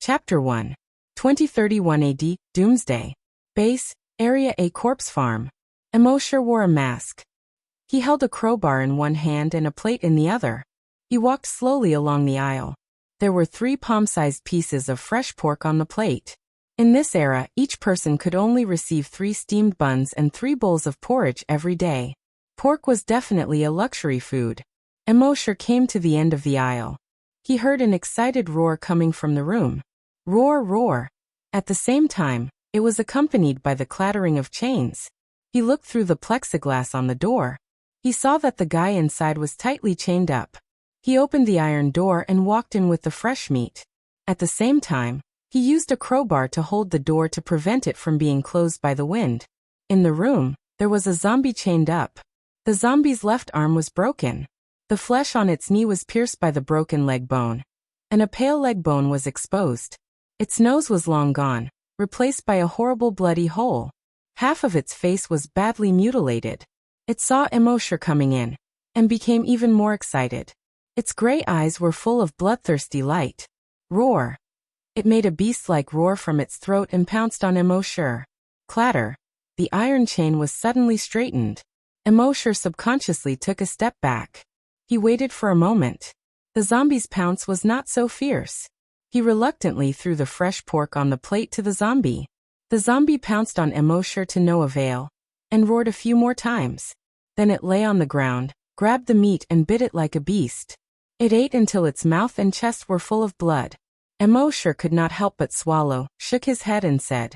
Chapter 1. 2031 AD, Doomsday. Base, Area A Corpse Farm. Immortal wore a mask. He held a crowbar in one hand and a plate in the other. He walked slowly along the aisle. There were 3 palm-sized pieces of fresh pork on the plate. In this era, each person could only receive 3 steamed buns and 3 bowls of porridge every day. Pork was definitely a luxury food. Immortal came to the end of the aisle. He heard an excited roar coming from the room. Roar, roar. At the same time, it was accompanied by the clattering of chains. He looked through the plexiglass on the door. He saw that the guy inside was tightly chained up. He opened the iron door and walked in with the fresh meat. At the same time, he used a crowbar to hold the door to prevent it from being closed by the wind. In the room, there was a zombie chained up. The zombie's left arm was broken. The flesh on its knee was pierced by the broken leg bone, and a pale leg bone was exposed. Its nose was long gone, replaced by a horrible bloody hole. Half of its face was badly mutilated. It saw Immortal coming in, and became even more excited. Its gray eyes were full of bloodthirsty light. Roar. It made a beast-like roar from its throat and pounced on Immortal. Clatter. The iron chain was suddenly straightened. Immortal subconsciously took a step back. He waited for a moment. The zombie's pounce was not so fierce. He reluctantly threw the fresh pork on the plate to the zombie. The zombie pounced on Immortal to no avail, and roared a few more times. Then it lay on the ground, grabbed the meat and bit it like a beast. It ate until its mouth and chest were full of blood. Immortal could not help but swallow, shook his head and said,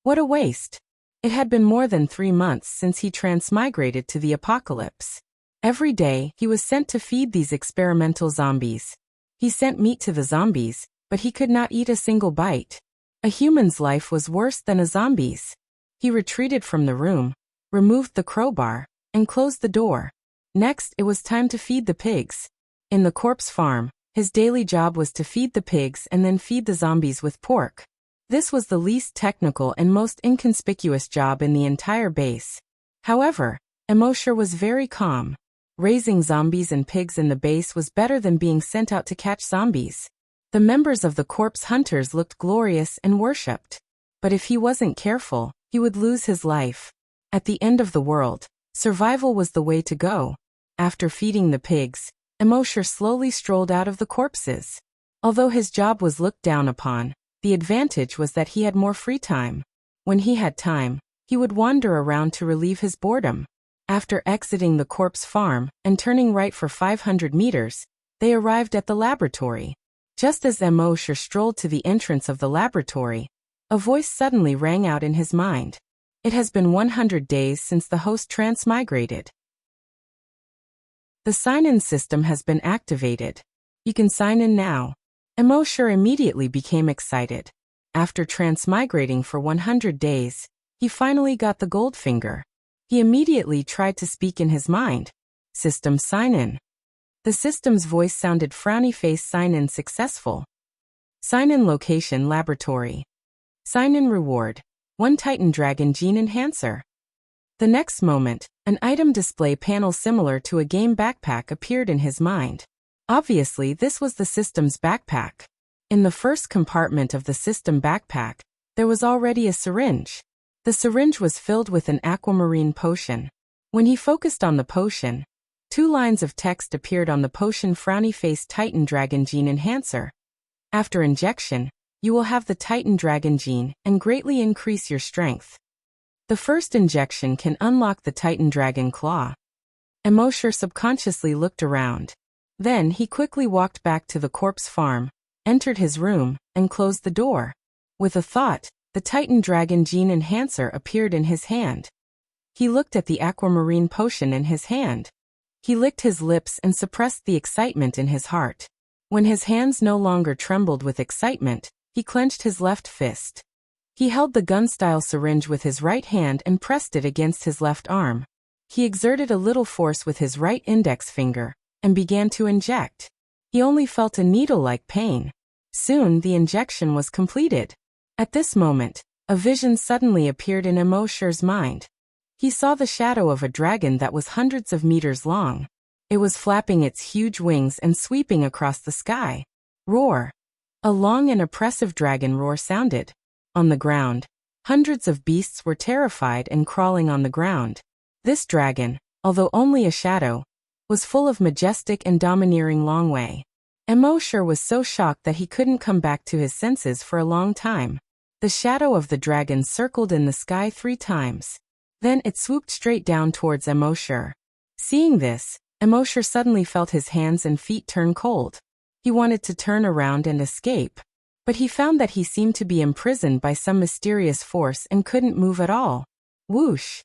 "What a waste." It had been more than 3 months since he transmigrated to the apocalypse. Every day, he was sent to feed these experimental zombies. He sent meat to the zombies, but he could not eat a single bite. A human's life was worse than a zombie's. He retreated from the room, removed the crowbar, and closed the door. Next, it was time to feed the pigs. In the corpse farm, his daily job was to feed the pigs and then feed the zombies with pork. This was the least technical and most inconspicuous job in the entire base. However, Immortal was very calm. Raising zombies and pigs in the base was better than being sent out to catch zombies. The members of the corpse hunters looked glorious and worshipped. But if he wasn't careful, he would lose his life. At the end of the world, survival was the way to go. After feeding the pigs, Immortal slowly strolled out of the corpses. Although his job was looked down upon, the advantage was that he had more free time. When he had time, he would wander around to relieve his boredom. After exiting the corpse farm and turning right for 500 meters, they arrived at the laboratory. Just as Immortal strolled to the entrance of the laboratory, a voice suddenly rang out in his mind. It has been 100 days since the host transmigrated. The sign-in system has been activated. You can sign in now. Immortal immediately became excited. After transmigrating for 100 days, he finally got the gold finger. He immediately tried to speak in his mind. System sign-in. The system's voice sounded frowny face sign-in successful. Sign-in location laboratory. Sign-in reward. 1 Titan Dragon Gene Enhancer. The next moment, an item display panel similar to a game backpack appeared in his mind. Obviously, this was the system's backpack. In the first compartment of the system backpack, there was already a syringe. The syringe was filled with an aquamarine potion. When he focused on the potion, 2 lines of text appeared on the potion: frowny face Titan Dragon Gene Enhancer. After injection, you will have the Titan Dragon Gene and greatly increase your strength. The first injection can unlock the Titan Dragon Claw. Immortal subconsciously looked around. Then he quickly walked back to the corpse farm, entered his room, and closed the door. With a thought, the Titan Dragon Gene Enhancer appeared in his hand. He looked at the aquamarine potion in his hand. He licked his lips and suppressed the excitement in his heart. When his hands no longer trembled with excitement, he clenched his left fist. He held the gun-style syringe with his right hand and pressed it against his left arm. He exerted a little force with his right index finger, and began to inject. He only felt a needle-like pain. Soon the injection was completed. At this moment, a vision suddenly appeared in Immortal's mind. He saw the shadow of a dragon that was hundreds of meters long. It was flapping its huge wings and sweeping across the sky. Roar! A long and oppressive dragon roar sounded. On the ground, hundreds of beasts were terrified and crawling on the ground. This dragon, although only a shadow, was full of majestic and domineering Longwei. Emosure was so shocked that he couldn't come back to his senses for a long time. The shadow of the dragon circled in the sky 3 times. Then it swooped straight down towards Emosure. Seeing this, Emosure suddenly felt his hands and feet turn cold. He wanted to turn around and escape, but he found that he seemed to be imprisoned by some mysterious force and couldn't move at all. Whoosh!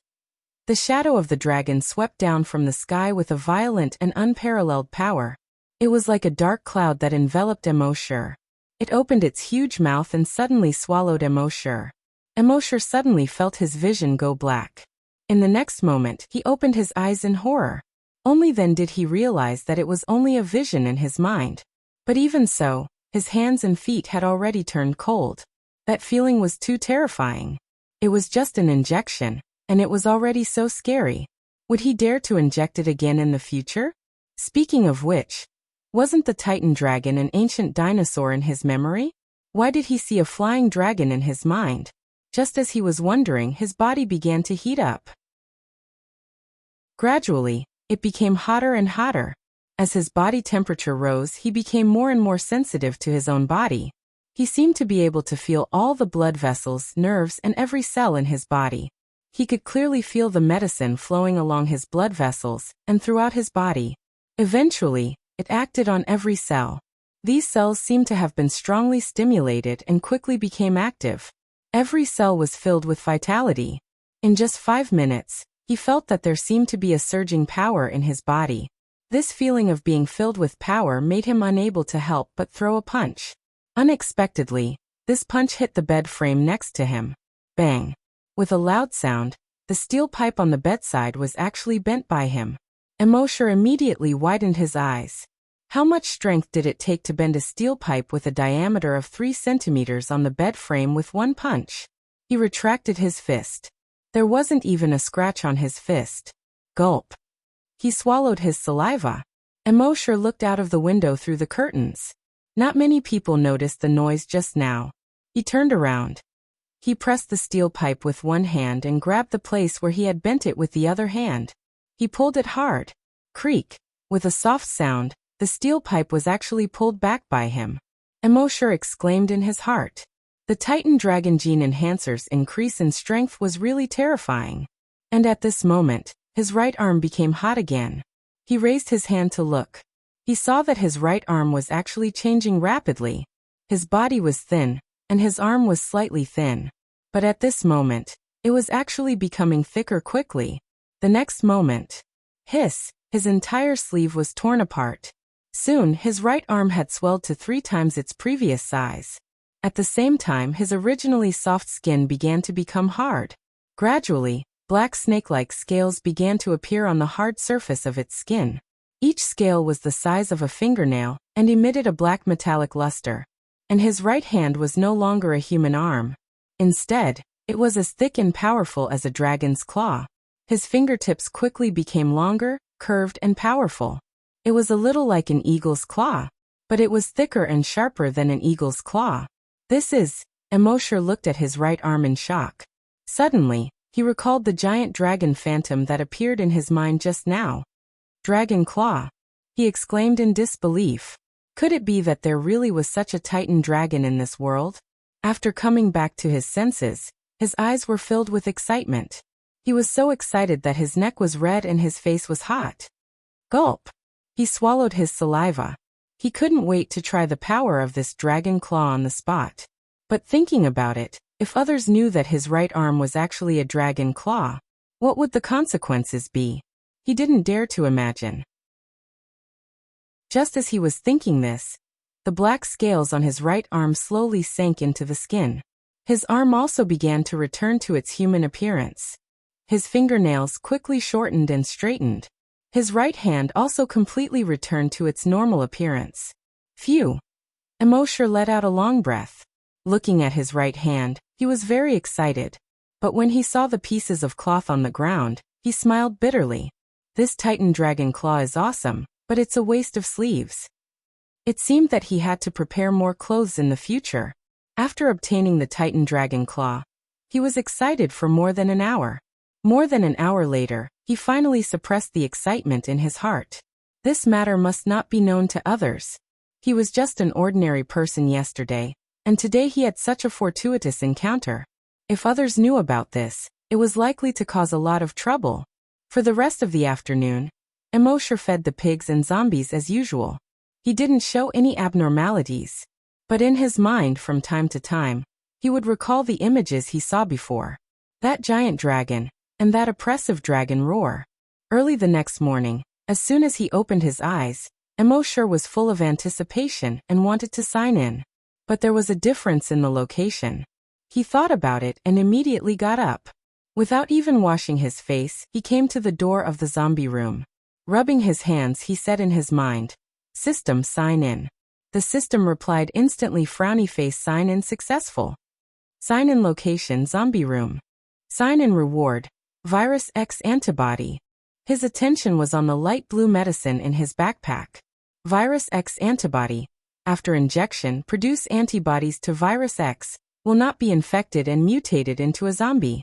The shadow of the dragon swept down from the sky with a violent and unparalleled power. It was like a dark cloud that enveloped Emosure. It opened its huge mouth and suddenly swallowed Emosure. Emosure suddenly felt his vision go black. In the next moment, he opened his eyes in horror. Only then did he realize that it was only a vision in his mind. But even so, his hands and feet had already turned cold. That feeling was too terrifying. It was just an injection, and it was already so scary. Would he dare to inject it again in the future? Speaking of which, wasn't the Titan dragon an ancient dinosaur in his memory? Why did he see a flying dragon in his mind? Just as he was wondering, his body began to heat up. Gradually, it became hotter and hotter. As his body temperature rose, he became more and more sensitive to his own body. He seemed to be able to feel all the blood vessels, nerves, and every cell in his body. He could clearly feel the medicine flowing along his blood vessels and throughout his body. Eventually, it acted on every cell. These cells seemed to have been strongly stimulated and quickly became active. Every cell was filled with vitality. In just 5 minutes, he felt that there seemed to be a surging power in his body. This feeling of being filled with power made him unable to help but throw a punch. Unexpectedly, this punch hit the bed frame next to him. Bang! With a loud sound, the steel pipe on the bedside was actually bent by him. Emosure immediately widened his eyes. How much strength did it take to bend a steel pipe with a diameter of 3 centimeters on the bed frame with one punch? He retracted his fist. There wasn't even a scratch on his fist. Gulp. He swallowed his saliva. Emosure looked out of the window through the curtains. Not many people noticed the noise just now. He turned around. He pressed the steel pipe with one hand and grabbed the place where he had bent it with the other hand. He pulled it hard. Creak. With a soft sound, the steel pipe was actually pulled back by him. Emosure exclaimed in his heart. The Titan Dragon Gene Enhancer's increase in strength was really terrifying. And at this moment, his right arm became hot again. He raised his hand to look. He saw that his right arm was actually changing rapidly. His body was thin, and his arm was slightly thin. But at this moment, it was actually becoming thicker quickly. The next moment, hiss, his entire sleeve was torn apart. Soon, his right arm had swelled to 3 times its previous size. At the same time, his originally soft skin began to become hard. Gradually, black snake-like scales began to appear on the hard surface of its skin. Each scale was the size of a fingernail and emitted a black metallic luster. And his right hand was no longer a human arm. Instead, it was as thick and powerful as a dragon's claw. His fingertips quickly became longer, curved, and powerful. It was a little like an eagle's claw, but it was thicker and sharper than an eagle's claw. Emosure looked at his right arm in shock. Suddenly, he recalled the giant dragon phantom that appeared in his mind just now. Dragon claw! He exclaimed in disbelief. Could it be that there really was such a Titan dragon in this world? After coming back to his senses, his eyes were filled with excitement. He was so excited that his neck was red and his face was hot. Gulp! He swallowed his saliva. He couldn't wait to try the power of this dragon claw on the spot. But thinking about it, if others knew that his right arm was actually a dragon claw, what would the consequences be? He didn't dare to imagine. Just as he was thinking this, the black scales on his right arm slowly sank into the skin. His arm also began to return to its human appearance. His fingernails quickly shortened and straightened. His right hand also completely returned to its normal appearance. Phew! Emosure let out a long breath. Looking at his right hand, he was very excited. But when he saw the pieces of cloth on the ground, he smiled bitterly. This Titan dragon claw is awesome, but it's a waste of sleeves. It seemed that he had to prepare more clothes in the future. After obtaining the Titan Dragon Claw, he was excited for more than an hour. More than an hour later, he finally suppressed the excitement in his heart. This matter must not be known to others. He was just an ordinary person yesterday, and today he had such a fortuitous encounter. If others knew about this, it was likely to cause a lot of trouble. For the rest of the afternoon, Immortal fed the pigs and zombies as usual. He didn't show any abnormalities. But in his mind from time to time, he would recall the images he saw before. That giant dragon, and that oppressive dragon roar. Early the next morning, as soon as he opened his eyes, Immortal was full of anticipation and wanted to sign in. But there was a difference in the location. He thought about it and immediately got up. Without even washing his face, he came to the door of the zombie room. Rubbing his hands, he said in his mind, "System, sign in." The system replied instantly, frowny face, sign in successful. Sign in location, zombie room. Sign in reward, virus X antibody. His attention was on the light blue medicine in his backpack. Virus X antibody. After injection, produce antibodies to virus X, will not be infected and mutated into a zombie.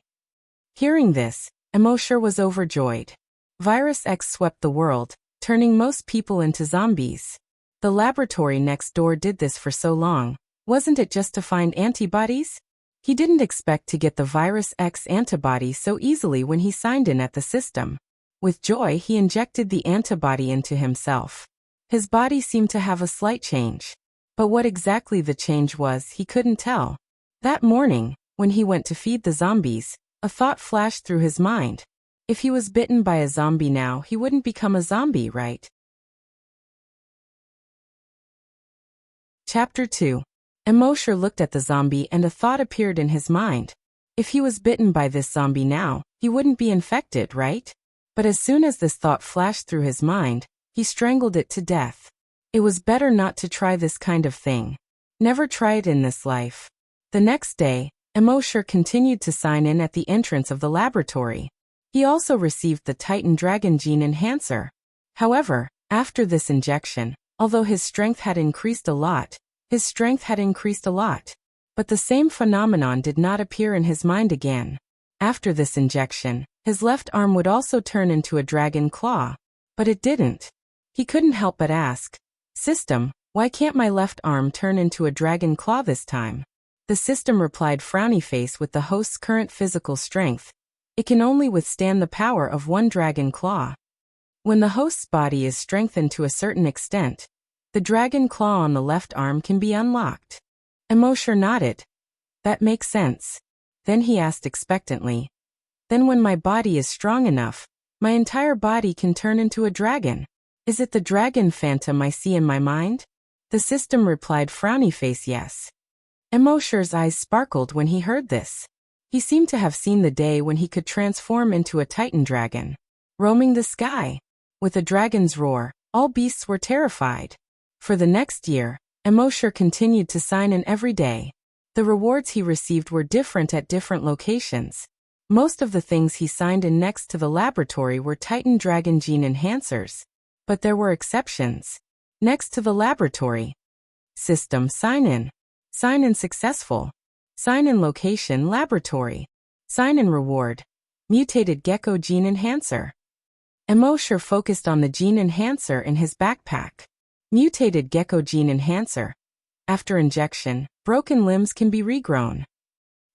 Hearing this, Immortal was overjoyed. Virus X swept the world, turning most people into zombies. The laboratory next door did this for so long, wasn't it just to find antibodies? He didn't expect to get the virus X antibody so easily when he signed in at the system. With joy, he injected the antibody into himself. His body seemed to have a slight change. But what exactly the change was, he couldn't tell. That morning, when he went to feed the zombies, a thought flashed through his mind. If he was bitten by a zombie now, he wouldn't become a zombie, right? Chapter 2. Immortal looked at the zombie and a thought appeared in his mind. If he was bitten by this zombie now, he wouldn't be infected, right? But as soon as this thought flashed through his mind, he strangled it to death. It was better not to try this kind of thing. Never try it in this life. The next day, Immortal continued to sign in at the entrance of the laboratory. He also received the Titan Dragon Gene Enhancer. However, after this injection, although his strength had increased a lot, but the same phenomenon did not appear in his mind again. After this injection, his left arm would also turn into a dragon claw. But it didn't. He couldn't help but ask, "System, why can't my left arm turn into a dragon claw this time?" The system replied, frowny face, with the host's current physical strength, it can only withstand the power of one dragon claw. When the host's body is strengthened to a certain extent, the dragon claw on the left arm can be unlocked. Immortal nodded. That makes sense. Then he asked expectantly, "Then when my body is strong enough, my entire body can turn into a dragon? Is it the dragon phantom I see in my mind?" The system replied, frowny face, yes. Immortal's eyes sparkled when he heard this. He seemed to have seen the day when he could transform into a Titan dragon, roaming the sky. With a dragon's roar, all beasts were terrified. For the next year, Immortal continued to sign in every day. The rewards he received were different at different locations. Most of the things he signed in next to the laboratory were Titan Dragon Gene Enhancers. But there were exceptions. Next to the laboratory. System, sign in. Sign in successful. Sign in location, laboratory. Sign in reward, mutated gecko gene enhancer. Immortal focused on the gene enhancer in his backpack. Mutated gecko gene enhancer. After injection, broken limbs can be regrown.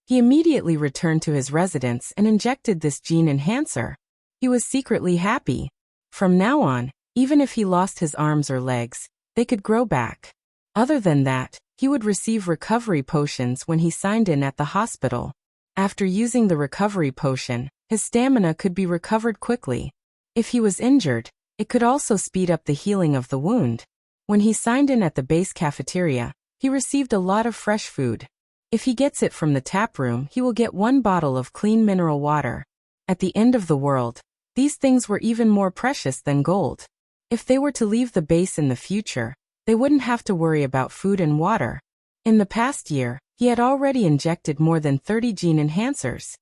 He immediately returned to his residence and injected this gene enhancer. He was secretly happy. From now on, even if he lost his arms or legs, they could grow back. Other than that, he would receive recovery potions when he signed in at the hospital. After using the recovery potion, his stamina could be recovered quickly. If he was injured, it could also speed up the healing of the wound. When he signed in at the base cafeteria, he received a lot of fresh food. If he gets it from the tap room, he will get 1 bottle of clean mineral water. At the end of the world, these things were even more precious than gold. If they were to leave the base in the future, they wouldn't have to worry about food and water. In the past year, he had already injected more than 30 gene enhancers.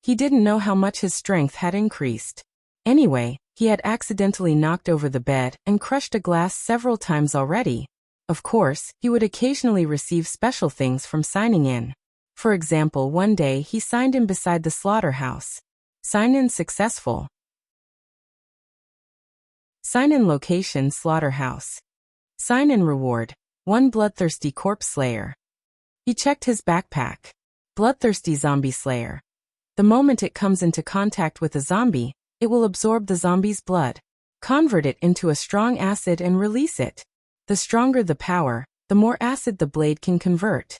He didn't know how much his strength had increased. Anyway, he had accidentally knocked over the bed and crushed a glass several times already. Of course, he would occasionally receive special things from signing in. For example, one day he signed in beside the slaughterhouse. Sign-in successful. Sign-in location slaughterhouse. Sign-in reward, 1 bloodthirsty corpse slayer. He checked his backpack. Bloodthirsty zombie slayer. The moment it comes into contact with a zombie, it will absorb the zombie's blood, convert it into a strong acid and release it. The stronger the power, the more acid the blade can convert.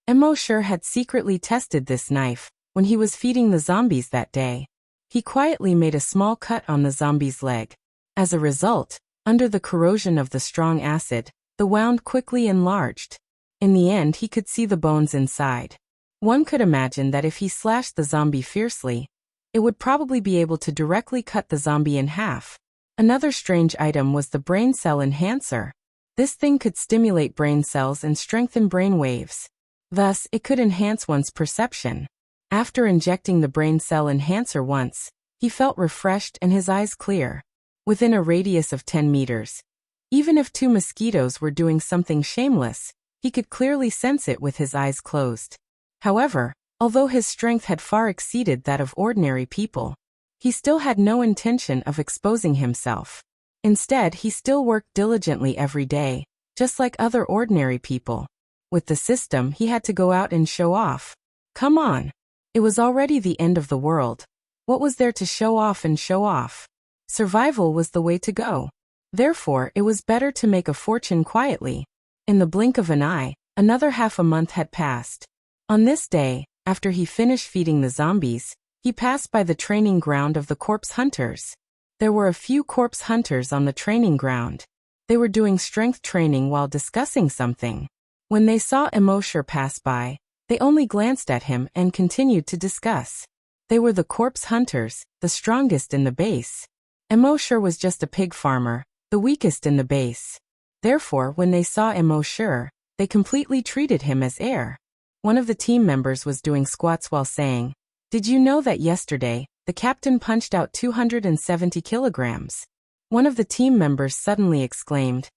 Emosure had secretly tested this knife when he was feeding the zombies that day. He quietly made a small cut on the zombie's leg. As a result, under the corrosion of the strong acid, the wound quickly enlarged. In the end, he could see the bones inside. One could imagine that if he slashed the zombie fiercely, it would probably be able to directly cut the zombie in half. Another strange item was the brain cell enhancer. This thing could stimulate brain cells and strengthen brain waves. Thus, it could enhance one's perception. After injecting the brain cell enhancer once, he felt refreshed and his eyes clear. Within a radius of 10 meters. Even if 2 mosquitoes were doing something shameless, he could clearly sense it with his eyes closed. However, although his strength had far exceeded that of ordinary people, he still had no intention of exposing himself. Instead, he still worked diligently every day, just like other ordinary people. With the system, he had to go out and show off. Come on! It was already the end of the world. What was there to show off and show off? Survival was the way to go. Therefore, it was better to make a fortune quietly. In the blink of an eye, another half a month had passed. On this day, after he finished feeding the zombies, he passed by the training ground of the corpse hunters. There were a few corpse hunters on the training ground. They were doing strength training while discussing something. When they saw Emosure pass by, they only glanced at him and continued to discuss. They were the corpse hunters, the strongest in the base. Emosure was just a pig farmer, the weakest in the base. Therefore, when they saw Emosure, they completely treated him as air. One of the team members was doing squats while saying, "Did you know that yesterday, the captain punched out 270 kilograms?" One of the team members suddenly exclaimed,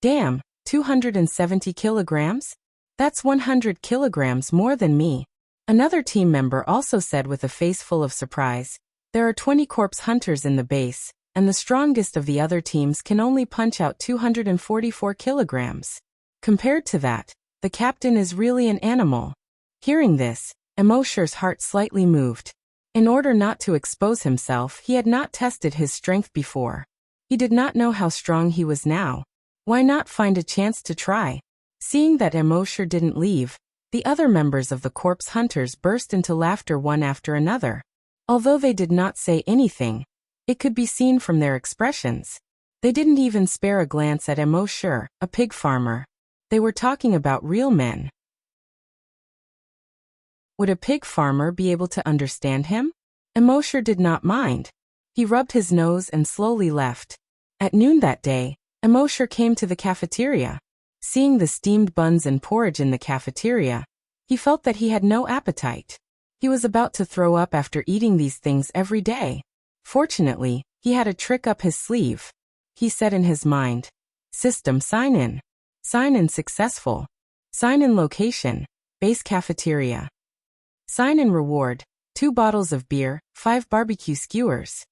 "Damn, 270 kilograms? That's 100 kilograms more than me." Another team member also said with a face full of surprise, "There are 20 corpse hunters in the base, and the strongest of the other teams can only punch out 244 kilograms. Compared to that, the captain is really an animal." Hearing this, Emosure's heart slightly moved. In order not to expose himself, he had not tested his strength before. He did not know how strong he was now. Why not find a chance to try? Seeing that Emosure didn't leave, the other members of the corpse hunters burst into laughter one after another. Although they did not say anything, it could be seen from their expressions. They didn't even spare a glance at Emosure, a pig farmer. They were talking about real men. Would a pig farmer be able to understand him? Emosure did not mind. He rubbed his nose and slowly left. At noon that day, Emosure came to the cafeteria. Seeing the steamed buns and porridge in the cafeteria, he felt that he had no appetite. He was about to throw up after eating these things every day. Fortunately, he had a trick up his sleeve. He said in his mind, "System sign in. Sign in successful. Sign in location, base cafeteria. Sign in reward, 2 bottles of beer, 5 barbecue skewers."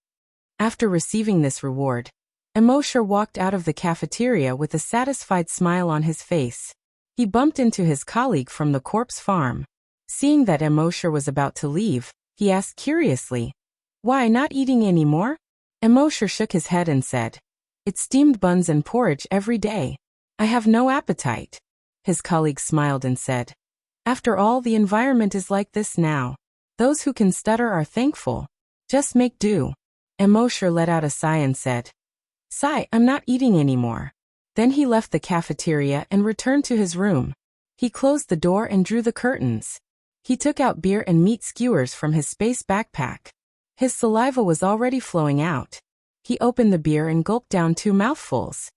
After receiving this reward, Emosure walked out of the cafeteria with a satisfied smile on his face. He bumped into his colleague from the corpse farm. Seeing that Emosure was about to leave, he asked curiously, "Why, not eating anymore?" Emosure shook his head and said, "It's steamed buns and porridge every day. I have no appetite." His colleague smiled and said, "After all, the environment is like this now. Those who can stutter are thankful. Just make do." Emosure let out a sigh and said, "Sigh, I'm not eating anymore." Then he left the cafeteria and returned to his room. He closed the door and drew the curtains. He took out beer and meat skewers from his space backpack. His saliva was already flowing out. He opened the beer and gulped down 2 mouthfuls.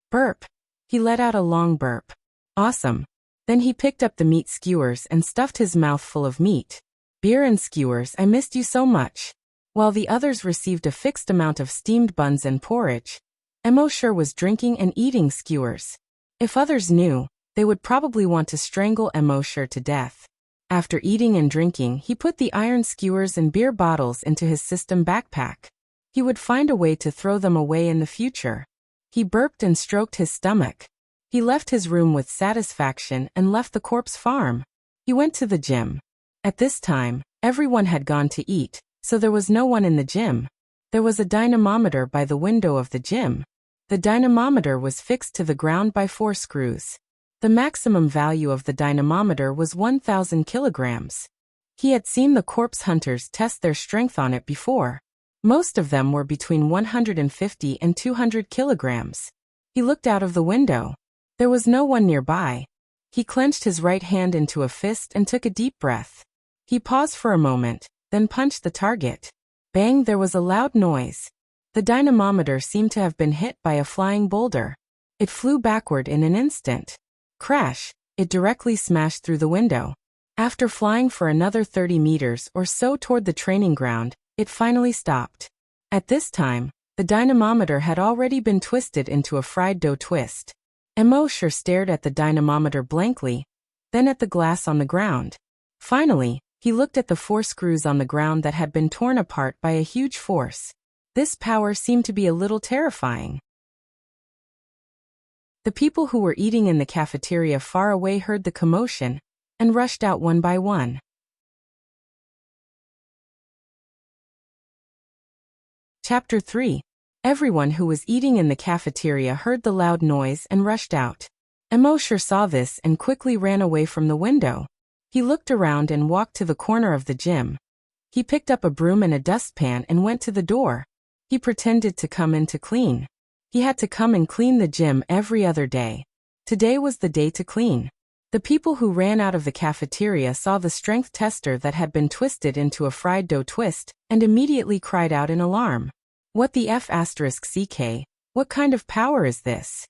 Burp. He let out a long burp. Awesome. Then he picked up the meat skewers and stuffed his mouth full of meat. "Beer and skewers, I missed you so much." While the others received a fixed amount of steamed buns and porridge, Emosure was drinking and eating skewers. If others knew, they would probably want to strangle Emosher to death. After eating and drinking, he put the iron skewers and beer bottles into his system backpack. He would find a way to throw them away in the future. He burped and stroked his stomach. He left his room with satisfaction and left the corpse farm. He went to the gym. At this time, everyone had gone to eat, so there was no one in the gym. There was a dynamometer by the window of the gym. The dynamometer was fixed to the ground by 4 screws. The maximum value of the dynamometer was 1,000 kilograms. He had seen the corpse hunters test their strength on it before. Most of them were between 150 and 200 kilograms. He looked out of the window. There was no one nearby. He clenched his right hand into a fist and took a deep breath. He paused for a moment, then punched the target. Bang, there was a loud noise. The dynamometer seemed to have been hit by a flying boulder. It flew backward in an instant. Crash! It directly smashed through the window. After flying for another 30 meters or so toward the training ground, it finally stopped. At this time, the dynamometer had already been twisted into a fried dough twist. Emosher stared at the dynamometer blankly, then at the glass on the ground. Finally, he looked at the 4 screws on the ground that had been torn apart by a huge force. This power seemed to be a little terrifying. The people who were eating in the cafeteria far away heard the commotion and rushed out one by one. Chapter 3. Everyone who was eating in the cafeteria heard the loud noise and rushed out. Emosher saw this and quickly ran away from the window. He looked around and walked to the corner of the gym. He picked up a broom and a dustpan and went to the door. He pretended to come in to clean. He had to come and clean the gym every other day. Today was the day to clean. The people who ran out of the cafeteria saw the strength tester that had been twisted into a fried dough twist and immediately cried out in alarm. What the F***CK? What kind of power is this?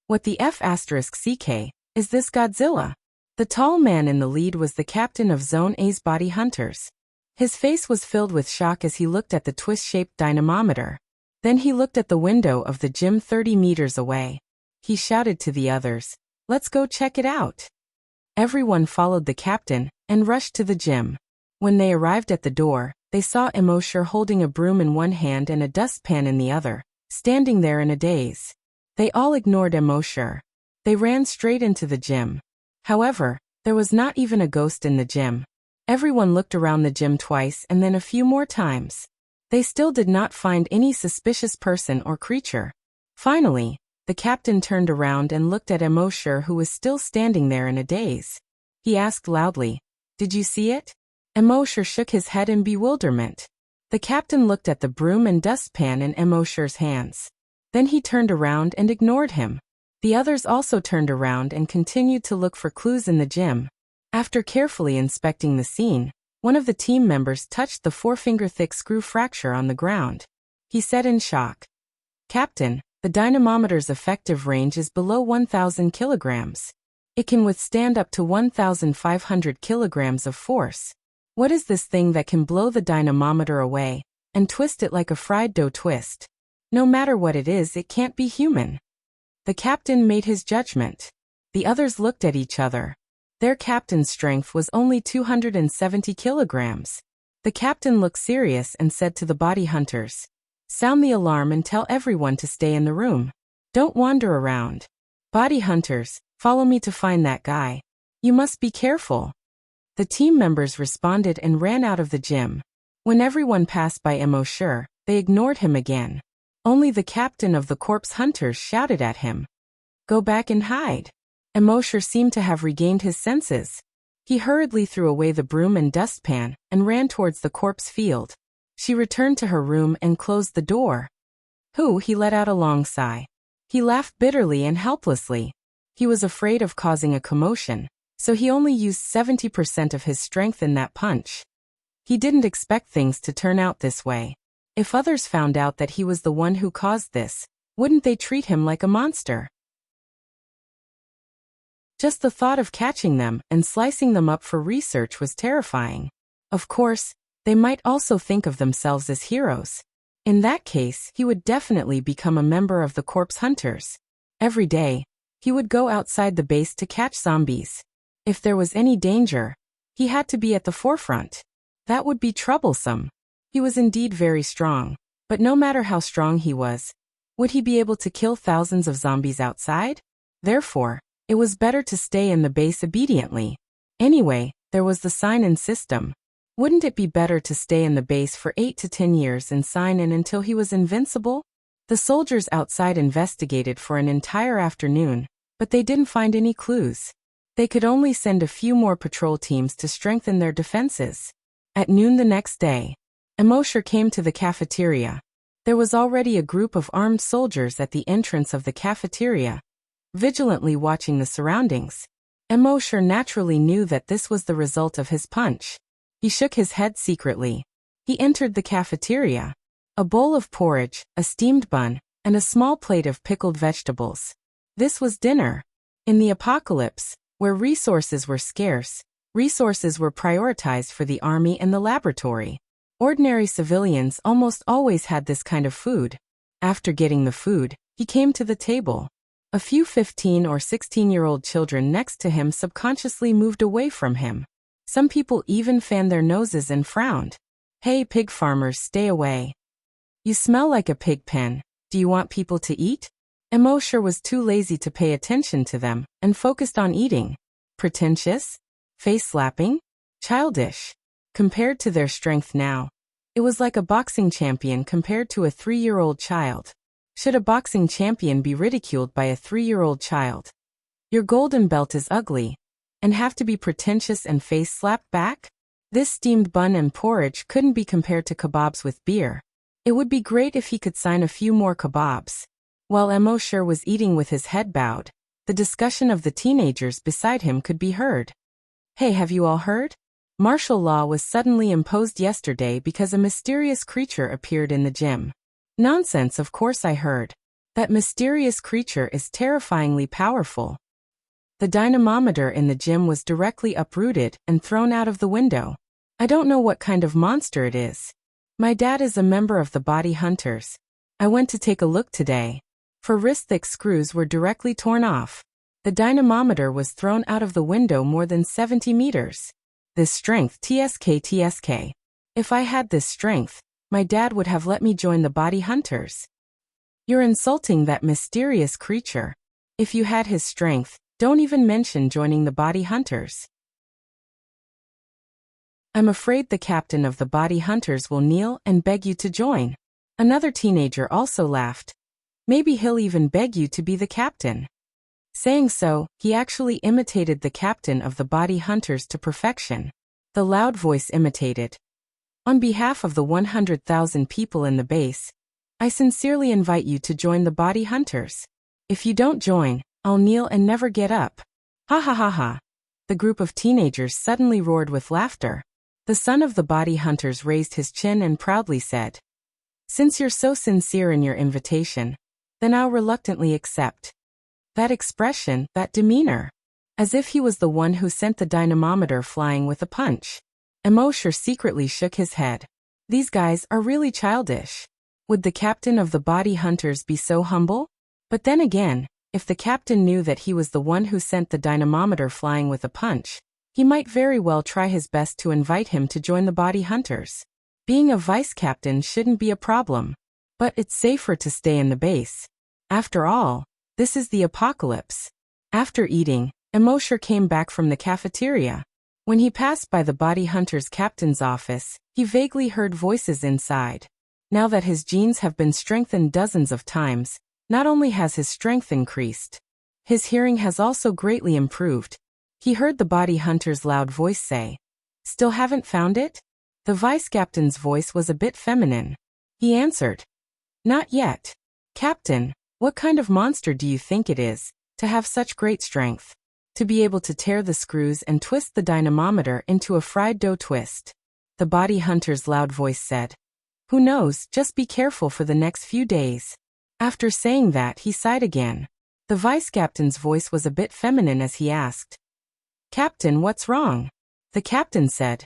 What the F***CK? Is this Godzilla? The tall man in the lead was the captain of Zone A's body hunters. His face was filled with shock as he looked at the twist-shaped dynamometer. Then he looked at the window of the gym 30 meters away. He shouted to the others, "Let's go check it out." Everyone followed the captain and rushed to the gym. When they arrived at the door, they saw Emosher holding a broom in one hand and a dustpan in the other, standing there in a daze. They all ignored Emosher. They ran straight into the gym. However, there was not even a ghost in the gym. Everyone looked around the gym twice and then a few more times. They still did not find any suspicious person or creature. Finally, the captain turned around and looked at Emosher, who was still standing there in a daze. He asked loudly, "Did you see it?" Emosher shook his head in bewilderment. The captain looked at the broom and dustpan in Emosher's hands. Then he turned around and ignored him. The others also turned around and continued to look for clues in the gym. After carefully inspecting the scene, one of the team members touched the 4-finger-thick screw fracture on the ground. He said in shock, "Captain, the dynamometer's effective range is below 1,000 kilograms. It can withstand up to 1,500 kilograms of force. What is this thing that can blow the dynamometer away and twist it like a fried dough twist? No matter what it is, it can't be human." The captain made his judgment. The others looked at each other. Their captain's strength was only 270 kilograms. The captain looked serious and said to the body hunters, "Sound the alarm and tell everyone to stay in the room. Don't wander around. Body hunters, follow me to find that guy. You must be careful." The team members responded and ran out of the gym. When everyone passed by Emosher, they ignored him again. Only the captain of the corpse hunters shouted at him, "Go back and hide." Emosher seemed to have regained his senses. He hurriedly threw away the broom and dustpan and ran towards the corpse field. She returned to her room and closed the door. He let out a long sigh. He laughed bitterly and helplessly. He was afraid of causing a commotion, so he only used 70% of his strength in that punch. He didn't expect things to turn out this way. If others found out that he was the one who caused this, wouldn't they treat him like a monster? Just the thought of catching them and slicing them up for research was terrifying. Of course, they might also think of themselves as heroes. In that case, he would definitely become a member of the corpse hunters. Every day, He would go outside the base to catch zombies. If there was any danger, he had to be at the forefront. That would be troublesome. He was indeed very strong, but no matter how strong he was, would he be able to kill thousands of zombies outside? Therefore, it was better to stay in the base obediently. Anyway, there was the sign-in system. Wouldn't it be better to stay in the base for 8 to 10 years and sign in until he was invincible? The soldiers outside investigated for an entire afternoon, but they didn't find any clues. They could only send a few more patrol teams to strengthen their defenses. At noon the next day, Immortal came to the cafeteria. There was already a group of armed soldiers at the entrance of the cafeteria, vigilantly watching the surroundings. Immortal naturally knew that this was the result of his punch. He shook his head secretly. He entered the cafeteria. A bowl of porridge, a steamed bun, and a small plate of pickled vegetables. This was dinner. In the apocalypse, where resources were scarce, resources were prioritized for the army and the laboratory. Ordinary civilians almost always had this kind of food. After getting the food, he came to the table. A few 15 or 16-year-old children next to him subconsciously moved away from him. Some people even fanned their noses and frowned. Hey, pig farmers, stay away. You smell like a pig pen. Do you want people to eat? Immortal was too lazy to pay attention to them and focused on eating. Pretentious? Face-slapping? Childish. Compared to their strength now, it was like a boxing champion compared to a 3-year-old child. Should a boxing champion be ridiculed by a 3-year-old child? Your golden belt is ugly, and have to be pretentious and face-slapped back? This steamed bun and porridge couldn't be compared to kebabs with beer. It would be great if he could sign a few more kebabs. While Immortal was eating with his head bowed, the discussion of the teenagers beside him could be heard. Hey, have you all heard? Martial law was suddenly imposed yesterday because a mysterious creature appeared in the gym. Nonsense, of course I heard. That mysterious creature is terrifyingly powerful. The dynamometer in the gym was directly uprooted and thrown out of the window. I don't know what kind of monster it is. My dad is a member of the body hunters. I went to take a look today. For wrist-thick screws were directly torn off. The dynamometer was thrown out of the window more than 70 meters. This strength, TSK. If I had this strength, my dad would have let me join the body hunters. You're insulting that mysterious creature. If you had his strength, don't even mention joining the body hunters. I'm afraid the captain of the body hunters will kneel and beg you to join. Another teenager also laughed. Maybe he'll even beg you to be the captain. Saying so, he actually imitated the captain of the body hunters to perfection. The loud voice imitated. On behalf of the 100,000 people in the base, I sincerely invite you to join the body hunters. If you don't join, I'll kneel and never get up. Ha ha ha ha. The group of teenagers suddenly roared with laughter. The son of the body hunters raised his chin and proudly said, Since you're so sincere in your invitation, then I'll reluctantly accept. That expression, that demeanor. As if he was the one who sent the dynamometer flying with a punch. Immortal secretly shook his head. These guys are really childish. Would the captain of the body hunters be so humble? But then again, if the captain knew that he was the one who sent the dynamometer flying with a punch, he might very well try his best to invite him to join the body hunters. Being a vice-captain shouldn't be a problem. But it's safer to stay in the base. After all, this is the apocalypse. After eating, Immortal came back from the cafeteria. When he passed by the body hunter's captain's office, he vaguely heard voices inside. Now that his genes have been strengthened dozens of times, not only has his strength increased, his hearing has also greatly improved. He heard the body hunter's loud voice say, Still haven't found it? The vice-captain's voice was a bit feminine. He answered, Not yet. Captain, what kind of monster do you think it is, to have such great strength? To be able to tear the screws and twist the dynamometer into a fried dough twist. The body hunter's loud voice said, Who knows, just be careful for the next few days. After saying that, he sighed again. The vice-captain's voice was a bit feminine as he asked, Captain, what's wrong? The captain said,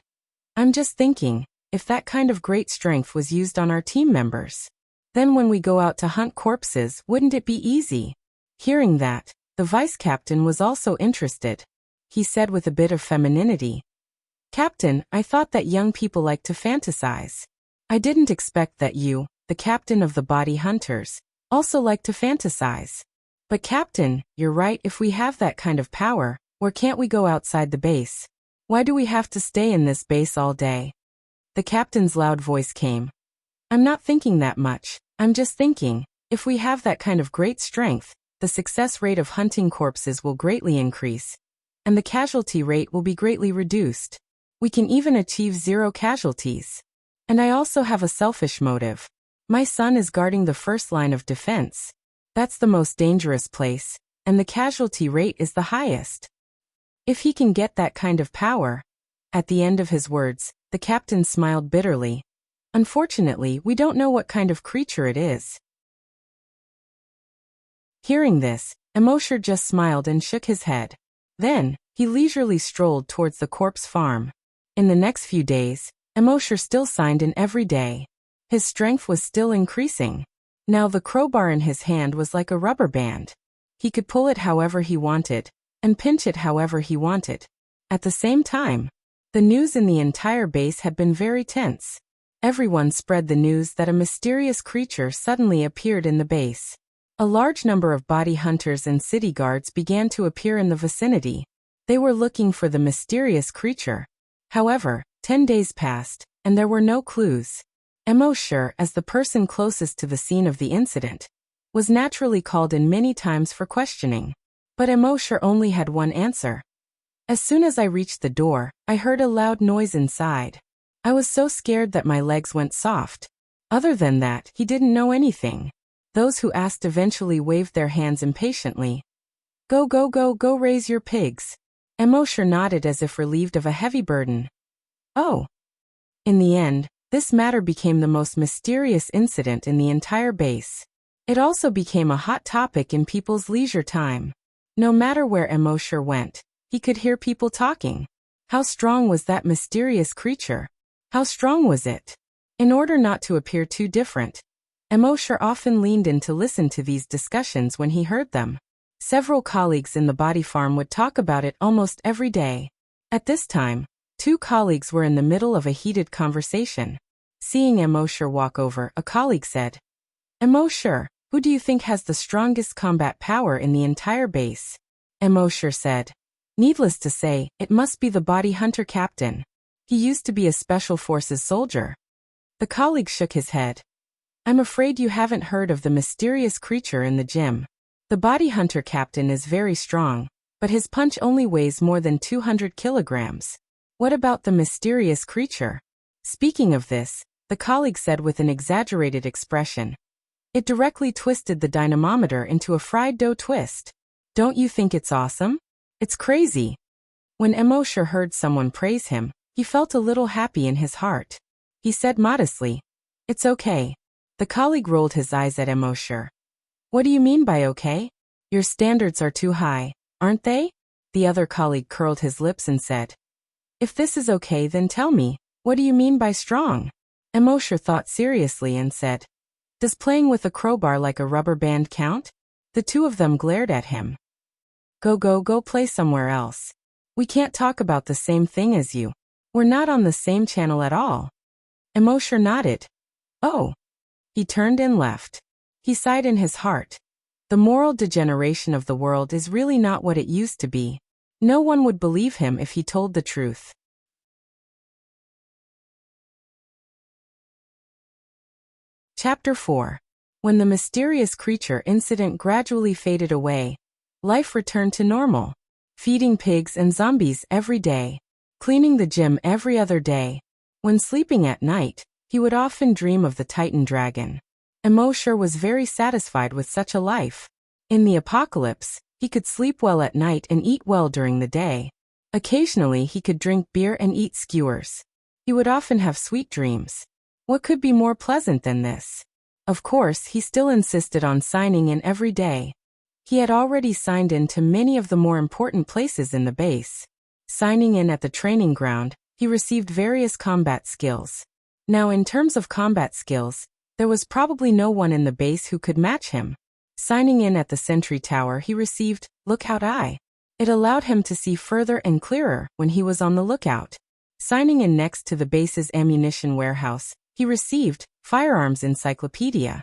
I'm just thinking, if that kind of great strength was used on our team members, then when we go out to hunt corpses, wouldn't it be easy? Hearing that, The vice captain was also interested. He said with a bit of femininity, "Captain, I thought that young people like to fantasize. I didn't expect that you, the captain of the body hunters, also like to fantasize. But Captain, you're right, if we have that kind of power, where can't we go outside the base? Why do we have to stay in this base all day?" The captain's loud voice came. "I'm not thinking that much, I'm just thinking, if we have that kind of great strength, the success rate of hunting corpses will greatly increase, and the casualty rate will be greatly reduced. We can even achieve 0 casualties. And I also have a selfish motive. My son is guarding the first line of defense. That's the most dangerous place, and the casualty rate is the highest. If he can get that kind of power..." At the end of his words, the captain smiled bitterly. "Unfortunately, we don't know what kind of creature it is." Hearing this, Immortal just smiled and shook his head. Then, he leisurely strolled towards the corpse farm. In the next few days, Immortal still signed in every day. His strength was still increasing. Now the crowbar in his hand was like a rubber band. He could pull it however he wanted, and pinch it however he wanted. At the same time, the news in the entire base had been very tense. Everyone spread the news that a mysterious creature suddenly appeared in the base. A large number of body hunters and city guards began to appear in the vicinity. They were looking for the mysterious creature. However, 10 days passed, and there were no clues. Immortal, as the person closest to the scene of the incident, was naturally called in many times for questioning. But Immortal only had one answer. "As soon as I reached the door, I heard a loud noise inside. I was so scared that my legs went soft. Other than that, he didn't know anything." Those who asked eventually waved their hands impatiently. Go, go, go, go raise your pigs." Immortal nodded as if relieved of a heavy burden. Oh. In the end, this matter became the most mysterious incident in the entire base. It also became a hot topic in people's leisure time. No matter where Immortal went, he could hear people talking. How strong was that mysterious creature? How strong was it? In order not to appear too different, Immortal often leaned in to listen to these discussions when he heard them. Several colleagues in the body farm would talk about it almost every day. At this time, 2 colleagues were in the middle of a heated conversation. Seeing Immortal walk over, a colleague said, "Immortal, who do you think has the strongest combat power in the entire base?" Immortal said, "Needless to say, it must be the body hunter captain. He used to be a special forces soldier." The colleague shook his head. "I'm afraid you haven't heard of the mysterious creature in the gym. The body hunter captain is very strong, but his punch only weighs more than 200 kilograms. What about the mysterious creature?" Speaking of this, the colleague said with an exaggerated expression, "It directly twisted the dynamometer into a fried dough twist. Don't you think it's awesome? It's crazy." When Immortal heard someone praise him, he felt a little happy in his heart. He said modestly, "It's okay." The colleague rolled his eyes at Immortal. "What do you mean by okay? Your standards are too high, aren't they?" The other colleague curled his lips and said, "If this is okay, then tell me, what do you mean by strong?" Immortal thought seriously and said, "Does playing with a crowbar like a rubber band count?" The 2 of them glared at him. Go, go, go play somewhere else. We can't talk about the same thing as you. We're not on the same channel at all." Immortal nodded. "Oh." He turned and left. He sighed in his heart. The moral degeneration of the world is really not what it used to be. No one would believe him if he told the truth. Chapter 4. When the mysterious creature incident gradually faded away, life returned to normal. Feeding pigs and zombies every day. Cleaning the gym every other day. When sleeping at night, he would often dream of the Titan dragon. Immortal was very satisfied with such a life. In the apocalypse, he could sleep well at night and eat well during the day. Occasionally he could drink beer and eat skewers. He would often have sweet dreams. What could be more pleasant than this? Of course, he still insisted on signing in every day. He had already signed in to many of the more important places in the base. Signing in at the training ground, he received various combat skills. Now in terms of combat skills, there was probably no one in the base who could match him. Signing in at the sentry tower, he received Lookout Eye. It allowed him to see further and clearer when he was on the lookout. Signing in next to the base's ammunition warehouse, he received Firearms Encyclopedia.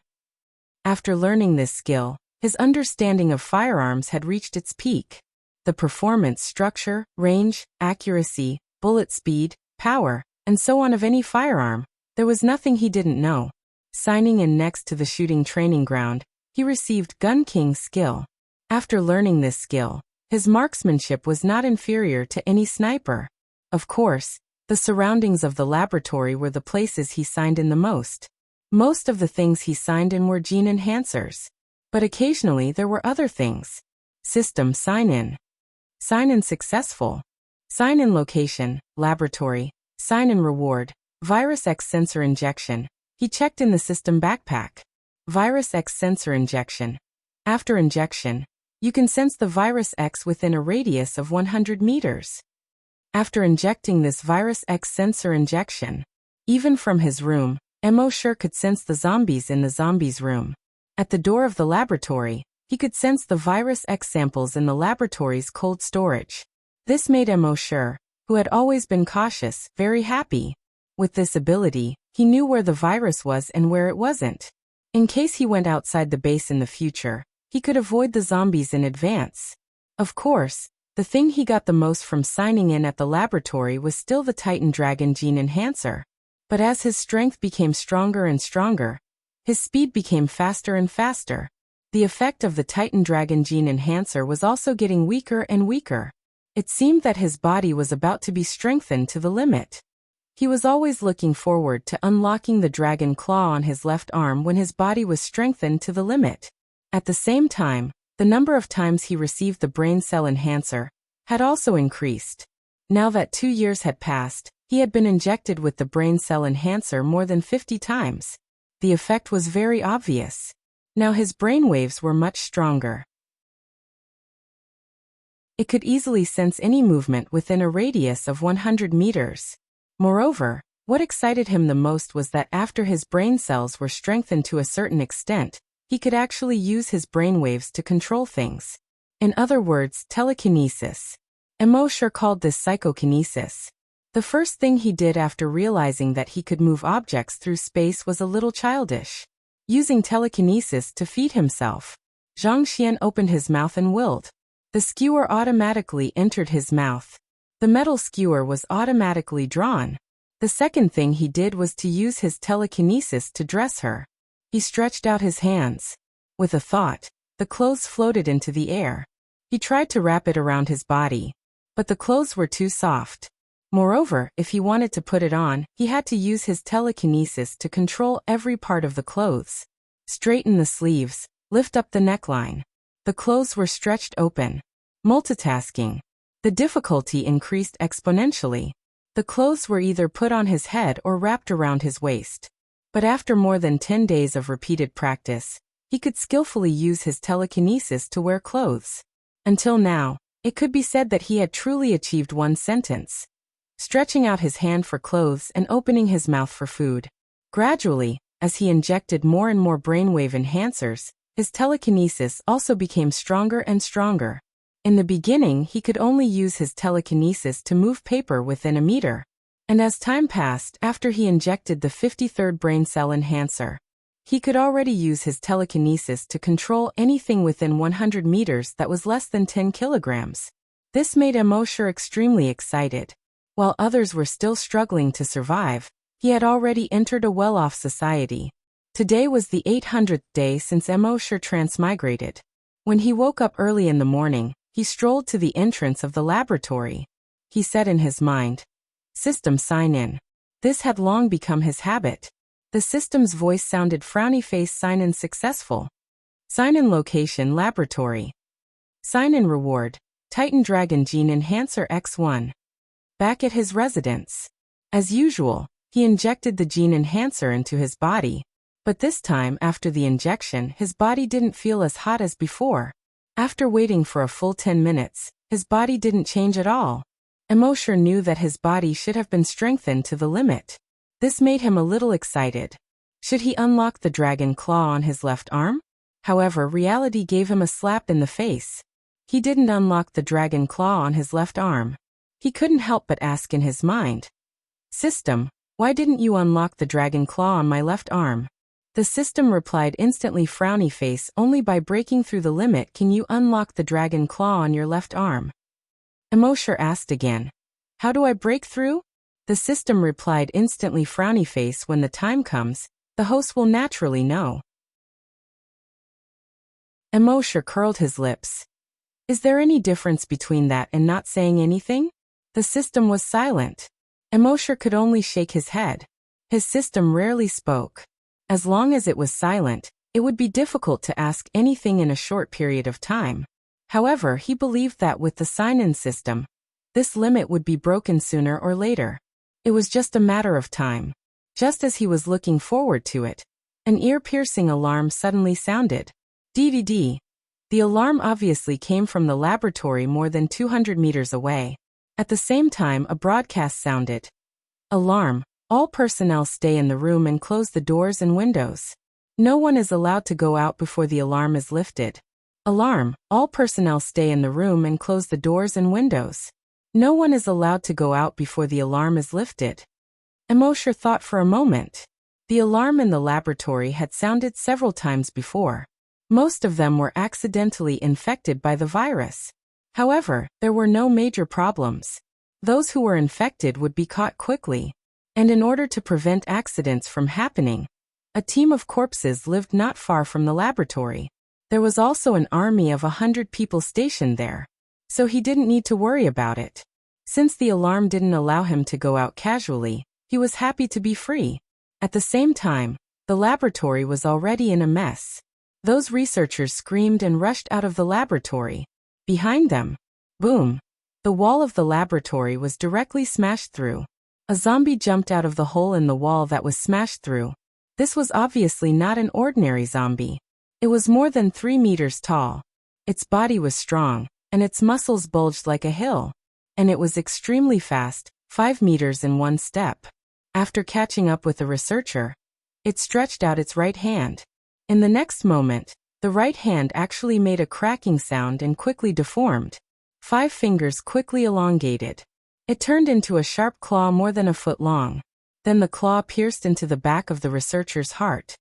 After learning this skill, his understanding of firearms had reached its peak. The performance, structure, range, accuracy, bullet speed, power, and so on of any firearm, there was nothing he didn't know. Signing in next to the shooting training ground, he received Gun King skill. After learning this skill, his marksmanship was not inferior to any sniper. Of course, the surroundings of the laboratory were the places he signed in the most. Most of the things he signed in were gene enhancers. But occasionally there were other things. System sign-in. Sign-in successful. Sign-in location, laboratory. Sign-in reward, Virus X sensor injection. He checked in the system backpack. Virus X sensor injection. After injection, you can sense the Virus X within a radius of 100 meters. After injecting this Virus X sensor injection, even from his room, Emosure could sense the zombies in the zombies' room. At the door of the laboratory, he could sense the Virus X samples in the laboratory's cold storage. This made Emosure, who had always been cautious, very happy. With this ability, he knew where the virus was and where it wasn't. In case he went outside the base in the future, he could avoid the zombies in advance. Of course, the thing he got the most from signing in at the laboratory was still the Titan Dragon Gene Enhancer. But as his strength became stronger and stronger, his speed became faster and faster. The effect of the Titan Dragon Gene Enhancer was also getting weaker and weaker. It seemed that his body was about to be strengthened to the limit. He was always looking forward to unlocking the dragon claw on his left arm when his body was strengthened to the limit. At the same time, the number of times he received the brain cell enhancer had also increased. Now that 2 years had passed, he had been injected with the brain cell enhancer more than 50 times. The effect was very obvious. Now his brainwaves were much stronger. It could easily sense any movement within a radius of 100 meters. Moreover, what excited him the most was that after his brain cells were strengthened to a certain extent, he could actually use his brainwaves to control things. In other words, telekinesis. Emosure called this psychokinesis. The first thing he did after realizing that he could move objects through space was a little childish. Using telekinesis to feed himself. Zhang Xian opened his mouth and willed. The skewer automatically entered his mouth. The metal skewer was automatically drawn. The second thing he did was to use his telekinesis to dress her. He stretched out his hands. With a thought, the clothes floated into the air. He tried to wrap it around his body, but the clothes were too soft. Moreover, if he wanted to put it on, he had to use his telekinesis to control every part of the clothes. Straighten the sleeves, lift up the neckline. The clothes were stretched open. Multitasking. The difficulty increased exponentially. The clothes were either put on his head or wrapped around his waist. But after more than 10 days of repeated practice, he could skillfully use his telekinesis to wear clothes. Until now, it could be said that he had truly achieved one sentence. Stretching out his hand for clothes and opening his mouth for food. Gradually, as he injected more and more brainwave enhancers, his telekinesis also became stronger and stronger. In the beginning, he could only use his telekinesis to move paper within a meter. And as time passed after he injected the 53rd brain cell enhancer, he could already use his telekinesis to control anything within 100 meters that was less than 10 kilograms. This made Emosure extremely excited. While others were still struggling to survive, he had already entered a well-off society. Today was the 800th day since Emosure transmigrated. When he woke up early in the morning, he strolled to the entrance of the laboratory. He said in his mind, "System sign-in." This had long become his habit. The system's voice sounded frowny face sign-in successful. Sign-in location laboratory. Sign-in reward, Titan Dragon Gene Enhancer X1. Back at his residence. As usual, he injected the gene enhancer into his body. But this time after the injection, his body didn't feel as hot as before. After waiting for a full 10 minutes, his body didn't change at all. Emosure knew that his body should have been strengthened to the limit. This made him a little excited. Should he unlock the dragon claw on his left arm? However, reality gave him a slap in the face. He didn't unlock the dragon claw on his left arm. He couldn't help but ask in his mind, "System, why didn't you unlock the dragon claw on my left arm?" The system replied instantly, frowny face, "Only by breaking through the limit can you unlock the dragon claw on your left arm." Immortal asked again, "How do I break through?" The system replied instantly, frowny face, "When the time comes, the host will naturally know." Immortal curled his lips. Is there any difference between that and not saying anything? The system was silent. Immortal could only shake his head. His system rarely spoke. As long as it was silent, it would be difficult to ask anything in a short period of time. However, he believed that with the sign-in system, this limit would be broken sooner or later. It was just a matter of time. Just as he was looking forward to it, an ear-piercing alarm suddenly sounded. DDD. The alarm obviously came from the laboratory more than 200 meters away. At the same time, a broadcast sounded. Alarm. All personnel stay in the room and close the doors and windows. No one is allowed to go out before the alarm is lifted. Alarm. All personnel stay in the room and close the doors and windows. No one is allowed to go out before the alarm is lifted. Immortal thought for a moment. The alarm in the laboratory had sounded several times before. Most of them were accidentally infected by the virus. However, there were no major problems. Those who were infected would be caught quickly. And in order to prevent accidents from happening, a team of corpses lived not far from the laboratory. There was also an army of 100 people stationed there. So he didn't need to worry about it. Since the alarm didn't allow him to go out casually, he was happy to be free. At the same time, the laboratory was already in a mess. Those researchers screamed and rushed out of the laboratory. Behind them, boom, the wall of the laboratory was directly smashed through. A zombie jumped out of the hole in the wall that was smashed through. This was obviously not an ordinary zombie. It was more than 3 meters tall. Its body was strong, and its muscles bulged like a hill. And it was extremely fast, 5 meters in one step. After catching up with the researcher, it stretched out its right hand. In the next moment, the right hand actually made a cracking sound and quickly deformed. 5 fingers quickly elongated. It turned into a sharp claw more than a foot long. Then the claw pierced into the back of the researcher's heart.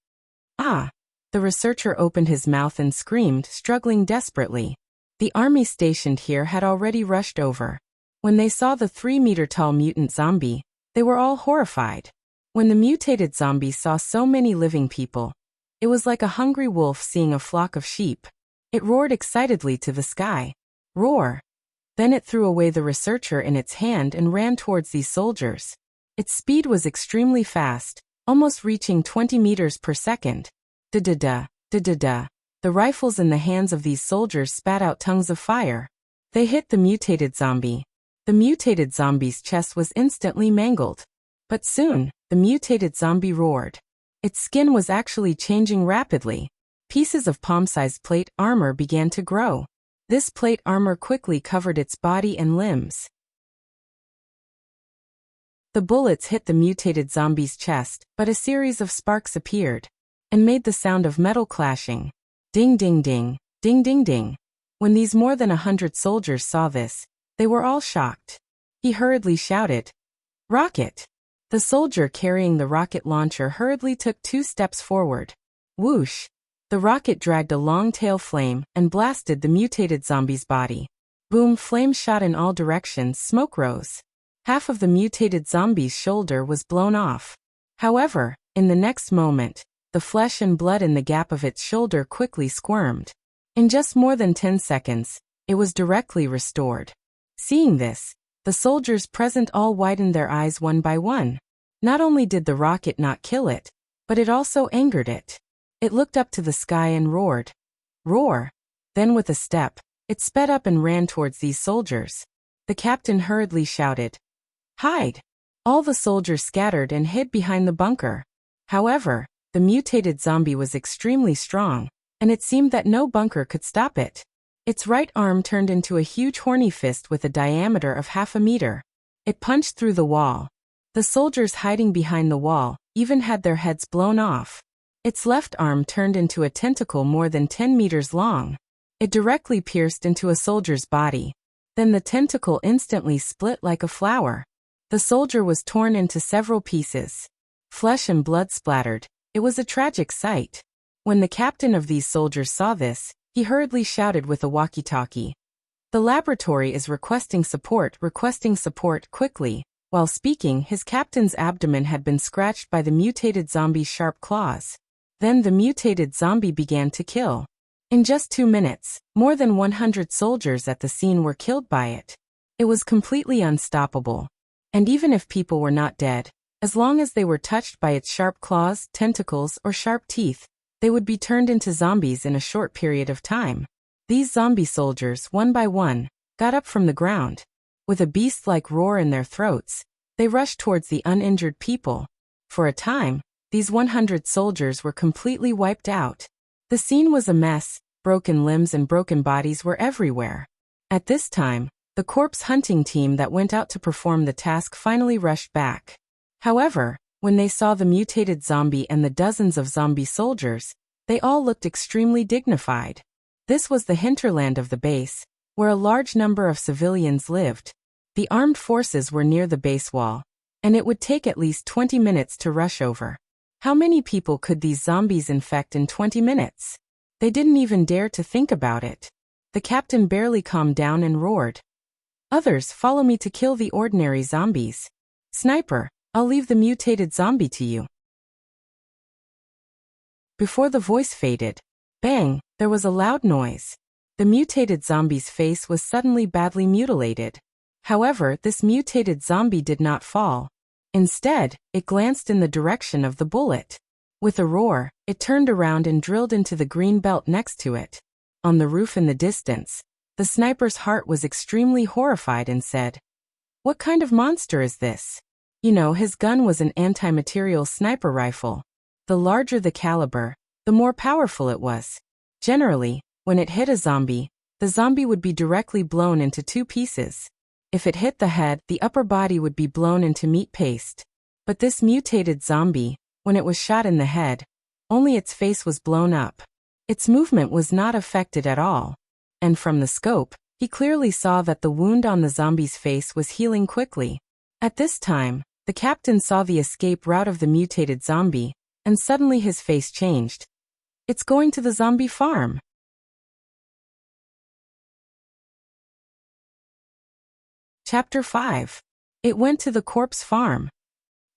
Ah! The researcher opened his mouth and screamed, struggling desperately. The army stationed here had already rushed over. When they saw the 3-meter-tall mutant zombie, they were all horrified. When the mutated zombie saw so many living people, it was like a hungry wolf seeing a flock of sheep. It roared excitedly to the sky. Roar! Then it threw away the researcher in its hand and ran towards these soldiers. Its speed was extremely fast, almost reaching 20 meters per second. Da-da-da, da-da-da. The rifles in the hands of these soldiers spat out tongues of fire. They hit the mutated zombie. The mutated zombie's chest was instantly mangled. But soon, the mutated zombie roared. Its skin was actually changing rapidly. Pieces of palm-sized plate armor began to grow. This plate armor quickly covered its body and limbs. The bullets hit the mutated zombie's chest, but a series of sparks appeared and made the sound of metal clashing. Ding ding ding, ding ding ding. When these more than 100 soldiers saw this, they were all shocked. He hurriedly shouted, "Rocket!" The soldier carrying the rocket launcher hurriedly took 2 steps forward. Whoosh! The rocket dragged a long tail flame and blasted the mutated zombie's body. Boom! Flames shot in all directions, smoke rose. Half of the mutated zombie's shoulder was blown off. However, in the next moment, the flesh and blood in the gap of its shoulder quickly squirmed. In just more than 10 seconds, it was directly restored. Seeing this, the soldiers present all widened their eyes one by one. Not only did the rocket not kill it, but it also angered it. It looked up to the sky and roared. Roar! Then with a step, it sped up and ran towards these soldiers. The captain hurriedly shouted, "Hide!" All the soldiers scattered and hid behind the bunker. However, the mutated zombie was extremely strong, and it seemed that no bunker could stop it. Its right arm turned into a huge horny fist with a diameter of 0.5 meter. It punched through the wall. The soldiers hiding behind the wall even had their heads blown off. Its left arm turned into a tentacle more than 10 meters long. It directly pierced into a soldier's body. Then the tentacle instantly split like a flower. The soldier was torn into several pieces. Flesh and blood splattered. It was a tragic sight. When the captain of these soldiers saw this, he hurriedly shouted with a walkie-talkie. "The laboratory is requesting support quickly." While speaking, his captain's abdomen had been scratched by the mutated zombie's sharp claws. Then the mutated zombie began to kill. In just 2 minutes, more than 100 soldiers at the scene were killed by it. It was completely unstoppable. And even if people were not dead, as long as they were touched by its sharp claws, tentacles, or sharp teeth, they would be turned into zombies in a short period of time. These zombie soldiers, one by one, got up from the ground. With a beast-like roar in their throats, they rushed towards the uninjured people. For a time, these 100 soldiers were completely wiped out. The scene was a mess. Broken limbs and broken bodies were everywhere. At this time, the corpse hunting team that went out to perform the task finally rushed back. However, when they saw the mutated zombie and the dozens of zombie soldiers, they all looked extremely dignified. This was the hinterland of the base, where a large number of civilians lived. The armed forces were near the base wall, and it would take at least 20 minutes to rush over. How many people could these zombies infect in 20 minutes? They didn't even dare to think about it. The captain barely calmed down and roared. "Others, follow me to kill the ordinary zombies. Sniper, I'll leave the mutated zombie to you." Before the voice faded, bang, there was a loud noise. The mutated zombie's face was suddenly badly mutilated. However, this mutated zombie did not fall. Instead, it glanced in the direction of the bullet. With a roar, it turned around and drilled into the green belt next to it. On the roof in the distance, the sniper's heart was extremely horrified and said, "What kind of monster is this?" His gun was an anti-material sniper rifle. The larger the caliber, the more powerful it was. Generally, when it hit a zombie, the zombie would be directly blown into 2 pieces. If it hit the head, the upper body would be blown into meat paste. But this mutated zombie, when it was shot in the head, only its face was blown up. Its movement was not affected at all. And from the scope, he clearly saw that the wound on the zombie's face was healing quickly. At this time, the captain saw the escape route of the mutated zombie, and suddenly his face changed. "It's going to the zombie farm." Chapter 5. It went to the corpse farm.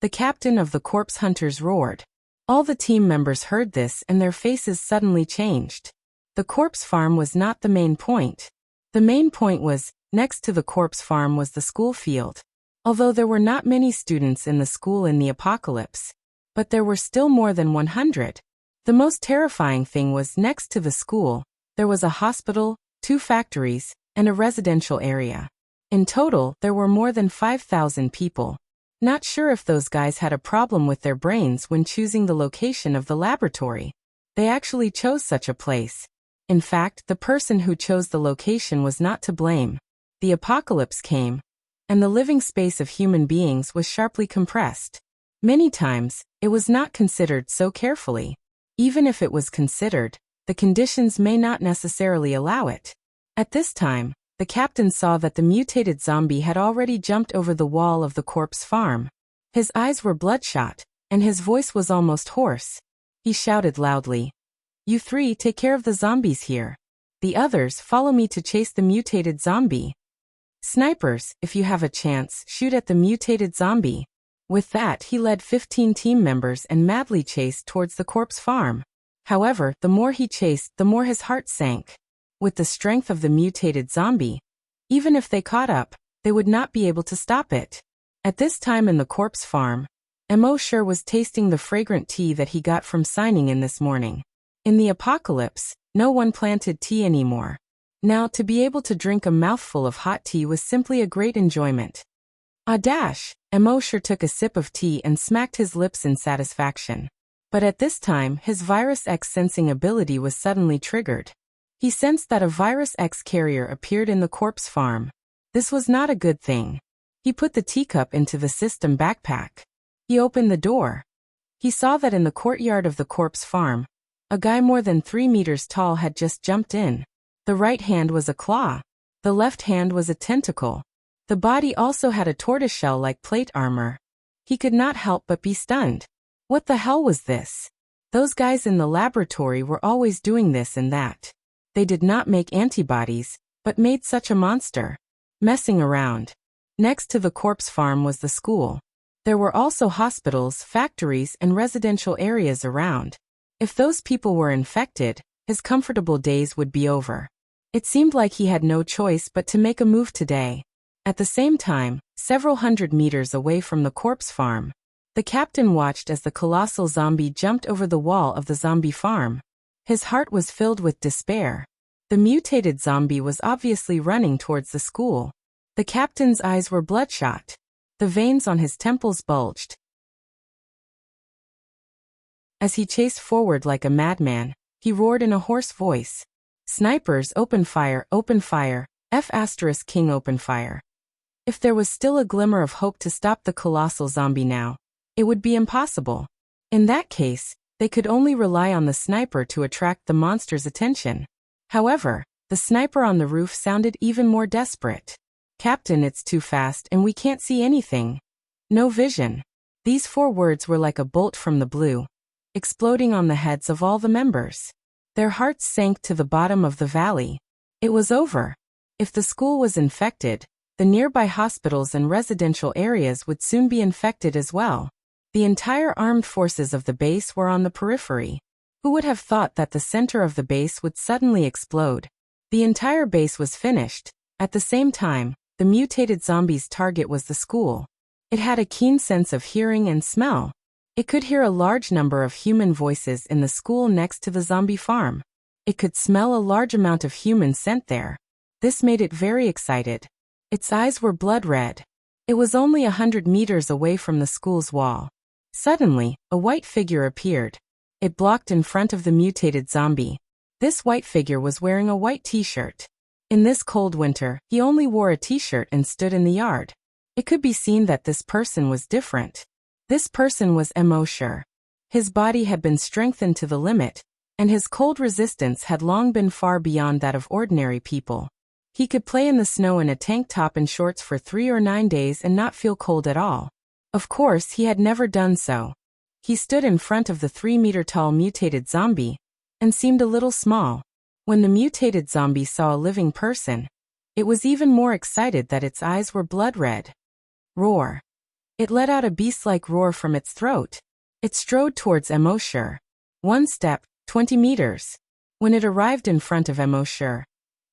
The captain of the corpse hunters roared. All the team members heard this and their faces suddenly changed. The corpse farm was not the main point. The main point was, next to the corpse farm was the school field. Although there were not many students in the school in the apocalypse, but there were still more than 100. The most terrifying thing was next to the school, there was a hospital, 2 factories, and a residential area. In total, there were more than 5,000 people. Not sure if those guys had a problem with their brains when choosing the location of the laboratory. They actually chose such a place. In fact, the person who chose the location was not to blame. The apocalypse came, and the living space of human beings was sharply compressed. Many times, it was not considered so carefully. Even if it was considered, the conditions may not necessarily allow it. At this time, the captain saw that the mutated zombie had already jumped over the wall of the corpse farm. His eyes were bloodshot, and his voice was almost hoarse. He shouted loudly, "You 3 take care of the zombies here. The others follow me to chase the mutated zombie. Snipers, if you have a chance, shoot at the mutated zombie." With that, he led 15 team members and madly chased towards the corpse farm. However, the more he chased, the more his heart sank. With the strength of the mutated zombie, even if they caught up, they would not be able to stop it. At this time in the corpse farm, Immortal was tasting the fragrant tea that he got from signing in this morning. In the apocalypse, no one planted tea anymore. Now, to be able to drink a mouthful of hot tea was simply a great enjoyment. Immortal took a sip of tea and smacked his lips in satisfaction. But at this time, his Virus X sensing ability was suddenly triggered. He sensed that a Virus X carrier appeared in the corpse farm. This was not a good thing. He put the teacup into the system backpack. He opened the door. He saw that in the courtyard of the corpse farm, a guy more than 3 meters tall had just jumped in. The right hand was a claw. The left hand was a tentacle. The body also had a tortoiseshell-like plate armor. He could not help but be stunned. What the hell was this? Those guys in the laboratory were always doing this and that. They did not make antibodies, but made such a monster. Messing around. Next to the corpse farm was the school. There were also hospitals, factories, and residential areas around. If those people were infected, his comfortable days would be over. It seemed like he had no choice but to make a move today. At the same time, several hundred meters away from the corpse farm, the captain watched as the colossal zombie jumped over the wall of the zombie farm. His heart was filled with despair. The mutated zombie was obviously running towards the school. The captain's eyes were bloodshot. The veins on his temples bulged. As he chased forward like a madman, he roared in a hoarse voice. Snipers, open fire, F*King open fire. If there was still a glimmer of hope to stop the colossal zombie now, it would be impossible. In that case, they could only rely on the sniper to attract the monster's attention. However, the sniper on the roof sounded even more desperate. Captain, it's too fast and we can't see anything. No vision. These 4 words were like a bolt from the blue, exploding on the heads of all the members. Their hearts sank to the bottom of the valley. It was over. If the school was infected, the nearby hospitals and residential areas would soon be infected as well. The entire armed forces of the base were on the periphery. Who would have thought that the center of the base would suddenly explode? The entire base was finished. At the same time, the mutated zombie's target was the school. It had a keen sense of hearing and smell. It could hear a large number of human voices in the school next to the zombie farm. It could smell a large amount of human scent there. This made it very excited. Its eyes were blood red. It was only 100 meters away from the school's wall. Suddenly, a white figure appeared. It blocked in front of the mutated zombie. This white figure was wearing a white t-shirt. In this cold winter, he only wore a t-shirt and stood in the yard. It could be seen that this person was different. This person was Immortal. His body had been strengthened to the limit, and his cold resistance had long been far beyond that of ordinary people. He could play in the snow in a tank top and shorts for 3 or 9 days and not feel cold at all. Of course, he had never done so. He stood in front of the 3-meter-tall mutated zombie, and seemed a little small. When the mutated zombie saw a living person, it was even more excited that its eyes were blood red. Roar. It let out a beast-like roar from its throat. It strode towards Immortal. 1 step, 20 meters. When it arrived in front of Immortal,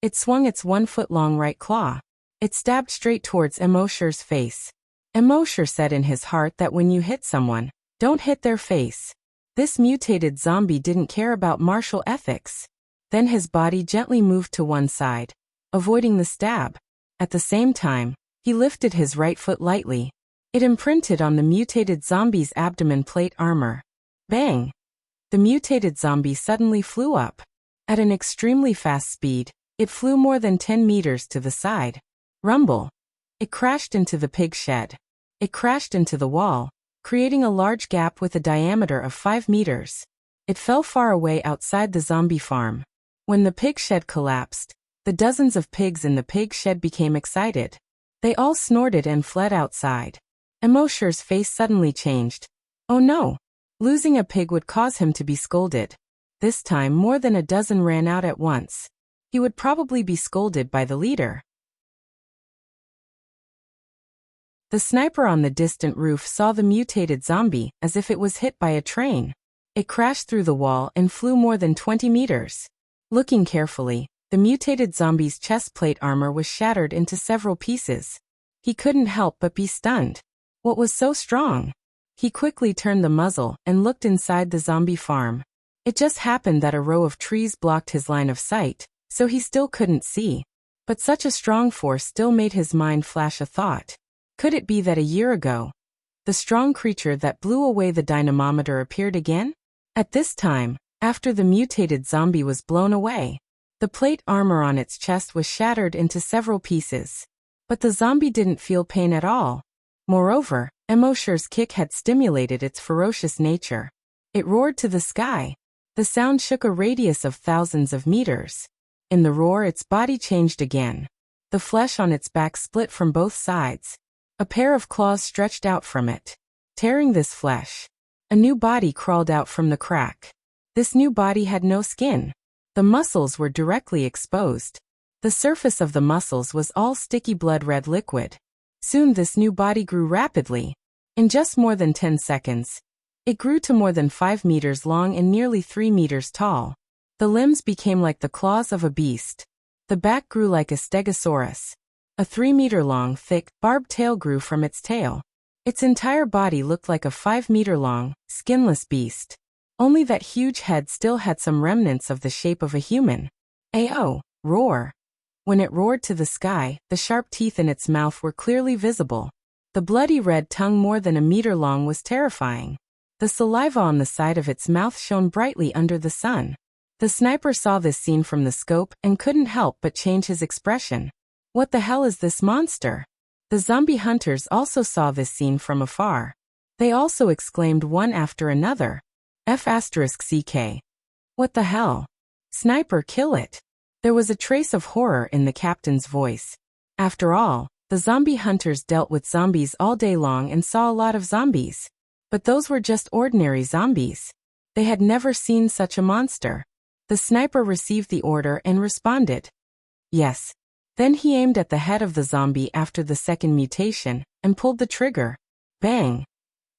it swung its 1-foot-long right claw. It stabbed straight towards Immortal's face. Immortal said in his heart that when you hit someone, don't hit their face. This mutated zombie didn't care about martial ethics. Then his body gently moved to one side, avoiding the stab. At the same time, he lifted his right foot lightly. It imprinted on the mutated zombie's abdomen plate armor. Bang! The mutated zombie suddenly flew up. At an extremely fast speed, it flew more than 10 meters to the side. Rumble. It crashed into the pig shed. It crashed into the wall, creating a large gap with a diameter of 5 meters. It fell far away outside the zombie farm. When the pig shed collapsed, the dozens of pigs in the pig shed became excited. They all snorted and fled outside. Immortal's face suddenly changed. Oh no! Losing a pig would cause him to be scolded. This time more than a dozen ran out at once. He would probably be scolded by the leader. The sniper on the distant roof saw the mutated zombie as if it was hit by a train. It crashed through the wall and flew more than 20 meters. Looking carefully, the mutated zombie's chest plate armor was shattered into several pieces. He couldn't help but be stunned. What was so strong? He quickly turned the muzzle and looked inside the zombie farm. It just happened that a row of trees blocked his line of sight, so he still couldn't see. But such a strong force still made his mind flash a thought. Could it be that a year ago, the strong creature that blew away the dynamometer appeared again? At this time, after the mutated zombie was blown away, the plate armor on its chest was shattered into several pieces. But the zombie didn't feel pain at all. Moreover, Emosher's kick had stimulated its ferocious nature. It roared to the sky. The sound shook a radius of thousands of meters. In the roar, its body changed again. The flesh on its back split from both sides. A pair of claws stretched out from it, tearing this flesh. A new body crawled out from the crack. This new body had no skin. The muscles were directly exposed. The surface of the muscles was all sticky blood-red liquid. Soon this new body grew rapidly. In just more than 10 seconds, it grew to more than 5 meters long and nearly 3 meters tall. The limbs became like the claws of a beast. The back grew like a stegosaurus. A 3-meter-long, thick, barbed tail grew from its tail. Its entire body looked like a 5-meter-long, skinless beast. Only that huge head still had some remnants of the shape of a human. Ayo! Roar! When it roared to the sky, the sharp teeth in its mouth were clearly visible. The bloody red tongue more than a meter long was terrifying. The saliva on the side of its mouth shone brightly under the sun. The sniper saw this scene from the scope and couldn't help but change his expression. What the hell is this monster? The zombie hunters also saw this scene from afar. They also exclaimed one after another. F*CK. What the hell? Sniper, kill it. There was a trace of horror in the captain's voice. After all, the zombie hunters dealt with zombies all day long and saw a lot of zombies. But those were just ordinary zombies. They had never seen such a monster. The sniper received the order and responded. Yes. Then he aimed at the head of the zombie after the second mutation and pulled the trigger. Bang!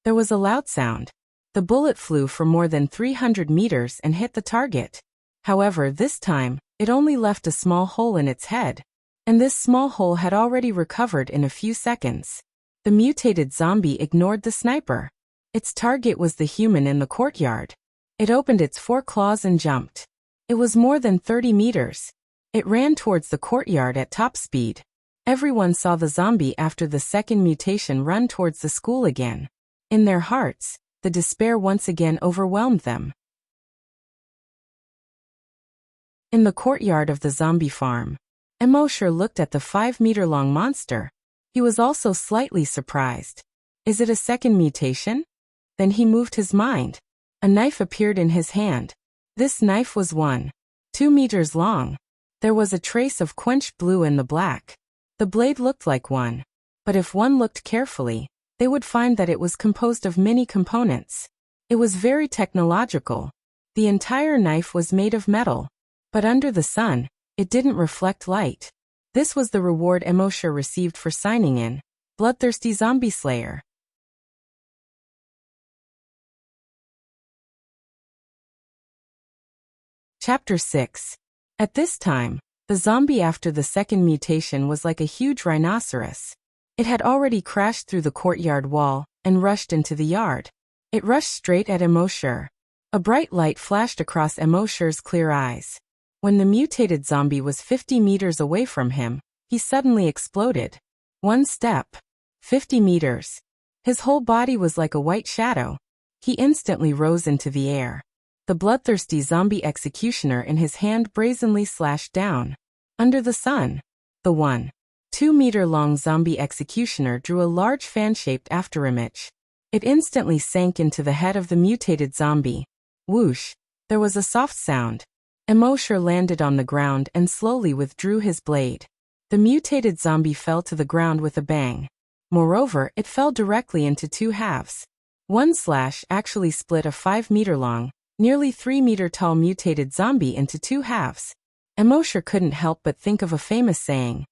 There was a loud sound. The bullet flew for more than 300 meters and hit the target. However, this time, it only left a small hole in its head. And this small hole had already recovered in a few seconds. The mutated zombie ignored the sniper. Its target was the human in the courtyard. It opened its 4 claws and jumped. It was more than 30 meters. It ran towards the courtyard at top speed. Everyone saw the zombie after the second mutation run towards the school again. In their hearts, the despair once again overwhelmed them. In the courtyard of the zombie farm, Emosher looked at the 5-meter-long monster. He was also slightly surprised. Is it a second mutation? Then he moved his mind. A knife appeared in his hand. This knife was 2 meters long. There was a trace of quenched blue in the black. The blade looked like one. But if one looked carefully, they would find that it was composed of many components. It was very technological. The entire knife was made of metal. But under the sun, it didn't reflect light. This was the reward Emosher received for signing in. Bloodthirsty Zombie Slayer. Chapter 6. At this time, the zombie after the second mutation was like a huge rhinoceros. It had already crashed through the courtyard wall and rushed into the yard. It rushed straight at Emosher. A bright light flashed across Emosher's clear eyes. When the mutated zombie was 50 meters away from him, he suddenly exploded. One step. 50 meters. His whole body was like a white shadow. He instantly rose into the air. The bloodthirsty zombie executioner in his hand brazenly slashed down. Under the sun, the 2-meter-long zombie executioner drew a large fan-shaped afterimage. It instantly sank into the head of the mutated zombie. Whoosh! There was a soft sound. Emosher landed on the ground and slowly withdrew his blade. The mutated zombie fell to the ground with a bang. Moreover, it fell directly into 2 halves. One slash actually split a 5-meter-long, nearly 3-meter-tall mutated zombie into 2 halves. Emosher couldn't help but think of a famous saying.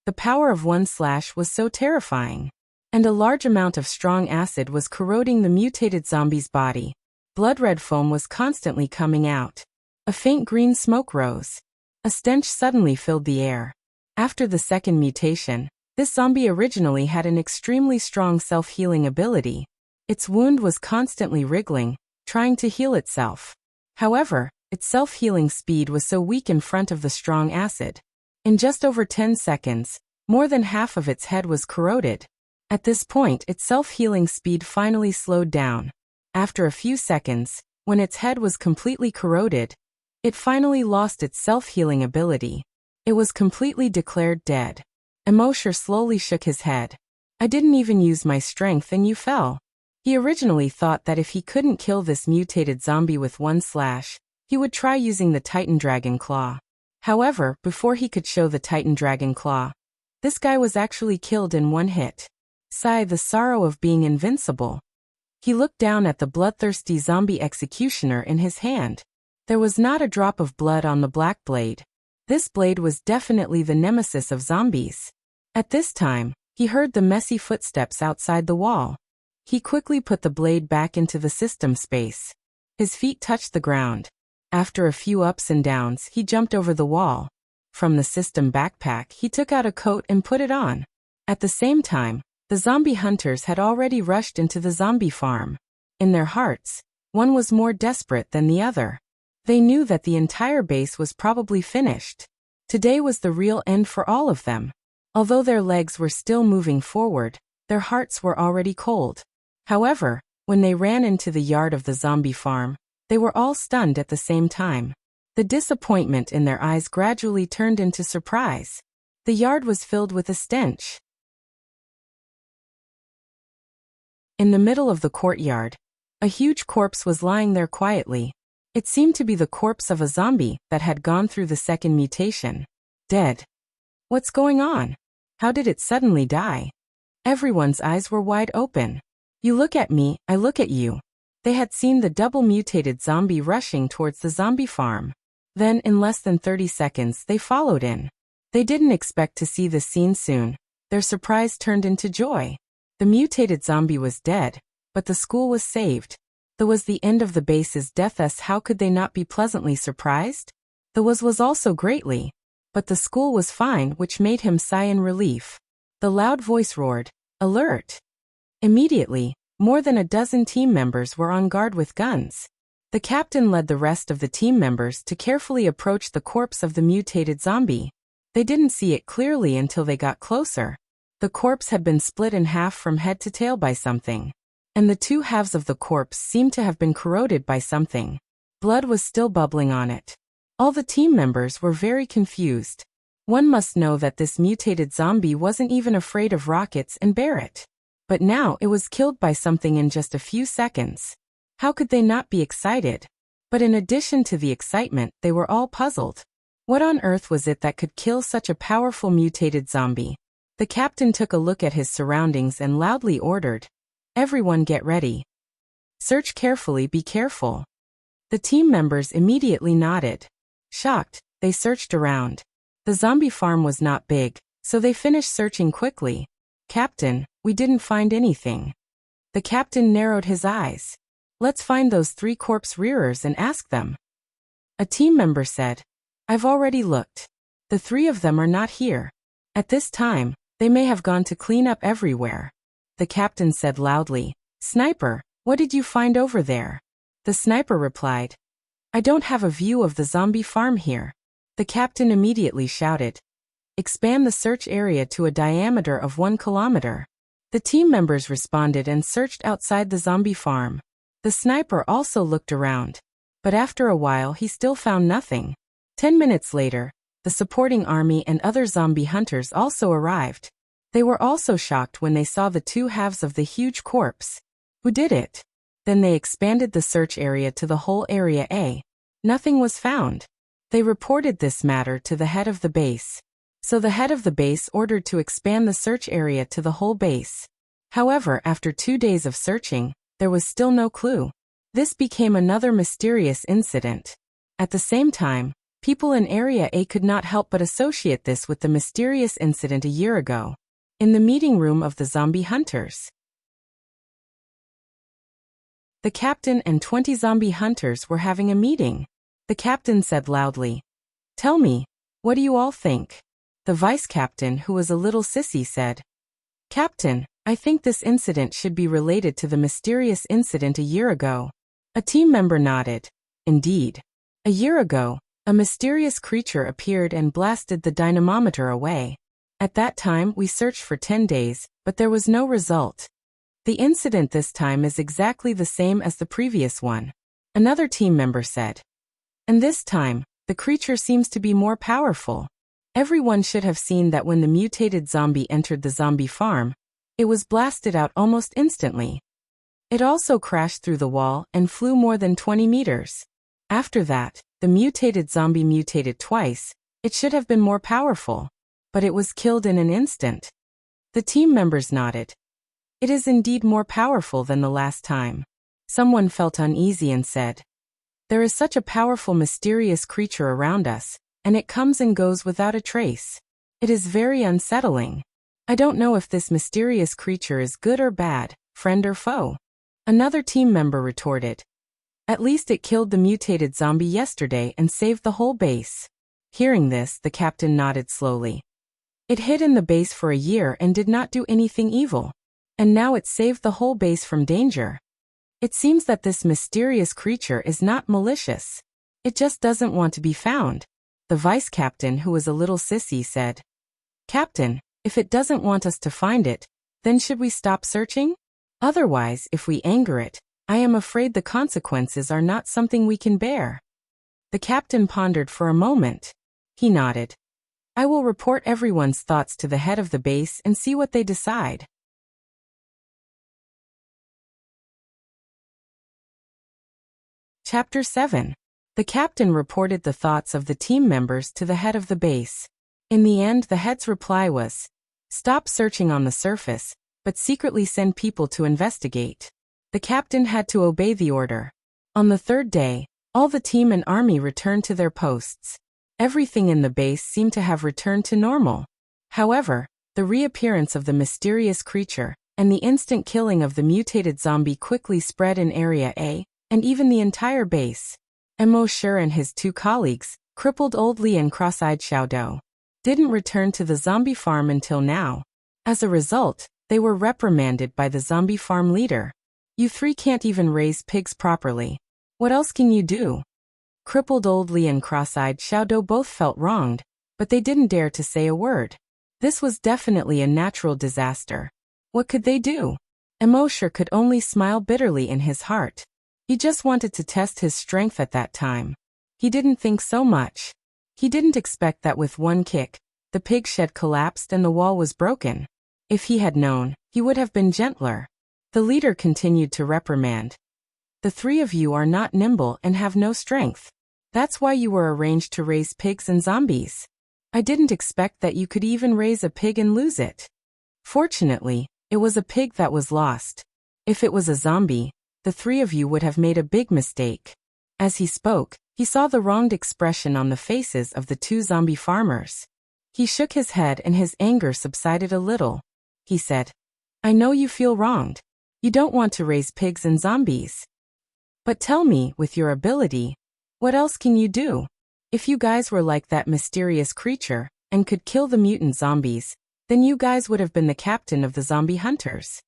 The power of one slash was so terrifying. And a large amount of strong acid was corroding the mutated zombie's body. Blood-red foam was constantly coming out. A faint green smoke rose. A stench suddenly filled the air. After the second mutation, this zombie originally had an extremely strong self-healing ability. Its wound was constantly wriggling, trying to heal itself. However, its self-healing speed was so weak in front of the strong acid. In just over 10 seconds, more than half of its head was corroded. At this point, its self-healing speed finally slowed down. After a few seconds, when its head was completely corroded, it finally lost its self-healing ability. It was completely declared dead. Emosher slowly shook his head. I didn't even use my strength and you fell. He originally thought that if he couldn't kill this mutated zombie with one slash, he would try using the Titan Dragon Claw. However, before he could show the Titan Dragon Claw, this guy was actually killed in one hit. Sigh, the sorrow of being invincible. He looked down at the bloodthirsty zombie executioner in his hand. There was not a drop of blood on the black blade. This blade was definitely the nemesis of zombies. At this time, he heard the messy footsteps outside the wall. He quickly put the blade back into the system space. His feet touched the ground. After a few ups and downs, he jumped over the wall. From the system backpack, he took out a coat and put it on. At the same time, the zombie hunters had already rushed into the zombie farm. In their hearts, one was more desperate than the other. They knew that the entire base was probably finished. Today was the real end for all of them. Although their legs were still moving forward, their hearts were already cold. However, when they ran into the yard of the zombie farm, they were all stunned at the same time. The disappointment in their eyes gradually turned into surprise. The yard was filled with a stench. In the middle of the courtyard, a huge corpse was lying there quietly. It seemed to be the corpse of a zombie that had gone through the second mutation. Dead. What's going on? How did it suddenly die? Everyone's eyes were wide open. You look at me, I look at you. They had seen the double mutated zombie rushing towards the zombie farm. Then, in less than 30 seconds, they followed in. They didn't expect to see this scene soon. Their surprise turned into joy. The mutated zombie was dead, but the school was saved. That was the end of the base's death. Thus, how could they not be pleasantly surprised? The was also greatly. But the school was fine, which made him sigh in relief. The loud voice roared, "Alert!" Immediately, more than a dozen team members were on guard with guns. The captain led the rest of the team members to carefully approach the corpse of the mutated zombie. They didn't see it clearly until they got closer. The corpse had been split in half from head to tail by something. And the two halves of the corpse seemed to have been corroded by something. Blood was still bubbling on it. All the team members were very confused. One must know that this mutated zombie wasn't even afraid of rockets and Barrett. But now it was killed by something in just a few seconds. How could they not be excited? But in addition to the excitement, they were all puzzled. What on earth was it that could kill such a powerful mutated zombie? The captain took a look at his surroundings and loudly ordered, "Everyone get ready. Search carefully, be careful." The team members immediately nodded. Shocked, they searched around. The zombie farm was not big, so they finished searching quickly. "Captain, we didn't find anything." The captain narrowed his eyes. "Let's find those 3 corpse rearers and ask them." A team member said, "I've already looked. The 3 of them are not here. At this time, they may have gone to clean up everywhere." The captain said loudly, "Sniper, what did you find over there?" The sniper replied, "I don't have a view of the zombie farm here." The captain immediately shouted, "Expand the search area to a diameter of 1 kilometer. The team members responded and searched outside the zombie farm. The sniper also looked around. But after a while he still found nothing. 10 minutes later, the supporting army and other zombie hunters also arrived. They were also shocked when they saw the 2 halves of the huge corpse. Who did it? Then they expanded the search area to the whole Area A. Nothing was found. They reported this matter to the head of the base. So the head of the base ordered to expand the search area to the whole base. However, after 2 days of searching, there was still no clue. This became another mysterious incident. At the same time, people in Area A could not help but associate this with the mysterious incident a year ago. In the meeting room of the zombie hunters, the captain and 20 zombie hunters were having a meeting. The captain said loudly, "Tell me, what do you all think?" The vice captain, who was a little sissy, said, "Captain, I think this incident should be related to the mysterious incident a year ago." A team member nodded. Indeed. A year ago, a mysterious creature appeared and blasted the dynamometer away. At that time we searched for 10 days, but there was no result. The incident this time is exactly the same as the previous one. Another team member said. And this time, the creature seems to be more powerful. Everyone should have seen that when the mutated zombie entered the zombie farm, It was blasted out almost instantly. It also crashed through the wall and flew more than 20 meters. After that, the mutated zombie mutated twice. It should have been more powerful. But it was killed in an instant. The team members nodded. It is indeed more powerful than the last time. Someone felt uneasy and said, "There is such a powerful mysterious creature around us, and it comes and goes without a trace. It is very unsettling. I don't know if this mysterious creature is good or bad, friend or foe." Another team member retorted, "At least it killed the mutated zombie yesterday and saved the whole base." Hearing this, the captain nodded slowly. It hid in the base for a year and did not do anything evil. And now it saved the whole base from danger. It seems that this mysterious creature is not malicious. It just doesn't want to be found. The vice captain, who was a little sissy, said, "Captain, if it doesn't want us to find it, then should we stop searching? Otherwise, if we anger it, I am afraid the consequences are not something we can bear." The captain pondered for a moment. He nodded. "I will report everyone's thoughts to the head of the base and see what they decide." Chapter 7. The captain reported the thoughts of the team members to the head of the base. In the end, the head's reply was, "Stop searching on the surface, but secretly send people to investigate." The captain had to obey the order. On the third day, all the team and army returned to their posts. Everything in the base seemed to have returned to normal. However, the reappearance of the mysterious creature and the instant killing of the mutated zombie quickly spread in Area A, and even the entire base. Emosher and his two colleagues, crippled Old Li and cross-eyed Xiaodou, didn't return to the zombie farm until now. As a result, they were reprimanded by the zombie farm leader. "You three can't even raise pigs properly. What else can you do?" Crippled Old Li and cross-eyed Xiaodou both felt wronged, but they didn't dare to say a word. This was definitely a natural disaster. What could they do? Emosher could only smile bitterly in his heart. He just wanted to test his strength at that time. He didn't think so much. He didn't expect that with one kick, the pig shed collapsed and the wall was broken. If he had known, he would have been gentler. The leader continued to reprimand. "The three of you are not nimble and have no strength. That's why you were arranged to raise pigs and zombies. I didn't expect that you could even raise a pig and lose it. Fortunately, it was a pig that was lost. If it was a zombie, the three of you would have made a big mistake." As he spoke, he saw the wronged expression on the faces of the two zombie farmers. He shook his head and his anger subsided a little. He said, "I know you feel wronged. You don't want to raise pigs and zombies. But tell me, with your ability, what else can you do? If you guys were like that mysterious creature and could kill the mutant zombies, then you guys would have been the captain of the zombie hunters.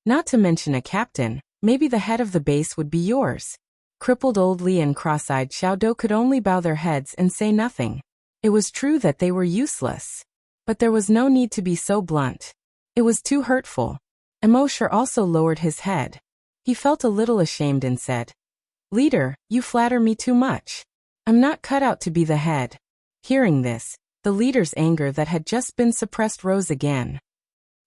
Not to mention a captain, maybe the head of the base would be yours." Crippled Old Li and cross-eyed Xiaodou could only bow their heads and say nothing. It was true that they were useless. But there was no need to be so blunt. It was too hurtful. Emosher also lowered his head. He felt a little ashamed and said, "Leader, you flatter me too much. I'm not cut out to be the head." Hearing this, the leader's anger that had just been suppressed rose again.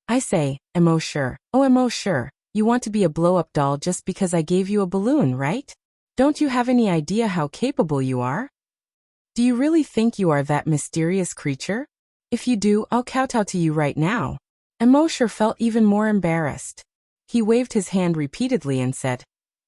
"I say, Emosher, oh Emosher, you want to be a blow-up doll just because I gave you a balloon, right? Don't you have any idea how capable you are? Do you really think you are that mysterious creature? If you do, I'll kowtow to you right now." Emosher felt even more embarrassed. He waved his hand repeatedly and said,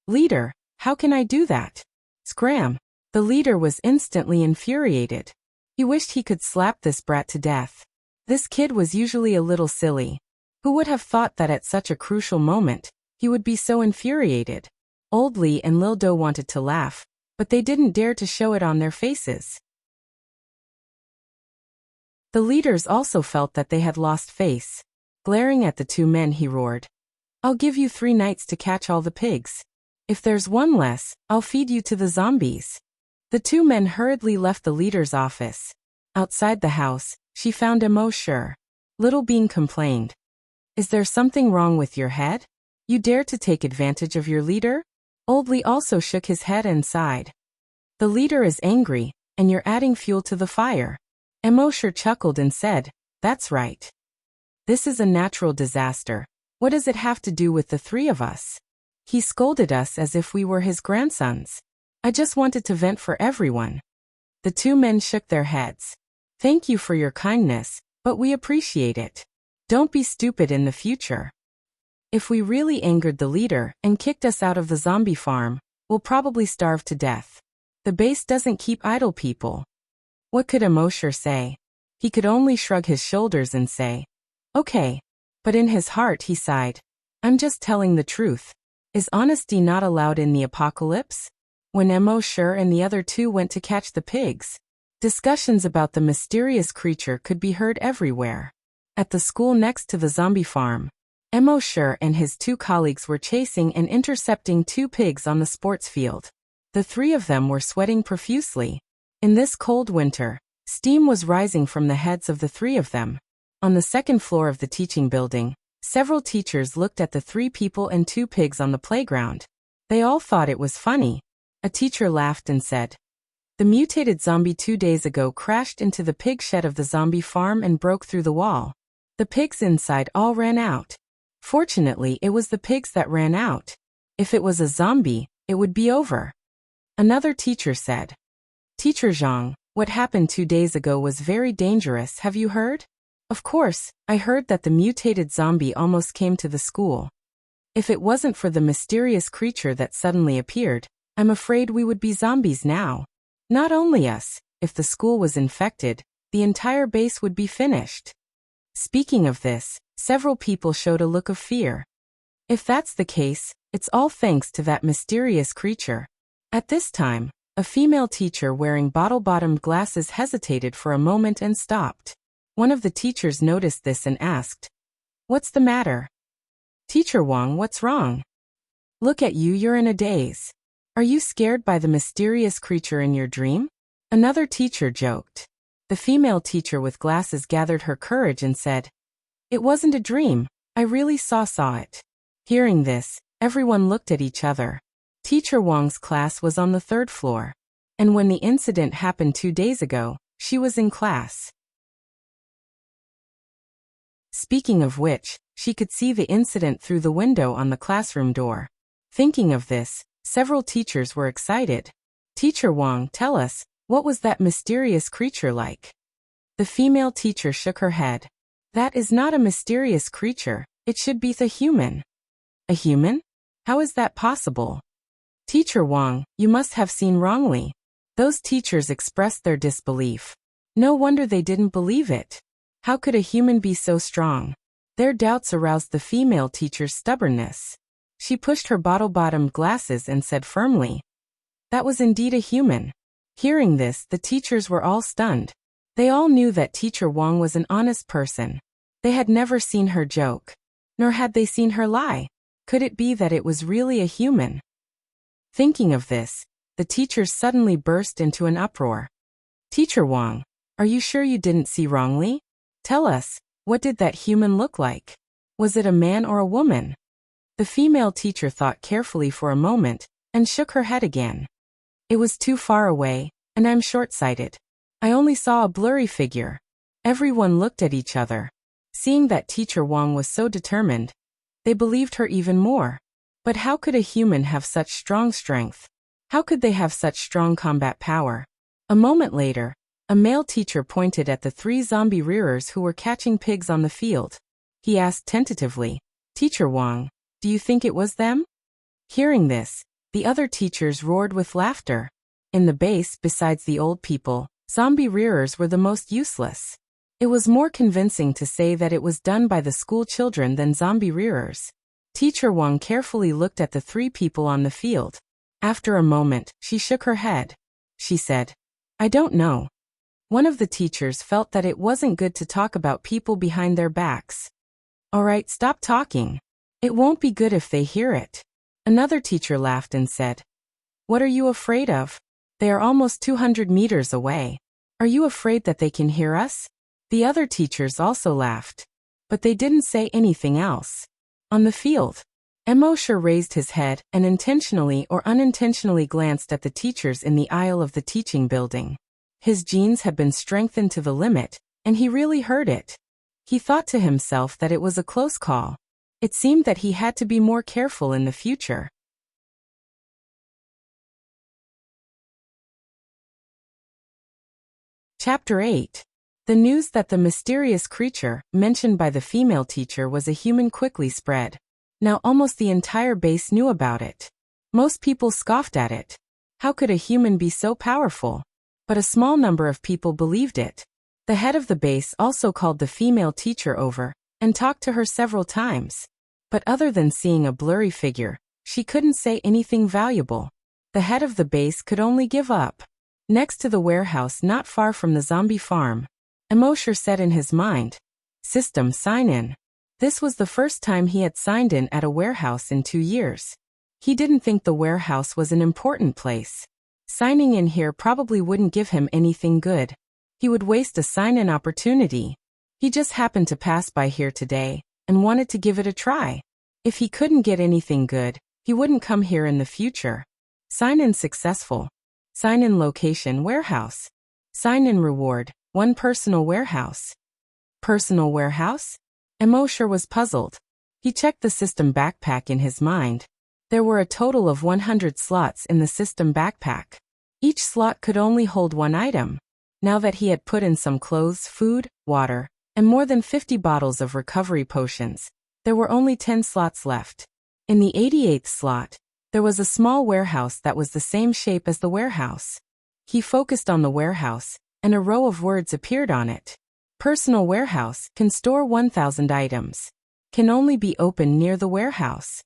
"Leader, how can I do that?" Scram! The leader was instantly infuriated. He wished he could slap this brat to death. This kid was usually a little silly. Who would have thought that at such a crucial moment, he would be so infuriated? Old Li and Lil Do wanted to laugh, but they didn't dare to show it on their faces. The leaders also felt that they had lost face. Glaring at the two men, he roared, "I'll give you 3 nights to catch all the pigs. If there's one less, I'll feed you to the zombies." The two men hurriedly left the leader's office. Outside the house, she found Emosher. Little Bean complained, "Is there something wrong with your head? You dare to take advantage of your leader?" Old Li also shook his head and sighed. "The leader is angry, and you're adding fuel to the fire." Emosher chuckled and said, "That's right. This is a natural disaster, What does it have to do with the three of us? He scolded us as if we were his grandsons. I just wanted to vent for everyone. The two men shook their heads. Thank you for your kindness, but we appreciate it. Don't be stupid in the future. If we really angered the leader and kicked us out of the zombie farm, we'll probably starve to death. The base doesn't keep idle people. What could Emosher say? He could only shrug his shoulders and say, okay. But in his heart he sighed. I'm just telling the truth. Is honesty not allowed in the apocalypse? When Emosher and the other two went to catch the pigs, discussions about the mysterious creature could be heard everywhere. At the school next to the zombie farm, Emosher and his two colleagues were chasing and intercepting two pigs on the sports field. The three of them were sweating profusely. In this cold winter, steam was rising from the heads of the three of them. On the second floor of the teaching building, several teachers looked at the three people and two pigs on the playground. They all thought it was funny. A teacher laughed and said, "The mutated zombie 2 days ago crashed into the pig shed of the zombie farm and broke through the wall. The pigs inside all ran out. Fortunately, it was the pigs that ran out. If it was a zombie, it would be over." Another teacher said, "Teacher Zhang, what happened 2 days ago was very dangerous, have you heard?" "Of course, I heard that the mutated zombie almost came to the school. If it wasn't for the mysterious creature that suddenly appeared, I'm afraid we would be zombies now. Not only us, if the school was infected, the entire base would be finished." Speaking of this, several people showed a look of fear. If that's the case, it's all thanks to that mysterious creature. At this time, a female teacher wearing bottle-bottomed glasses hesitated for a moment and stopped. One of the teachers noticed this and asked, "What's the matter?" "Teacher Wang, what's wrong? Look at you, you're in a daze. Are you scared by the mysterious creature in your dream?" Another teacher joked. The female teacher with glasses gathered her courage and said, "It wasn't a dream, I really saw it." Hearing this, everyone looked at each other. Teacher Wang's class was on the 3rd floor, and when the incident happened 2 days ago, she was in class. Speaking of which, she could see the incident through the window on the classroom door. Thinking of this, several teachers were excited. "Teacher Wang, tell us, what was that mysterious creature like?" The female teacher shook her head. "That is not a mysterious creature, it should be the human." "A human? How is that possible?" "Teacher Wang, you must have seen wrongly." Those teachers expressed their disbelief. No wonder they didn't believe it. How could a human be so strong? Their doubts aroused the female teacher's stubbornness. She pushed her bottle-bottomed glasses and said firmly, "That was indeed a human." Hearing this, the teachers were all stunned. They all knew that Teacher Wang was an honest person. They had never seen her joke, nor had they seen her lie. Could it be that it was really a human? Thinking of this, the teachers suddenly burst into an uproar. "Teacher Wang, are you sure you didn't see wrongly? Tell us, what did that human look like? Was it a man or a woman?" The female teacher thought carefully for a moment, and shook her head again. "It was too far away, and I'm short-sighted. I only saw a blurry figure." Everyone looked at each other. Seeing that Teacher Wang was so determined, they believed her even more. But how could a human have such strong strength? How could they have such strong combat power? A moment later, a male teacher pointed at the 3 zombie rearers who were catching pigs on the field. He asked tentatively, "Teacher Wang, do you think it was them?" Hearing this, the other teachers roared with laughter. In the base, besides the old people, zombie rearers were the most useless. It was more convincing to say that it was done by the school children than zombie rearers. Teacher Wang carefully looked at the 3 people on the field. After a moment, she shook her head. She said, "I don't know." One of the teachers felt that it wasn't good to talk about people behind their backs. "All right, stop talking. It won't be good if they hear it." Another teacher laughed and said, "What are you afraid of? They are almost 200 meters away. Are you afraid that they can hear us?" The other teachers also laughed, but they didn't say anything else. On the field, Emosher raised his head and intentionally or unintentionally glanced at the teachers in the aisle of the teaching building. His genes had been strengthened to the limit, and he really heard it. He thought to himself that it was a close call. It seemed that he had to be more careful in the future. Chapter 8. The news that the mysterious creature, mentioned by the female teacher, was a human quickly spread. Now almost the entire base knew about it. Most people scoffed at it. How could a human be so powerful? But a small number of people believed it. The head of the base also called the female teacher over, and talked to her several times. But other than seeing a blurry figure, she couldn't say anything valuable. The head of the base could only give up. Next to the warehouse not far from the zombie farm, Immortal said in his mind, "System sign in." This was the first time he had signed in at a warehouse in 2 years. He didn't think the warehouse was an important place. Signing in here probably wouldn't give him anything good. He would waste a sign-in opportunity. He just happened to pass by here today, and wanted to give it a try. If he couldn't get anything good, he wouldn't come here in the future. Sign-in successful. Sign-in location warehouse. Sign-in reward, 1 personal warehouse. Personal warehouse? Immortal was puzzled. He checked the system backpack in his mind. There were a total of 100 slots in the system backpack. Each slot could only hold 1 item. Now that he had put in some clothes, food, water, and more than 50 bottles of recovery potions, there were only 10 slots left. In the 88th slot, there was a small warehouse that was the same shape as the warehouse. He focused on the warehouse, and a row of words appeared on it. Personal warehouse, can store 1,000 items. Can only be opened near the warehouse.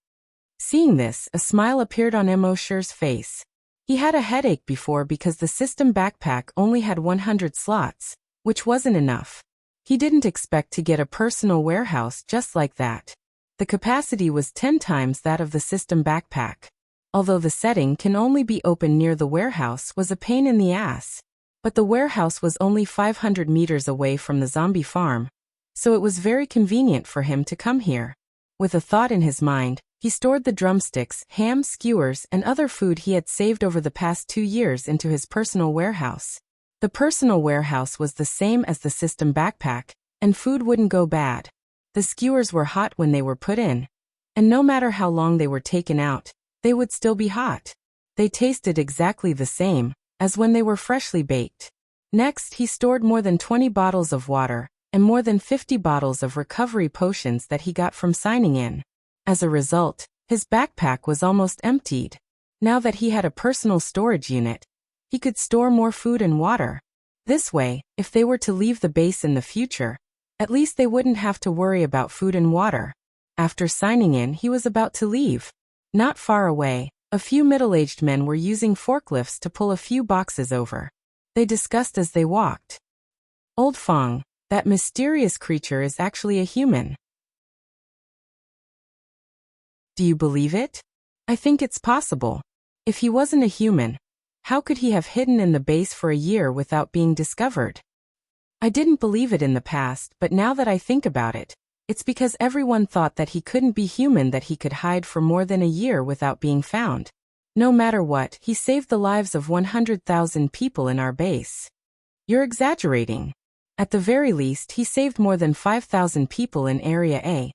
Seeing this, a smile appeared on Immortal's face. He had a headache before because the system backpack only had 100 slots, which wasn't enough. He didn't expect to get a personal warehouse just like that. The capacity was 10 times that of the system backpack. Although the setting can only be opened near the warehouse was a pain in the ass. But the warehouse was only 500 meters away from the zombie farm, so it was very convenient for him to come here. With a thought in his mind, he stored the drumsticks, ham, skewers, and other food he had saved over the past 2 years into his personal warehouse. The personal warehouse was the same as the system backpack, and food wouldn't go bad. The skewers were hot when they were put in, and no matter how long they were taken out, they would still be hot. They tasted exactly the same as when they were freshly baked. Next, he stored more than 20 bottles of water and more than 50 bottles of recovery potions that he got from signing in. As a result, his backpack was almost emptied. Now that he had a personal storage unit, he could store more food and water. This way, if they were to leave the base in the future, at least they wouldn't have to worry about food and water. After signing in, he was about to leave. Not far away, a few middle-aged men were using forklifts to pull a few boxes over. They discussed as they walked. Old Fong, that mysterious creature is actually a human. Do you believe it? I think it's possible. If he wasn't a human, how could he have hidden in the base for a year without being discovered? I didn't believe it in the past, but now that I think about it, it's because everyone thought that he couldn't be human, that he could hide for more than a year without being found. No matter what, he saved the lives of 100,000 people in our base. You're exaggerating. At the very least, he saved more than 5,000 people in Area A.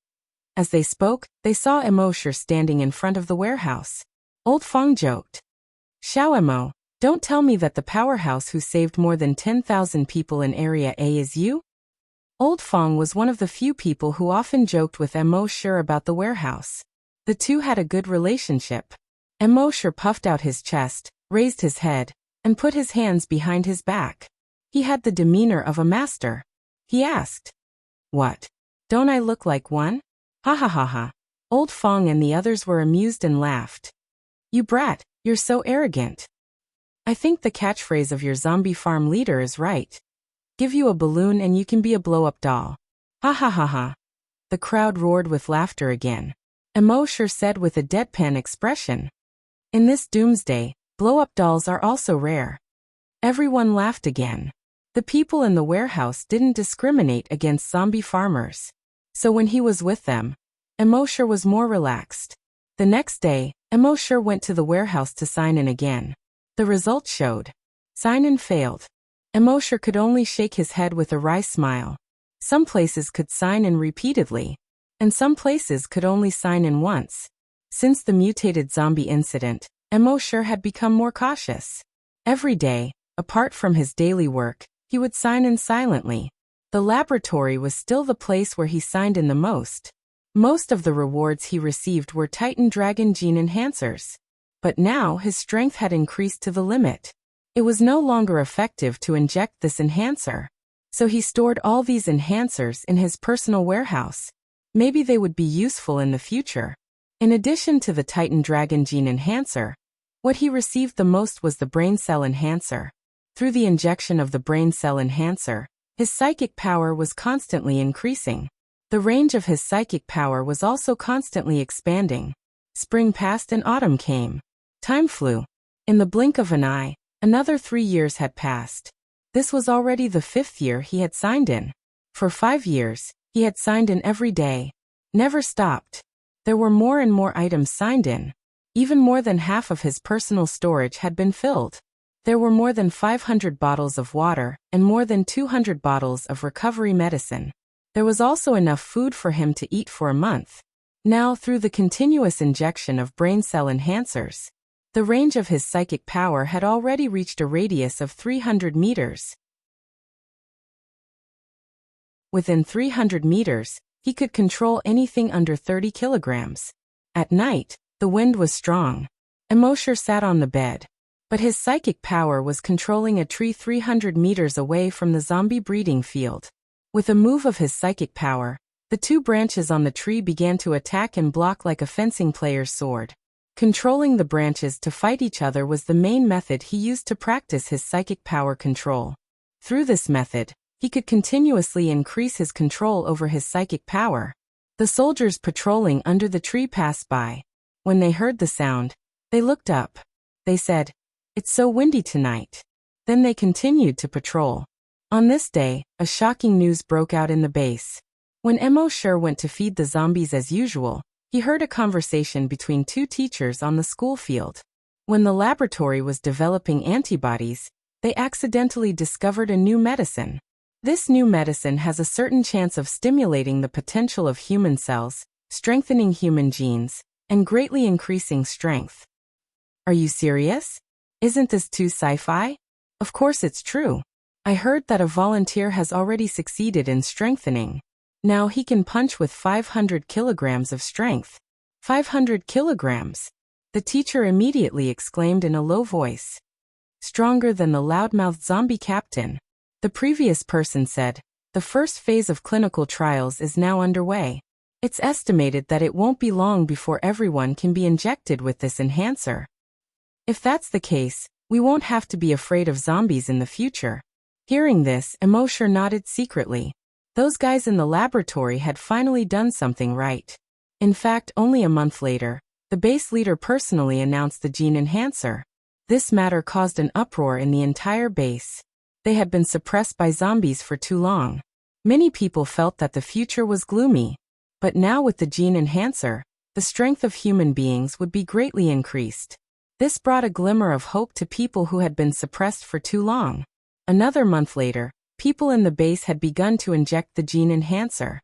As they spoke, they saw Immortal standing in front of the warehouse. Old Fong joked. Xiao Emo, don't tell me that the powerhouse who saved more than 10,000 people in Area A is you? Old Fong was one of the few people who often joked with Immortal about the warehouse. The two had a good relationship. Immortal puffed out his chest, raised his head, and put his hands behind his back. He had the demeanor of a master. He asked, "What? Don't I look like one?" Ha ha ha ha. Old Fong and the others were amused and laughed. You brat, you're so arrogant. I think the catchphrase of your zombie farm leader is right. Give you a balloon and you can be a blow-up doll. Ha ha ha ha. The crowd roared with laughter again. Immortal said with a deadpan expression. In this doomsday, blow-up dolls are also rare. Everyone laughed again. The people in the warehouse didn't discriminate against zombie farmers. So when he was with them, Immortal was more relaxed. The next day, Immortal went to the warehouse to sign in again. The results showed. Sign-in failed. Immortal could only shake his head with a wry smile. Some places could sign in repeatedly. and some places could only sign in once. Since the mutated zombie incident, Emosher had become more cautious. Every day, apart from his daily work, he would sign in silently. The laboratory was still the place where he signed in the most. Most of the rewards he received were Titan Dragon gene enhancers. But now his strength had increased to the limit. It was no longer effective to inject this enhancer. So he stored all these enhancers in his personal warehouse. Maybe they would be useful in the future. In addition to the Titan Dragon gene enhancer, what he received the most was the brain cell enhancer. Through the injection of the brain cell enhancer, his psychic power was constantly increasing. The range of his psychic power was also constantly expanding. Spring passed and autumn came. Time flew. In the blink of an eye, another 3 years had passed. This was already the 5th year he had signed in. For 5 years, he had signed in every day. Never stopped. There were more and more items signed in. Even more than half of his personal storage had been filled. There were more than 500 bottles of water and more than 200 bottles of recovery medicine. There was also enough food for him to eat for a month. Now, through the continuous injection of brain cell enhancers, the range of his psychic power had already reached a radius of 300 meters. Within 300 meters, he could control anything under 30 kilograms. At night, the wind was strong. Emosher sat on the bed. But his psychic power was controlling a tree 300 meters away from the zombie breeding field. With a move of his psychic power, the 2 branches on the tree began to attack and block like a fencing player's sword. Controlling the branches to fight each other was the main method he used to practice his psychic power control. Through this method, he could continuously increase his control over his psychic power. The soldiers patrolling under the tree passed by. When they heard the sound, they looked up. They said, "It's so windy tonight." Then they continued to patrol. On this day, a shocking news broke out in the base. When Emosher went to feed the zombies as usual, he heard a conversation between 2 teachers on the school field. When the laboratory was developing antibodies, they accidentally discovered a new medicine. This new medicine has a certain chance of stimulating the potential of human cells, strengthening human genes, and greatly increasing strength. Are you serious? Isn't this too sci-fi? Of course it's true. I heard that a volunteer has already succeeded in strengthening. Now he can punch with 500 kilograms of strength. 500 kilograms! The teacher immediately exclaimed in a low voice. Stronger than the loudmouthed zombie captain. The previous person said, the first phase of clinical trials is now underway. It's estimated that it won't be long before everyone can be injected with this enhancer. If that's the case, we won't have to be afraid of zombies in the future. Hearing this, Emosher nodded secretly. Those guys in the laboratory had finally done something right. In fact, only a month later, the base leader personally announced the gene enhancer. This matter caused an uproar in the entire base. They had been suppressed by zombies for too long. Many people felt that the future was gloomy. But now with the gene enhancer, the strength of human beings would be greatly increased. This brought a glimmer of hope to people who had been suppressed for too long. Another month later, people in the base had begun to inject the gene enhancer.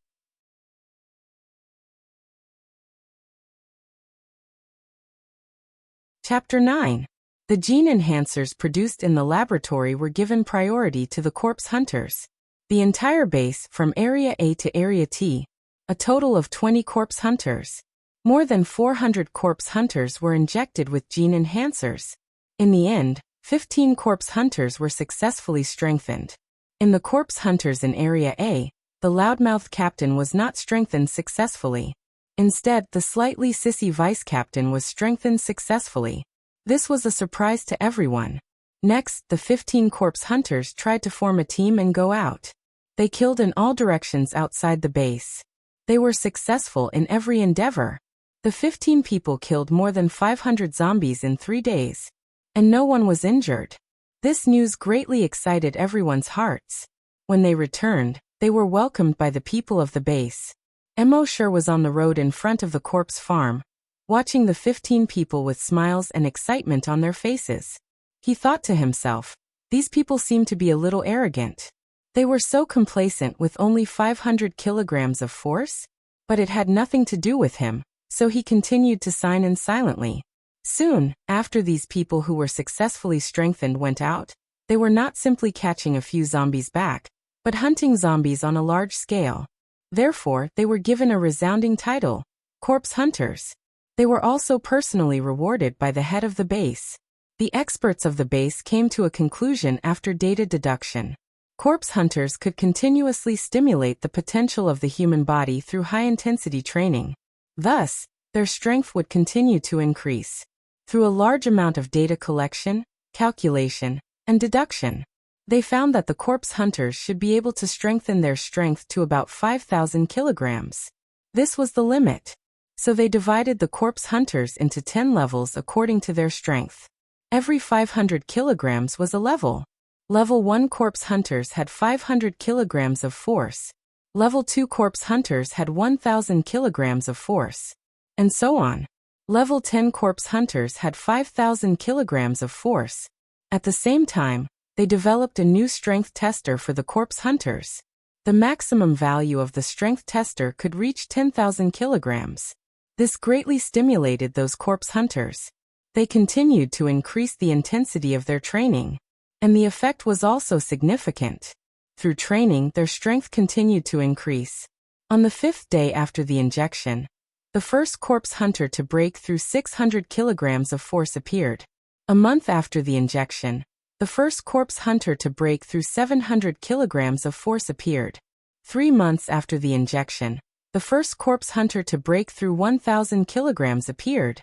Chapter 9. The gene enhancers produced in the laboratory were given priority to the corpse hunters. The entire base, from Area A to Area T, a total of 20 corpse hunters. More than 400 corpse hunters were injected with gene enhancers. In the end, 15 corpse hunters were successfully strengthened. In the corpse hunters in Area A, the loudmouth captain was not strengthened successfully. Instead, the slightly sissy vice captain was strengthened successfully. This was a surprise to everyone. Next, the 15 corpse hunters tried to form a team and go out. They killed in all directions outside the base. They were successful in every endeavor. The 15 people killed more than 500 zombies in 3 days. And no one was injured. This news greatly excited everyone's hearts. When they returned, they were welcomed by the people of the base. Emosher was on the road in front of the corpse farm, watching the 15 people with smiles and excitement on their faces. He thought to himself, these people seem to be a little arrogant. They were so complacent with only 500 kilograms of force. But it had nothing to do with him, so he continued to sign in silently. Soon, after these people who were successfully strengthened went out, they were not simply catching a few zombies back, but hunting zombies on a large scale. Therefore, they were given a resounding title, Corpse Hunters. They were also personally rewarded by the head of the base. The experts of the base came to a conclusion after data deduction. Corpse hunters could continuously stimulate the potential of the human body through high-intensity training. Thus, their strength would continue to increase. Through a large amount of data collection, calculation, and deduction, they found that the corpse hunters should be able to strengthen their strength to about 5,000 kilograms. This was the limit. So they divided the corpse hunters into 10 levels according to their strength. Every 500 kilograms was a level. Level 1 corpse hunters had 500 kilograms of force. Level 2 corpse hunters had 1,000 kilograms of force. And so on. Level 10 corpse hunters had 5,000 kilograms of force. At the same time, they developed a new strength tester for the corpse hunters. The maximum value of the strength tester could reach 10,000 kilograms. This greatly stimulated those corpse hunters. They continued to increase the intensity of their training. And the effect was also significant. Through training, their strength continued to increase. On the 5th day after the injection, the first corpse hunter to break through 600 kilograms of force appeared. A month after the injection, the first corpse hunter to break through 700 kilograms of force appeared. 3 months after the injection, the first corpse hunter to break through 1,000 kilograms appeared.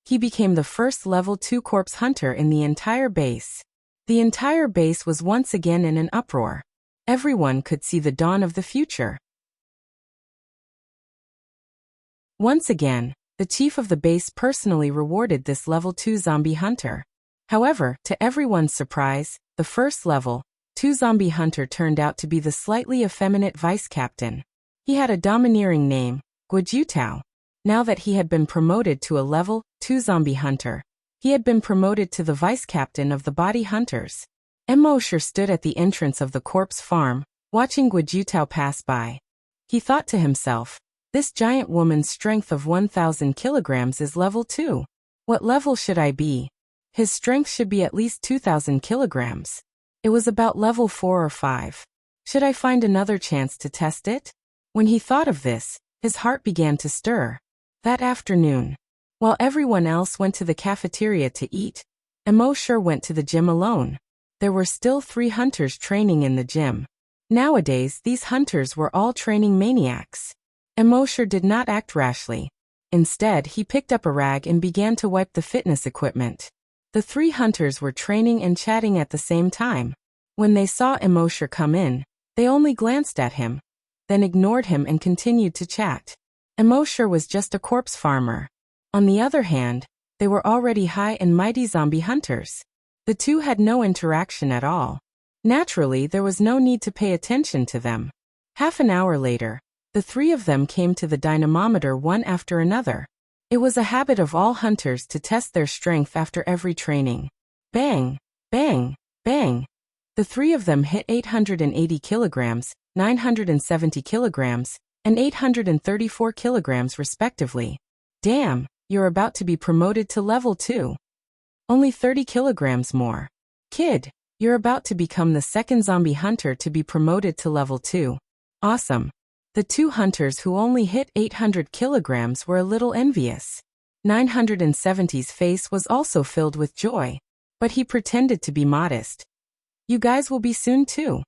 He became the first level 2 corpse hunter in the entire base. The entire base was once again in an uproar. Everyone could see the dawn of the future. Once again, the chief of the base personally rewarded this level 2 zombie hunter. However, to everyone's surprise, the first level 2 zombie hunter turned out to be the slightly effeminate vice captain. He had a domineering name, Guojutao. Now that he had been promoted to a level 2 zombie hunter, he had been promoted to the vice captain of the body hunters. Emosher stood at the entrance of the corpse farm, watching Guojutao pass by. He thought to himself, this giant woman's strength of 1,000 kilograms is level 2. What level should I be? His strength should be at least 2,000 kilograms. It was about level 4 or 5. Should I find another chance to test it? When he thought of this, his heart began to stir. That afternoon, while everyone else went to the cafeteria to eat, Emosher went to the gym alone. There were still 3 hunters training in the gym. Nowadays, these hunters were all training maniacs. Emosher did not act rashly. Instead, he picked up a rag and began to wipe the fitness equipment. The 3 hunters were training and chatting at the same time. When they saw Emosher come in, they only glanced at him, then ignored him and continued to chat. Emosher was just a corpse farmer. On the other hand, they were already high and mighty zombie hunters. The two had no interaction at all. Naturally, there was no need to pay attention to them. Half an hour later, the 3 of them came to the dynamometer one after another. It was a habit of all hunters to test their strength after every training. Bang, bang, bang. The 3 of them hit 880 kilograms, 970 kilograms, and 834 kilograms respectively. Damn, you're about to be promoted to level 2. Only 30 kilograms more. Kid, you're about to become the second zombie hunter to be promoted to level 2. Awesome. The 2 hunters who only hit 800 kilograms were a little envious. 970's face was also filled with joy, but he pretended to be modest. You guys will be soon too.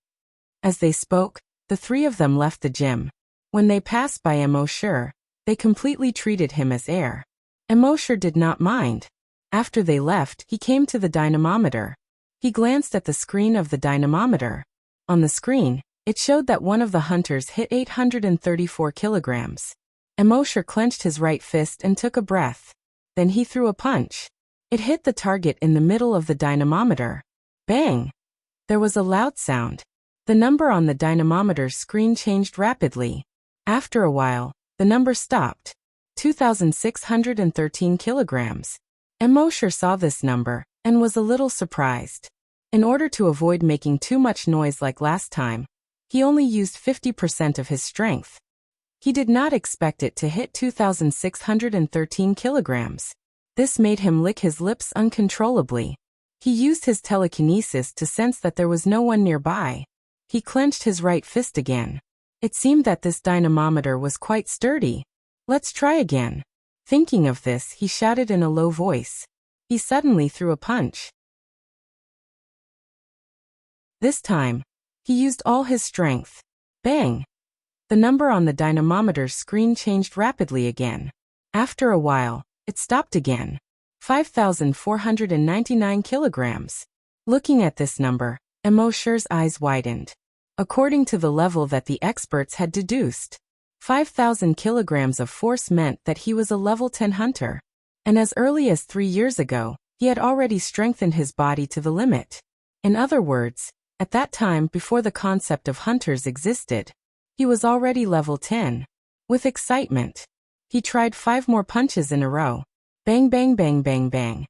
As they spoke, the 3 of them left the gym. When they passed by Emosher, they completely treated him as air. Emosher did not mind. After they left, he came to the dynamometer. He glanced at the screen of the dynamometer. On the screen, it showed that one of the hunters hit 834 kilograms. Emosher clenched his right fist and took a breath. Then he threw a punch. It hit the target in the middle of the dynamometer. Bang! There was a loud sound. The number on the dynamometer's screen changed rapidly. After a while, the number stopped. 2,613 kilograms. Emosher saw this number and was a little surprised. In order to avoid making too much noise like last time, he only used 50% of his strength. He did not expect it to hit 2,613 kilograms. This made him lick his lips uncontrollably. He used his telekinesis to sense that there was no one nearby. He clenched his right fist again. It seemed that this dynamometer was quite sturdy. Let's try again. Thinking of this, he shouted in a low voice. He suddenly threw a punch. This time, he used all his strength. Bang! The number on the dynamometer's screen changed rapidly again. After a while, it stopped again. 5,499 kilograms. Looking at this number, Emosher's eyes widened. According to the level that the experts had deduced, 5,000 kilograms of force meant that he was a level 10 hunter. And as early as 3 years ago, he had already strengthened his body to the limit. In other words, at that time before the concept of hunters existed, he was already level 10. With excitement, he tried 5 more punches in a row. Bang bang bang bang bang.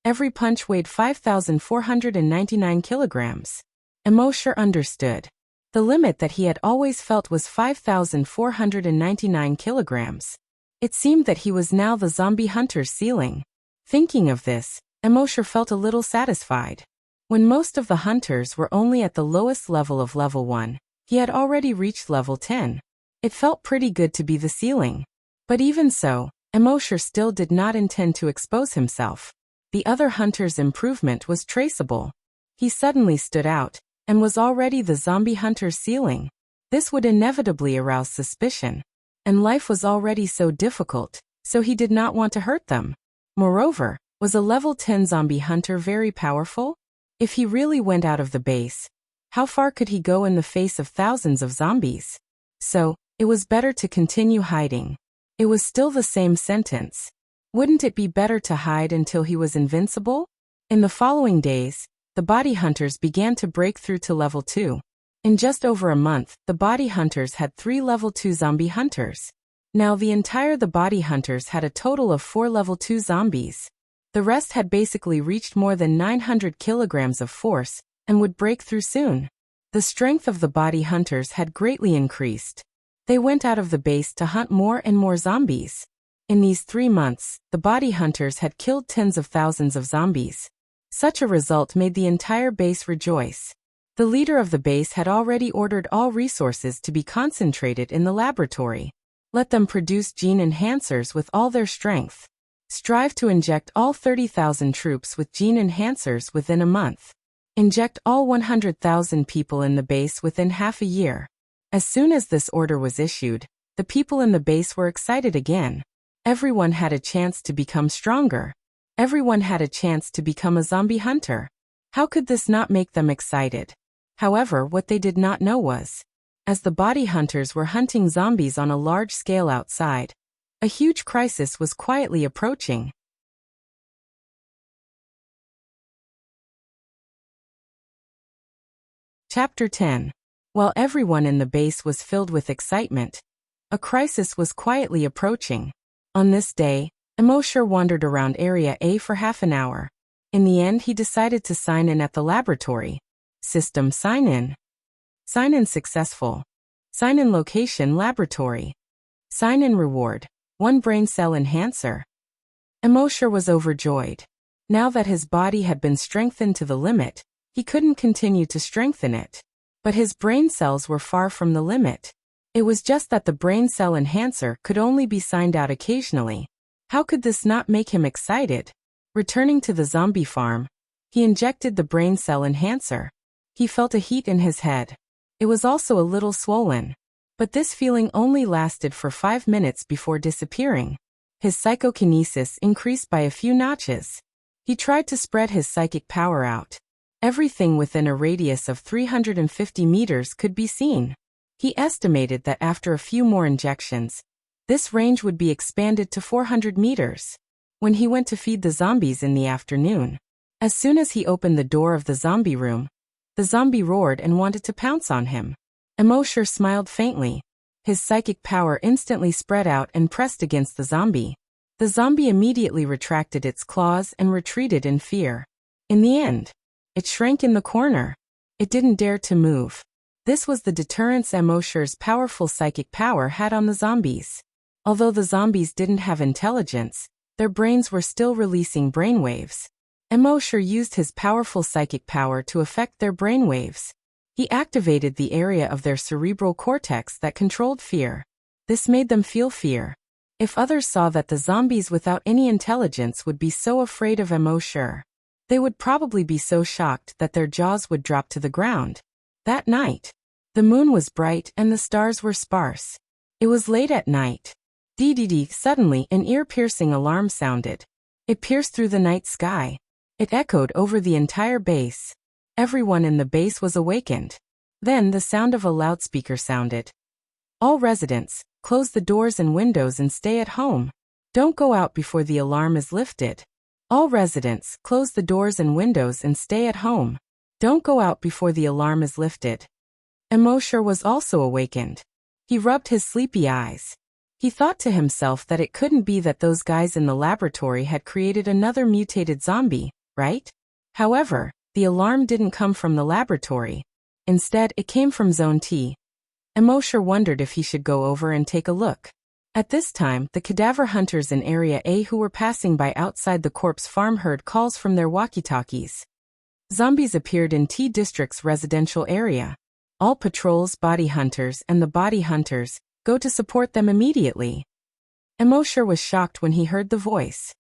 Every punch weighed 5,499 kilograms. Emosher understood. The limit that he had always felt was 5,499 kilograms. It seemed that he was now the zombie hunter's ceiling. Thinking of this, Emosher felt a little satisfied. When most of the hunters were only at the lowest level of level 1, he had already reached level 10. It felt pretty good to be the ceiling. But even so, Emosher still did not intend to expose himself. The other hunter's improvement was traceable. He suddenly stood out, and was already the zombie hunter's ceiling. This would inevitably arouse suspicion. And life was already so difficult, so he did not want to hurt them. Moreover, was a level 10 zombie hunter very powerful? If he really went out of the base, how far could he go in the face of thousands of zombies? So, it was better to continue hiding. It was still the same sentence. Wouldn't it be better to hide until he was invincible? In the following days, the body hunters began to break through to level 2. In just over a month, the body hunters had 3 level 2 zombie hunters. Now the body hunters had a total of 4 level 2 zombies. The rest had basically reached more than 900 kilograms of force, and would break through soon. The strength of the body hunters had greatly increased. They went out of the base to hunt more and more zombies. In these 3 months, the body hunters had killed tens of thousands of zombies. Such a result made the entire base rejoice. The leader of the base had already ordered all resources to be concentrated in the laboratory. Let them produce gene enhancers with all their strength. Strive to inject all 30,000 troops with gene enhancers within a month. Inject all 100,000 people in the base within half a year. As soon as this order was issued, the people in the base were excited again. Everyone had a chance to become stronger. Everyone had a chance to become a zombie hunter. How could this not make them excited? However, what they did not know was, as the body hunters were hunting zombies on a large scale outside, a huge crisis was quietly approaching. Chapter 10. While everyone in the base was filled with excitement, a crisis was quietly approaching. On this day, Emosher wandered around Area A for half an hour. In the end, he decided to sign in at the laboratory. System sign-in. Sign-in successful. Sign-in location laboratory. Sign-in reward, 1 brain cell enhancer. Emosher was overjoyed. Now that his body had been strengthened to the limit, he couldn't continue to strengthen it. But his brain cells were far from the limit. It was just that the brain cell enhancer could only be signed out occasionally. How could this not make him excited? Returning to the zombie farm, he injected the brain cell enhancer. He felt a heat in his head. It was also a little swollen. But this feeling only lasted for 5 minutes before disappearing. His psychokinesis increased by a few notches. He tried to spread his psychic power out. Everything within a radius of 350 meters could be seen. He estimated that after a few more injections, this range would be expanded to 400 meters. When he went to feed the zombies in the afternoon, as soon as he opened the door of the zombie room, the zombie roared and wanted to pounce on him. Emosher smiled faintly. His psychic power instantly spread out and pressed against the zombie. The zombie immediately retracted its claws and retreated in fear. In the end, it shrank in the corner. It didn't dare to move. This was the deterrence Emosher's powerful psychic power had on the zombies. Although the zombies didn't have intelligence, their brains were still releasing brainwaves. Emosher used his powerful psychic power to affect their brainwaves. He activated the area of their cerebral cortex that controlled fear. This made them feel fear. If others saw that the zombies without any intelligence would be so afraid of Emosher, they would probably be so shocked that their jaws would drop to the ground. That night, the moon was bright and the stars were sparse. It was late at night. Suddenly an ear-piercing alarm sounded. It pierced through the night sky. It echoed over the entire base. Everyone in the base was awakened. Then the sound of a loudspeaker sounded. All residents, close the doors and windows and stay at home. Don't go out before the alarm is lifted. All residents, close the doors and windows and stay at home. Don't go out before the alarm is lifted. Emosher was also awakened. He rubbed his sleepy eyes. He thought to himself that it couldn't be that those guys in the laboratory had created another mutated zombie, right? However, the alarm didn't come from the laboratory. Instead, it came from Zone T. Emosher wondered if he should go over and take a look. At this time, the cadaver hunters in Area A who were passing by outside the corpse farm heard calls from their walkie-talkies. Zombies appeared in T District's residential area. All patrols, body hunters, and the body hunters, go to support them immediately. Emosher was shocked when he heard the voice.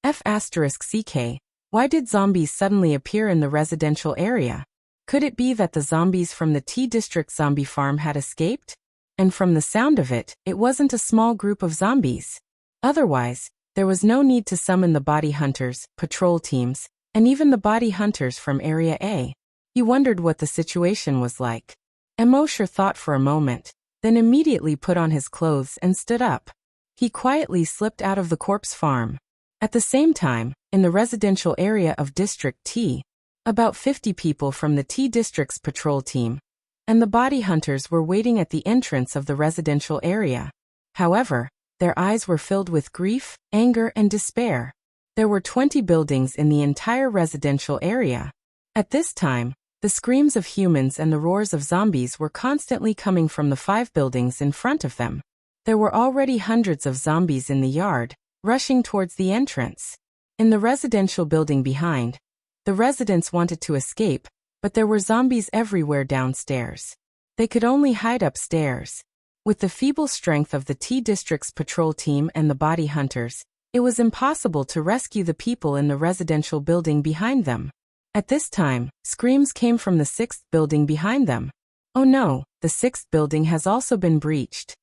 F***CK, why did zombies suddenly appear in the residential area? Could it be that the zombies from the T District zombie farm had escaped? And from the sound of it, it wasn't a small group of zombies. Otherwise, there was no need to summon the body hunters, patrol teams, and even the body hunters from Area A. He wondered what the situation was like. Emosher thought for a moment, then immediately put on his clothes and stood up. He quietly slipped out of the corpse farm. At the same time, in the residential area of District T, about 50 people from the T District's patrol team and the body hunters were waiting at the entrance of the residential area. However, their eyes were filled with grief, anger, and despair. There were 20 buildings in the entire residential area. At this time, the screams of humans and the roars of zombies were constantly coming from the 5 buildings in front of them. There were already hundreds of zombies in the yard, rushing towards the entrance. In the residential building behind, the residents wanted to escape, but there were zombies everywhere downstairs. They could only hide upstairs. With the feeble strength of the T District's patrol team and the body hunters, it was impossible to rescue the people in the residential building behind them. At this time, screams came from the 6th building behind them. Oh no, the 6th building has also been breached.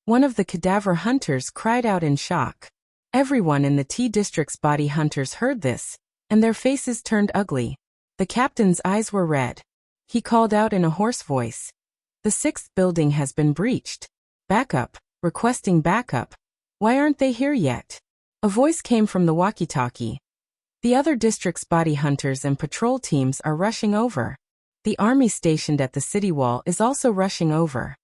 One of the cadaver hunters cried out in shock. Everyone in the T District's body hunters heard this, and their faces turned ugly. The captain's eyes were red. He called out in a hoarse voice. The 6th building has been breached. Backup, requesting backup. Why aren't they here yet? A voice came from the walkie-talkie. The other district's body hunters and patrol teams are rushing over. The army stationed at the city wall is also rushing over.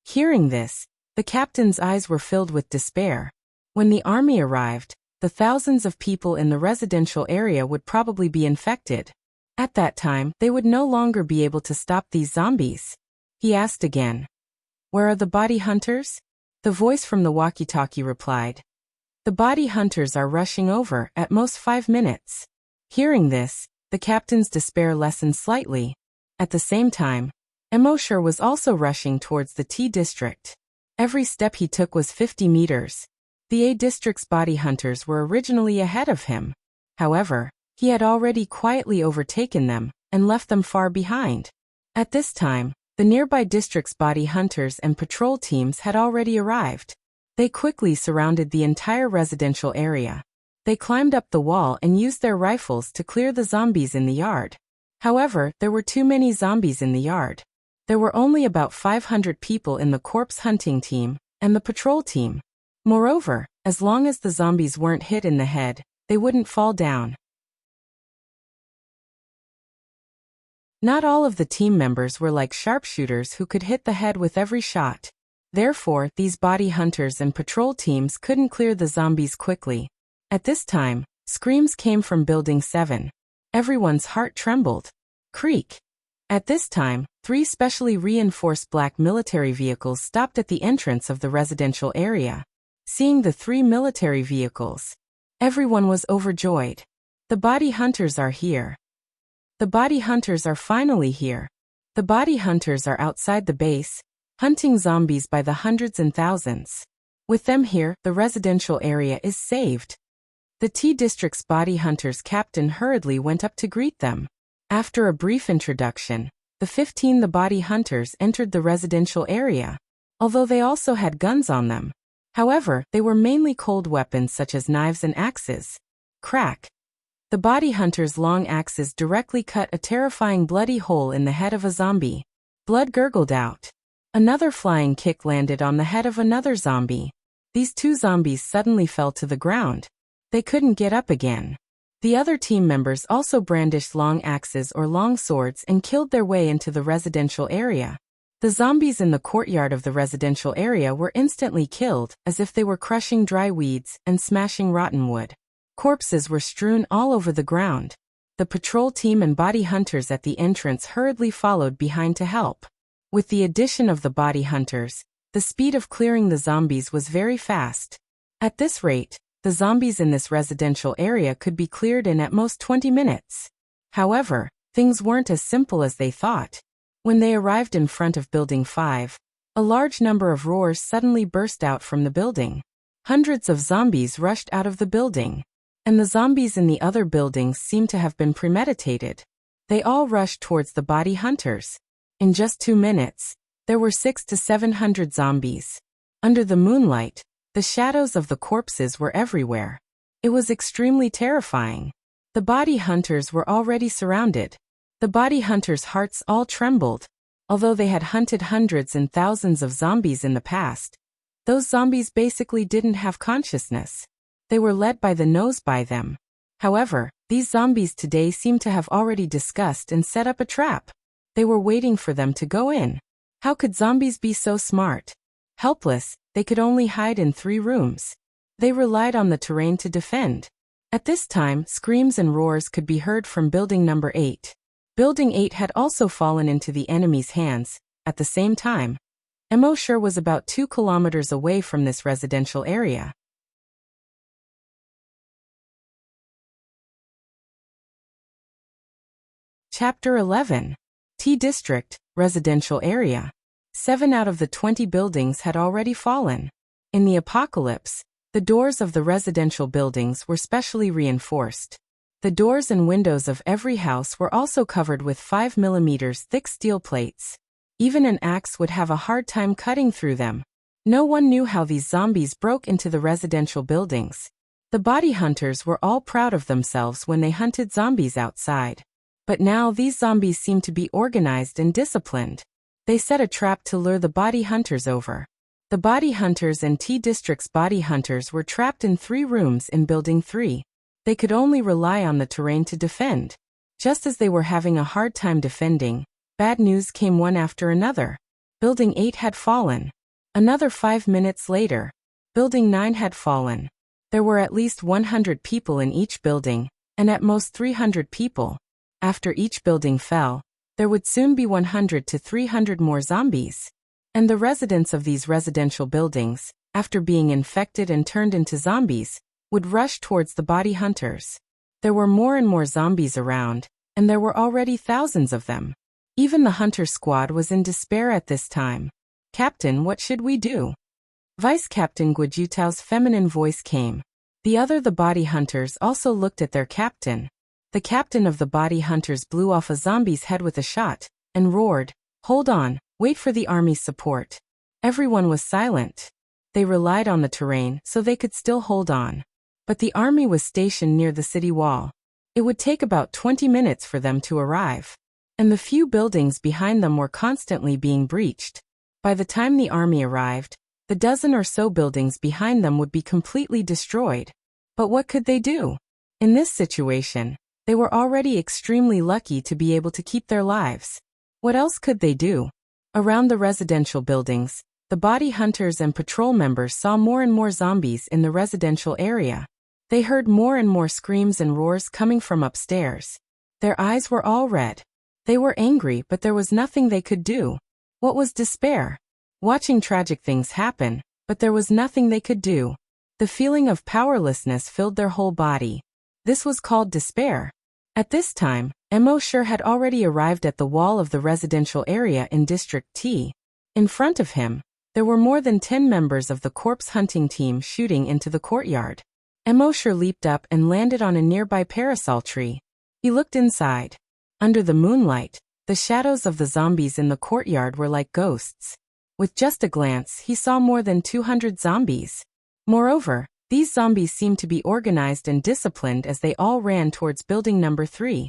Hearing this, the captain's eyes were filled with despair. When the army arrived, the thousands of people in the residential area would probably be infected. At that time, they would no longer be able to stop these zombies. He asked again. Where are the body hunters? The voice from the walkie-talkie replied. The body hunters are rushing over at most 5 minutes. Hearing this, the captain's despair lessened slightly. At the same time, Emosher was also rushing towards the T District. Every step he took was 50 meters. The A District's body hunters were originally ahead of him. However, he had already quietly overtaken them and left them far behind. At this time, the nearby district's body hunters and patrol teams had already arrived. They quickly surrounded the entire residential area. They climbed up the wall and used their rifles to clear the zombies in the yard. However, there were too many zombies in the yard. There were only about 500 people in the corpse hunting team and the patrol team. Moreover, as long as the zombies weren't hit in the head, they wouldn't fall down. Not all of the team members were like sharpshooters who could hit the head with every shot. Therefore, these body hunters and patrol teams couldn't clear the zombies quickly. At this time, screams came from Building 7. Everyone's heart trembled. Creak. At this time, 3 specially reinforced black military vehicles stopped at the entrance of the residential area. Seeing the 3 military vehicles, everyone was overjoyed. The body hunters are here. The body hunters are finally here. The body hunters are outside the base, hunting zombies by the hundreds and thousands. With them here, the residential area is saved. The T District's body hunters captain hurriedly went up to greet them. After a brief introduction, the body hunters entered the residential area, although they also had guns on them. However, they were mainly cold weapons such as knives and axes. Crack. The body hunters' long axes directly cut a terrifying bloody hole in the head of a zombie. Blood gurgled out. Another flying kick landed on the head of another zombie. These 2 zombies suddenly fell to the ground. They couldn't get up again. The other team members also brandished long axes or long swords and killed their way into the residential area. The zombies in the courtyard of the residential area were instantly killed, as if they were crushing dry weeds and smashing rotten wood. Corpses were strewn all over the ground. The patrol team and body hunters at the entrance hurriedly followed behind to help. With the addition of the body hunters, the speed of clearing the zombies was very fast. At this rate, the zombies in this residential area could be cleared in at most 20 minutes. However, things weren't as simple as they thought. When they arrived in front of Building 5, a large number of roars suddenly burst out from the building. Hundreds of zombies rushed out of the building. And the zombies in the other buildings seemed to have been premeditated. They all rushed towards the body hunters. In just 2 minutes, there were 600 to 700 zombies. Under the moonlight, the shadows of the corpses were everywhere. It was extremely terrifying. The body hunters were already surrounded. The body hunters' hearts all trembled. Although they had hunted hundreds and thousands of zombies in the past, those zombies basically didn't have consciousness. They were led by the nose by them. However, these zombies today seemed to have already discussed and set up a trap. They were waiting for them to go in. How could zombies be so smart? Helpless, they could only hide in 3 rooms. They relied on the terrain to defend. At this time, screams and roars could be heard from building number 8. Building 8 had also fallen into the enemy's hands. At the same time, Immortal was about 2 kilometers away from this residential area. Chapter 11. T District, Residential Area. 7 out of the 20 buildings had already fallen. In the apocalypse, the doors of the residential buildings were specially reinforced. The doors and windows of every house were also covered with 5 mm thick steel plates. Even an axe would have a hard time cutting through them. No one knew how these zombies broke into the residential buildings. The body hunters were all proud of themselves when they hunted zombies outside. But now these zombies seemed to be organized and disciplined. They set a trap to lure the body hunters over. The body hunters and T District's body hunters were trapped in 3 rooms in Building 3. They could only rely on the terrain to defend. Just as they were having a hard time defending, bad news came one after another. Building 8 had fallen. Another 5 minutes later, Building 9 had fallen. There were at least 100 people in each building, and at most 300 people. After each building fell, there would soon be 100 to 300 more zombies. And the residents of these residential buildings, after being infected and turned into zombies, would rush towards the body hunters. There were more and more zombies around, and there were already thousands of them. Even the hunter squad was in despair at this time. "Captain, what should we do?" Vice Captain Guajutao's feminine voice came. The body hunters also looked at their captain. The captain of the body hunters blew off a zombie's head with a shot, and roared, "Hold on, wait for the army's support." Everyone was silent. They relied on the terrain so they could still hold on. But the army was stationed near the city wall. It would take about 20 minutes for them to arrive. And the few buildings behind them were constantly being breached. By the time the army arrived, the dozen or so buildings behind them would be completely destroyed. But what could they do? In this situation, they were already extremely lucky to be able to keep their lives. What else could they do? Around the residential buildings, the body hunters and patrol members saw more and more zombies in the residential area. They heard more and more screams and roars coming from upstairs. Their eyes were all red. They were angry, but there was nothing they could do. What was despair? Watching tragic things happen, but there was nothing they could do. The feeling of powerlessness filled their whole body. This was called despair. At this time, Emosure had already arrived at the wall of the residential area in District T. In front of him, there were more than 10 members of the corpse hunting team shooting into the courtyard. Emosure leaped up and landed on a nearby parasol tree. He looked inside. Under the moonlight, the shadows of the zombies in the courtyard were like ghosts. With just a glance, he saw more than 200 zombies. Moreover, these zombies seemed to be organized and disciplined as they all ran towards building number 3.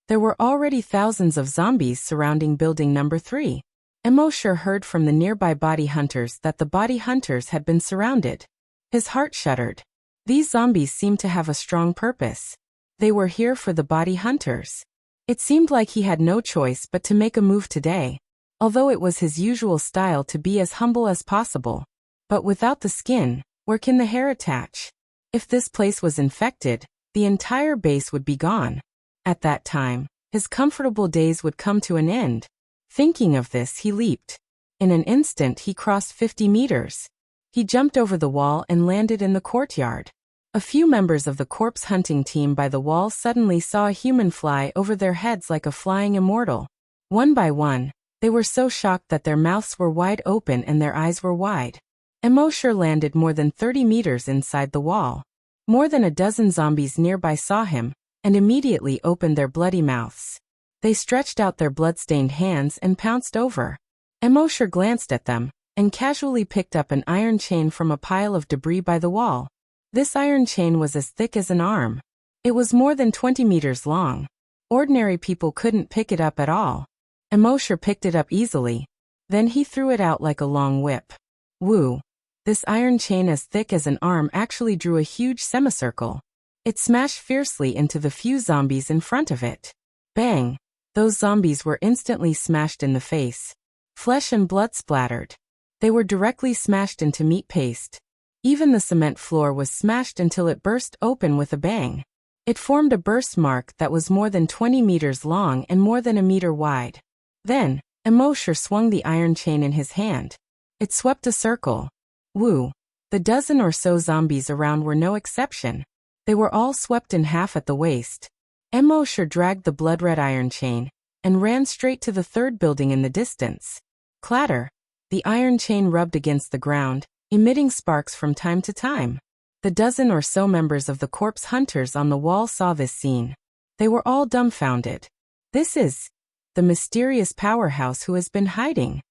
There were already thousands of zombies surrounding building number 3. Emosure heard from the nearby body hunters that the body hunters had been surrounded. His heart shuddered. These zombies seemed to have a strong purpose. They were here for the body hunters. It seemed like he had no choice but to make a move today, although it was his usual style to be as humble as possible. But without the skin, where can the hair attach? If this place was infected, the entire base would be gone. At that time, his comfortable days would come to an end. Thinking of this, he leaped. In an instant, he crossed 50 meters. He jumped over the wall and landed in the courtyard. A few members of the corpse hunting team by the wall suddenly saw a human fly over their heads like a flying immortal. One by one, they were so shocked that their mouths were wide open and their eyes were wide. Emosure landed more than 30 meters inside the wall. More than a dozen zombies nearby saw him, and immediately opened their bloody mouths. They stretched out their blood-stained hands and pounced over. Emosure glanced at them, and casually picked up an iron chain from a pile of debris by the wall. This iron chain was as thick as an arm. It was more than 20 meters long. Ordinary people couldn't pick it up at all. Emosure picked it up easily. Then he threw it out like a long whip. Woo! This iron chain as thick as an arm actually drew a huge semicircle. It smashed fiercely into the few zombies in front of it. Bang! Those zombies were instantly smashed in the face. Flesh and blood splattered. They were directly smashed into meat paste. Even the cement floor was smashed until it burst open with a bang. It formed a burst mark that was more than 20 meters long and more than a meter wide. Then, Emosure swung the iron chain in his hand. It swept a circle. Woo! The dozen or so zombies around were no exception. They were all swept in half at the waist. Emosure dragged the blood-red iron chain and ran straight to the third building in the distance. Clatter! The iron chain rubbed against the ground, emitting sparks from time to time. The dozen or so members of the corpse hunters on the wall saw this scene. They were all dumbfounded. This is the mysterious powerhouse who has been hiding.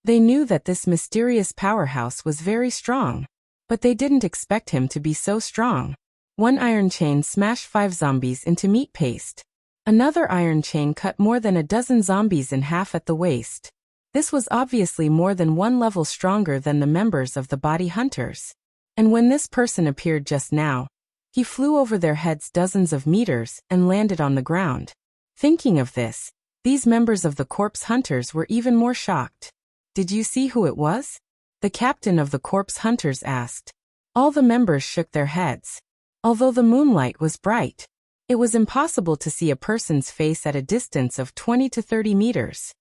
They knew that this mysterious powerhouse was very strong, but they didn't expect him to be so strong. One iron chain smashed 5 zombies into meat paste. Another iron chain cut more than a dozen zombies in half at the waist. This was obviously more than one level stronger than the members of the body hunters. And when this person appeared just now, he flew over their heads dozens of meters and landed on the ground. Thinking of this, these members of the corpse hunters were even more shocked. Did you see who it was? The captain of the corpse hunters asked. All the members shook their heads. Although the moonlight was bright, it was impossible to see a person's face at a distance of 20 to 30 meters.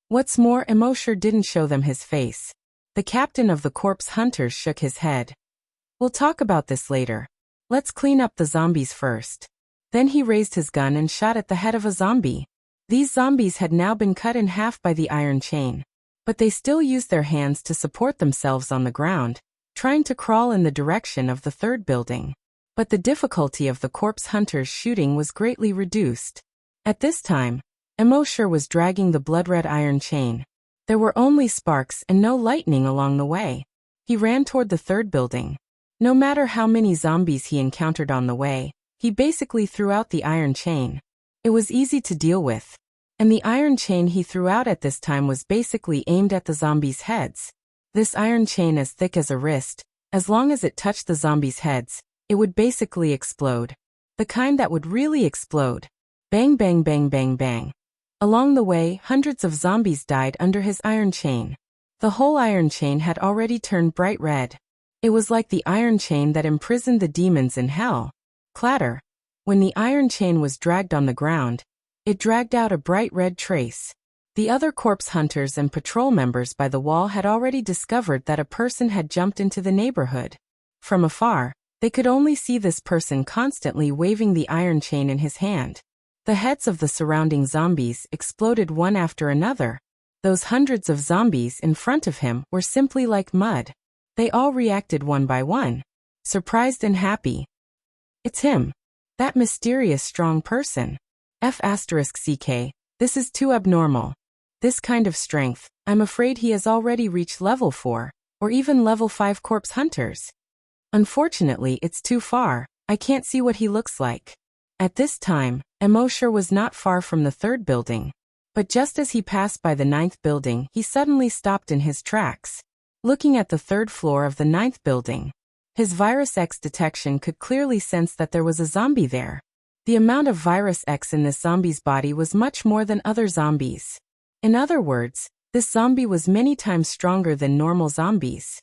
What's more, Emosure didn't show them his face. The captain of the corpse hunters shook his head. We'll talk about this later. Let's clean up the zombies first. Then he raised his gun and shot at the head of a zombie. These zombies had now been cut in half by the iron chain, but they still used their hands to support themselves on the ground, trying to crawl in the direction of the third building. But the difficulty of the corpse hunters' shooting was greatly reduced. At this time, Emosure was dragging the blood-red iron chain. There were only sparks and no lightning along the way. He ran toward the third building. No matter how many zombies he encountered on the way, he basically threw out the iron chain. It was easy to deal with. And the iron chain he threw out at this time was basically aimed at the zombies' heads. This iron chain as thick as a wrist, as long as it touched the zombies' heads, it would basically explode. The kind that would really explode. Bang bang bang bang bang. Along the way, hundreds of zombies died under his iron chain. The whole iron chain had already turned bright red. It was like the iron chain that imprisoned the demons in hell. Clatter. When the iron chain was dragged on the ground, it dragged out a bright red trace. The other corpse hunters and patrol members by the wall had already discovered that a person had jumped into the neighborhood. From afar, they could only see this person constantly waving the iron chain in his hand. The heads of the surrounding zombies exploded one after another. Those hundreds of zombies in front of him were simply like mud. They all reacted one by one, surprised and happy. It's him. That mysterious strong person. F***ck, this is too abnormal. This kind of strength, I'm afraid he has already reached level 4, or even level 5 corpse hunters. Unfortunately, it's too far, I can't see what he looks like. At this time, Immortal was not far from the 3rd building. But just as he passed by the 9th building, he suddenly stopped in his tracks. Looking at the 3rd floor of the 9th building, his Virus X detection could clearly sense that there was a zombie there. The amount of Virus X in this zombie's body was much more than other zombies. In other words, this zombie was many times stronger than normal zombies.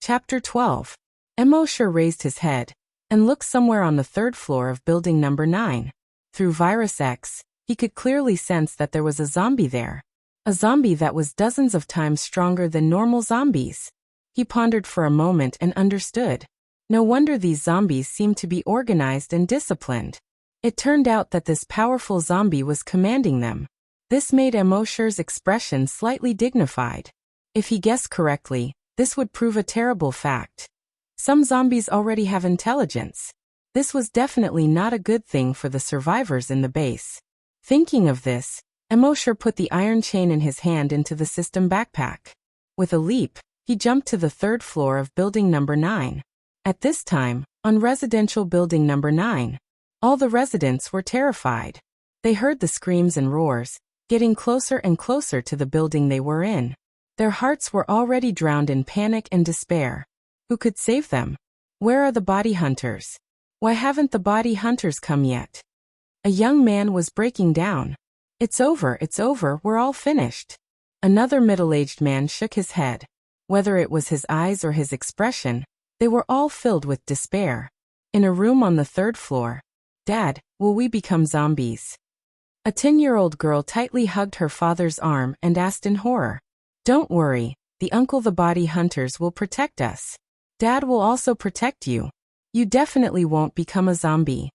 Chapter 12. Immortal raised his head and looked somewhere on the 3rd floor of building number 9. Through Virus X, he could clearly sense that there was a zombie there. A zombie that was dozens of times stronger than normal zombies. He pondered for a moment and understood. No wonder these zombies seemed to be organized and disciplined. It turned out that this powerful zombie was commanding them. This made Immortal's expression slightly dignified. If he guessed correctly, this would prove a terrible fact. Some zombies already have intelligence. This was definitely not a good thing for the survivors in the base. Thinking of this, Immortal put the iron chain in his hand into the system backpack. With a leap, he jumped to the 3rd floor of building number 9. At this time, on residential building number 9, all the residents were terrified. They heard the screams and roars, getting closer and closer to the building they were in. Their hearts were already drowned in panic and despair. Who could save them? Where are the body hunters? Why haven't the body hunters come yet? A young man was breaking down. It's over, we're all finished. Another middle-aged man shook his head. Whether it was his eyes or his expression, they were all filled with despair. In a room on the 3rd floor, Dad, will we become zombies? A 10-year-old girl tightly hugged her father's arm and asked in horror. Don't worry, the body hunters will protect us. Dad will also protect you. You definitely won't become a zombie.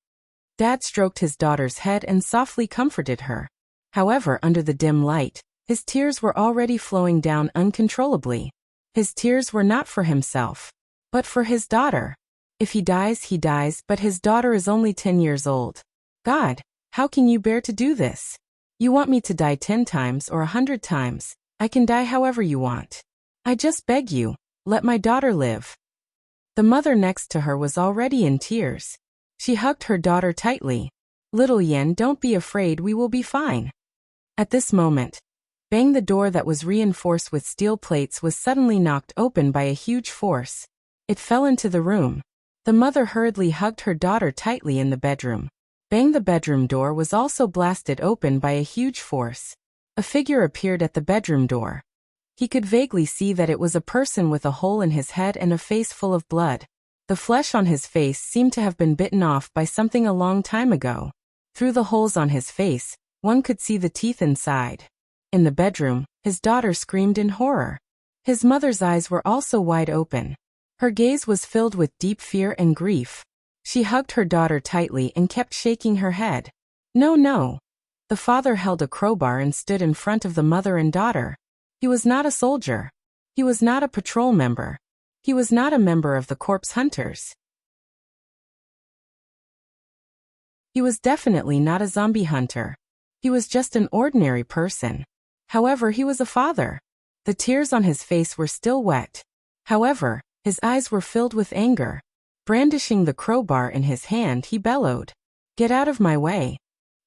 Dad stroked his daughter's head and softly comforted her. However, under the dim light, his tears were already flowing down uncontrollably. His tears were not for himself, but for his daughter. If he dies, he dies, but his daughter is only 10 years old. God, how can you bear to do this? You want me to die 10 times or 100 times? I can die however you want. I just beg you, let my daughter live. The mother next to her was already in tears. She hugged her daughter tightly. Little Yen, don't be afraid, we will be fine. At this moment, bang, the door that was reinforced with steel plates was suddenly knocked open by a huge force. It fell into the room. The mother hurriedly hugged her daughter tightly in the bedroom. Bang, the bedroom door was also blasted open by a huge force. A figure appeared at the bedroom door. He could vaguely see that it was a person with a hole in his head and a face full of blood. The flesh on his face seemed to have been bitten off by something a long time ago. Through the holes on his face, one could see the teeth inside. In the bedroom, his daughter screamed in horror. His mother's eyes were also wide open. Her gaze was filled with deep fear and grief. She hugged her daughter tightly and kept shaking her head. No, no. The father held a crowbar and stood in front of the mother and daughter. He was not a soldier. He was not a patrol member. He was not a member of the corpse hunters. He was definitely not a zombie hunter. He was just an ordinary person. However, he was a father. The tears on his face were still wet. However, his eyes were filled with anger. Brandishing the crowbar in his hand, he bellowed, "Get out of my way."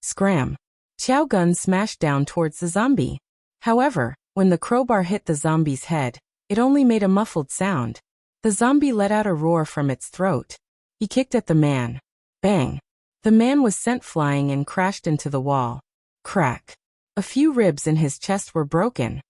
Scram. Chow gun smashed down towards the zombie. However, when the crowbar hit the zombie's head, it only made a muffled sound. The zombie let out a roar from its throat. He kicked at the man. Bang. The man was sent flying and crashed into the wall. Crack. A few ribs in his chest were broken.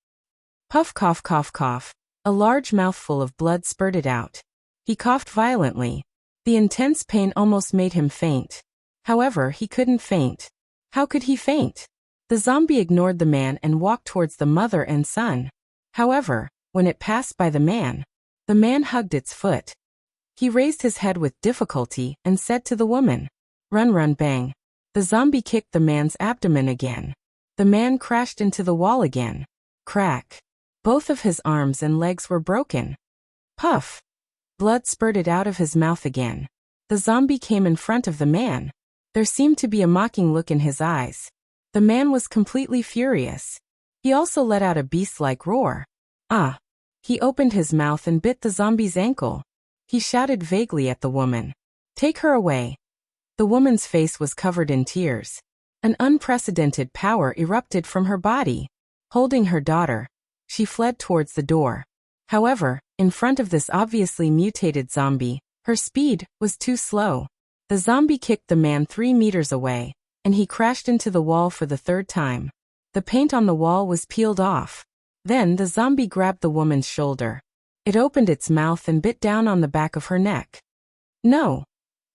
Puff, cough, cough, cough. A large mouthful of blood spurted out. He coughed violently. The intense pain almost made him faint. However, he couldn't faint. How could he faint? The zombie ignored the man and walked towards the mother and son. However, when it passed by the man hugged its foot. He raised his head with difficulty and said to the woman, "Run, run, bang." The zombie kicked the man's abdomen again. The man crashed into the wall again. Crack. Both of his arms and legs were broken. Puff. Blood spurted out of his mouth again. The zombie came in front of the man. There seemed to be a mocking look in his eyes. The man was completely furious. He also let out a beast-like roar. Ah! He opened his mouth and bit the zombie's ankle. He shouted vaguely at the woman, "Take her away." The woman's face was covered in tears. An unprecedented power erupted from her body. Holding her daughter, she fled towards the door. However, in front of this obviously mutated zombie, her speed was too slow. The zombie kicked the man 3 meters away, and he crashed into the wall for the 3rd time. The paint on the wall was peeled off. Then the zombie grabbed the woman's shoulder. It opened its mouth and bit down on the back of her neck. No!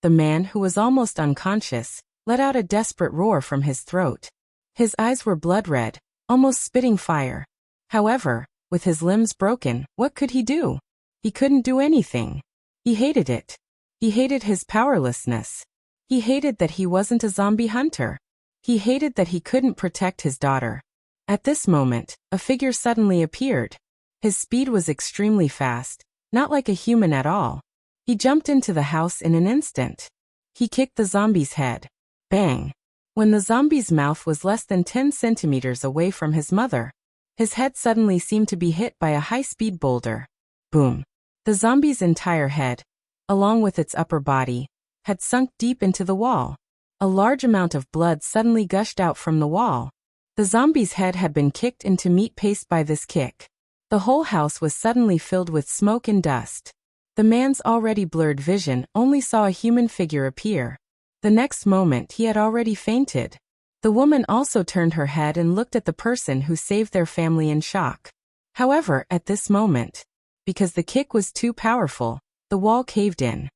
The man, who was almost unconscious, let out a desperate roar from his throat. His eyes were blood red, almost spitting fire. However, with his limbs broken, what could he do? He couldn't do anything. He hated it. He hated his powerlessness. He hated that he wasn't a zombie hunter. He hated that he couldn't protect his daughter. At this moment, a figure suddenly appeared. His speed was extremely fast, not like a human at all. He jumped into the house in an instant. He kicked the zombie's head. Bang! When the zombie's mouth was less than 10 centimeters away from his mother, his head suddenly seemed to be hit by a high-speed boulder. Boom! The zombie's entire head, along with its upper body, had sunk deep into the wall. A large amount of blood suddenly gushed out from the wall. The zombie's head had been kicked into meat paste by this kick. The whole house was suddenly filled with smoke and dust. The man's already blurred vision only saw a human figure appear. The next moment he had already fainted. The woman also turned her head and looked at the person who saved their family in shock. However, at this moment, because the kick was too powerful, the wall caved in.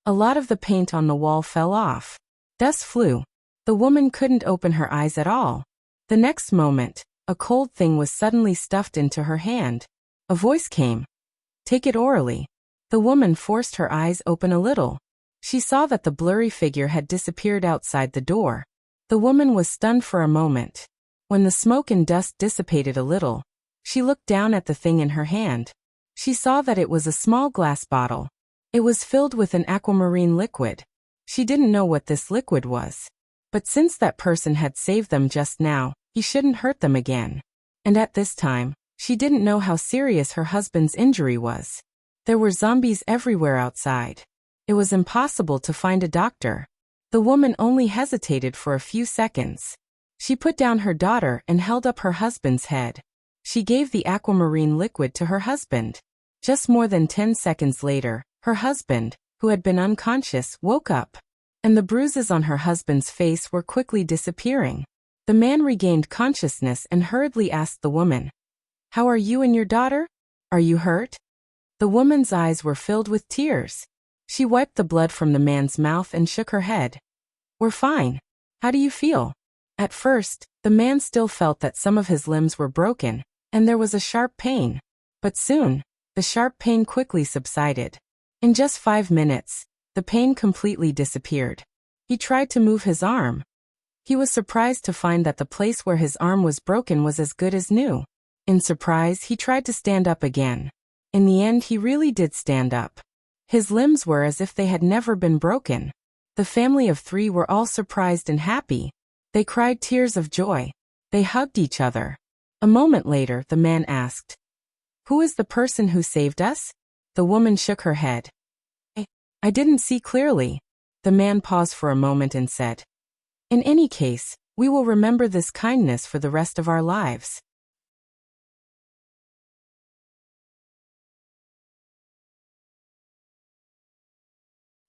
A lot of the paint on the wall fell off. Dust flew. The woman couldn't open her eyes at all. The next moment, a cold thing was suddenly stuffed into her hand. A voice came. "Take it orally." The woman forced her eyes open a little. She saw that the blurry figure had disappeared outside the door. The woman was stunned for a moment. When the smoke and dust dissipated a little, she looked down at the thing in her hand. She saw that it was a small glass bottle. It was filled with an aquamarine liquid. She didn't know what this liquid was. But since that person had saved them just now, he shouldn't hurt them again. And at this time, she didn't know how serious her husband's injury was. There were zombies everywhere outside. It was impossible to find a doctor. The woman only hesitated for a few seconds. She put down her daughter and held up her husband's head. She gave the aquamarine liquid to her husband. Just more than 10 seconds later, her husband, who had been unconscious, woke up. And the bruises on her husband's face were quickly disappearing. The man regained consciousness and hurriedly asked the woman, "How are you and your daughter? Are you hurt?" The woman's eyes were filled with tears. She wiped the blood from the man's mouth and shook her head. "We're fine. How do you feel?" At first, the man still felt that some of his limbs were broken, and there was a sharp pain. But soon, the sharp pain quickly subsided. In just 5 minutes, the pain completely disappeared. He tried to move his arm. He was surprised to find that the place where his arm was broken was as good as new. In surprise, he tried to stand up again. In the end, he really did stand up. His limbs were as if they had never been broken. The family of 3 were all surprised and happy. They cried tears of joy. They hugged each other. A moment later, the man asked, "Who is the person who saved us?" The woman shook her head. I didn't see clearly." The man paused for a moment and said, "In any case, we will remember this kindness for the rest of our lives."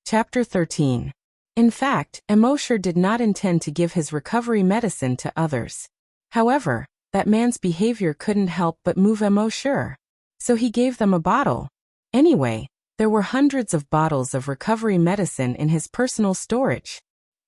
Chapter 13. In fact, Immortal did not intend to give his recovery medicine to others. However, that man's behavior couldn't help but move Immortal. So he gave them a bottle. Anyway, there were hundreds of bottles of recovery medicine in his personal storage.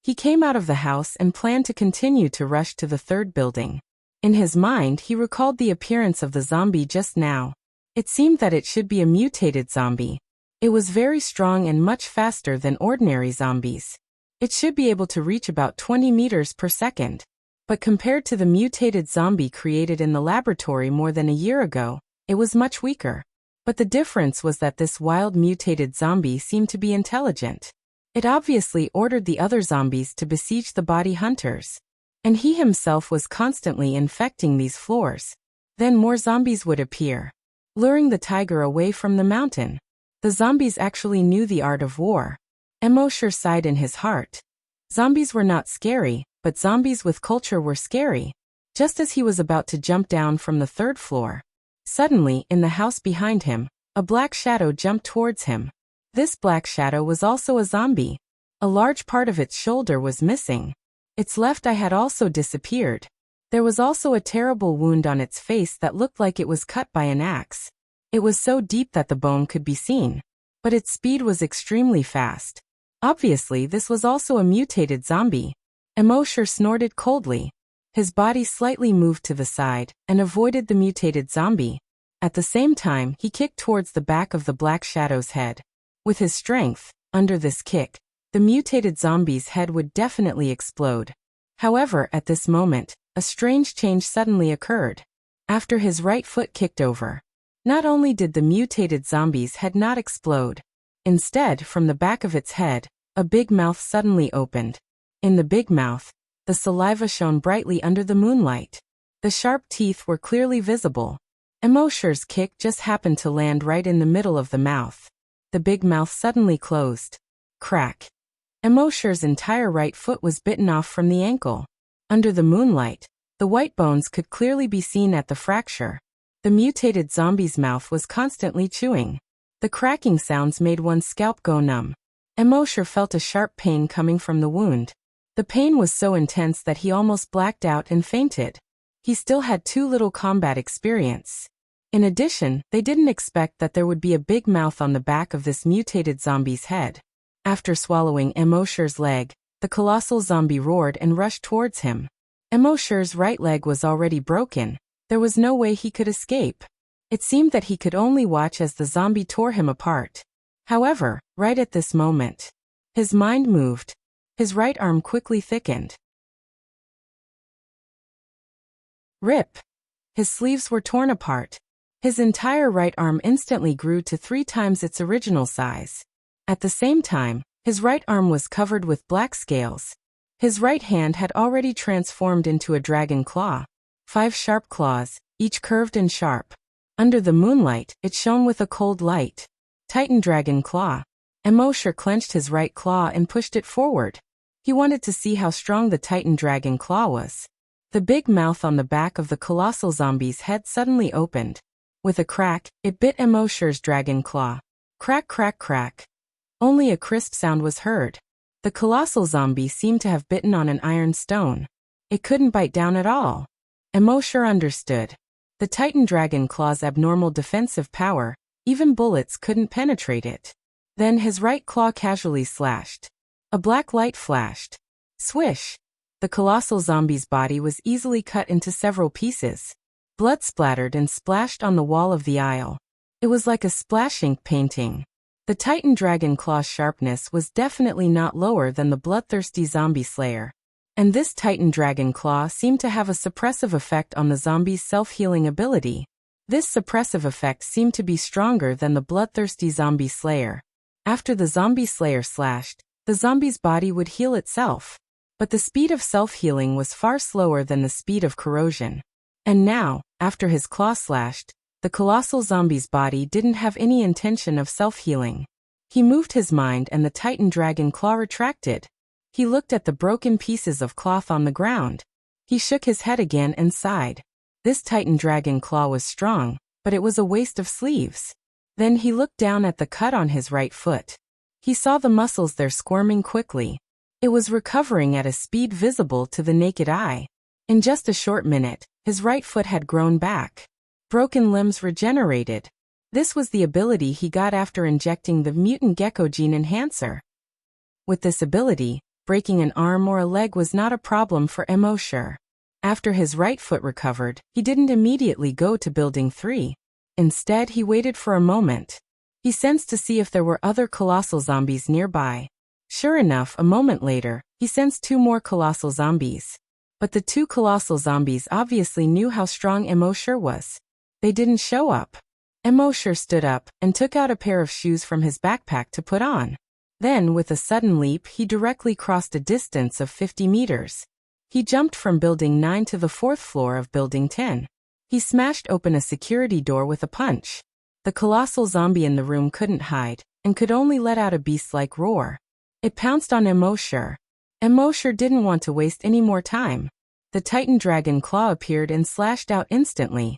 He came out of the house and planned to continue to rush to the third building. In his mind, he recalled the appearance of the zombie just now. It seemed that it should be a mutated zombie. It was very strong and much faster than ordinary zombies. It should be able to reach about 20 meters per second. But compared to the mutated zombie created in the laboratory more than a year ago, it was much weaker. But the difference was that this wild mutated zombie seemed to be intelligent. It obviously ordered the other zombies to besiege the body hunters. And he himself was constantly infecting these floors. Then more zombies would appear, luring the tiger away from the mountain. The zombies actually knew the art of war. Immortal sighed in his heart. Zombies were not scary, but zombies with culture were scary. Just as he was about to jump down from the third floor, suddenly, in the house behind him, a black shadow jumped towards him. This black shadow was also a zombie. A large part of its shoulder was missing. Its left eye had also disappeared. There was also a terrible wound on its face that looked like it was cut by an axe. It was so deep that the bone could be seen. But its speed was extremely fast. Obviously, this was also a mutated zombie. Immortal snorted coldly. His body slightly moved to the side and avoided the mutated zombie. At the same time, he kicked towards the back of the black shadow's head. With his strength, under this kick, the mutated zombie's head would definitely explode. However, at this moment, a strange change suddenly occurred. After his right foot kicked over, not only did the mutated zombie's head not explode, instead, from the back of its head, a big mouth suddenly opened. In the big mouth, the saliva shone brightly under the moonlight. The sharp teeth were clearly visible. Immortal's kick just happened to land right in the middle of the mouth. The big mouth suddenly closed. Crack. Immortal's entire right foot was bitten off from the ankle. Under the moonlight, the white bones could clearly be seen at the fracture. The mutated zombie's mouth was constantly chewing. The cracking sounds made one's scalp go numb. Immortal felt a sharp pain coming from the wound. The pain was so intense that he almost blacked out and fainted. He still had too little combat experience. In addition, they didn't expect that there would be a big mouth on the back of this mutated zombie's head. After swallowing Immortal's leg, the colossal zombie roared and rushed towards him. Immortal's right leg was already broken. There was no way he could escape. It seemed that he could only watch as the zombie tore him apart. However, right at this moment, his mind moved. His right arm quickly thickened. Rip! His sleeves were torn apart. His entire right arm instantly grew to 3 times its original size. At the same time, his right arm was covered with black scales. His right hand had already transformed into a dragon claw. 5 sharp claws, each curved and sharp. Under the moonlight, it shone with a cold light. Titan dragon claw. Immortal clenched his right claw and pushed it forward. He wanted to see how strong the Titan dragon claw was. The big mouth on the back of the colossal zombie's head suddenly opened. With a crack, it bit Immortal's dragon claw. Crack, crack, crack. Only a crisp sound was heard. The colossal zombie seemed to have bitten on an iron stone. It couldn't bite down at all. Immortal understood. The Titan dragon claw's abnormal defensive power, even bullets couldn't penetrate it. Then his right claw casually slashed. A black light flashed. Swish! The colossal zombie's body was easily cut into several pieces. Blood splattered and splashed on the wall of the aisle. It was like a splash ink painting. The Titan dragon claw's sharpness was definitely not lower than the bloodthirsty zombie slayer. And this Titan dragon claw seemed to have a suppressive effect on the zombie's self-healing ability. This suppressive effect seemed to be stronger than the bloodthirsty zombie slayer. After the zombie slayer slashed, the zombie's body would heal itself. But the speed of self-healing was far slower than the speed of corrosion. And now, after his claw slashed, the colossal zombie's body didn't have any intention of self-healing. He moved his mind and the Titan dragon claw retracted. He looked at the broken pieces of cloth on the ground. He shook his head again and sighed. This Titan dragon claw was strong, but it was a waste of sleeves. Then he looked down at the cut on his right foot. He saw the muscles there squirming quickly. It was recovering at a speed visible to the naked eye. In just a short minute, his right foot had grown back. Broken limbs regenerated. This was the ability he got after injecting the mutant gecko gene enhancer. With this ability, breaking an arm or a leg was not a problem for Immortal. After his right foot recovered, he didn't immediately go to Building 3. Instead, he waited for a moment. He sensed to see if there were other colossal zombies nearby. Sure enough, a moment later, he sensed 2 more colossal zombies. But the 2 colossal zombies obviously knew how strong Immortal was. They didn't show up. Immortal stood up and took out a pair of shoes from his backpack to put on. Then, with a sudden leap, he directly crossed a distance of 50 meters. He jumped from Building 9 to the 4th floor of Building 10. He smashed open a security door with a punch. The colossal zombie in the room couldn't hide, and could only let out a beast-like roar. It pounced on Immortal. Immortal didn't want to waste any more time. The Titan dragon claw appeared and slashed out instantly.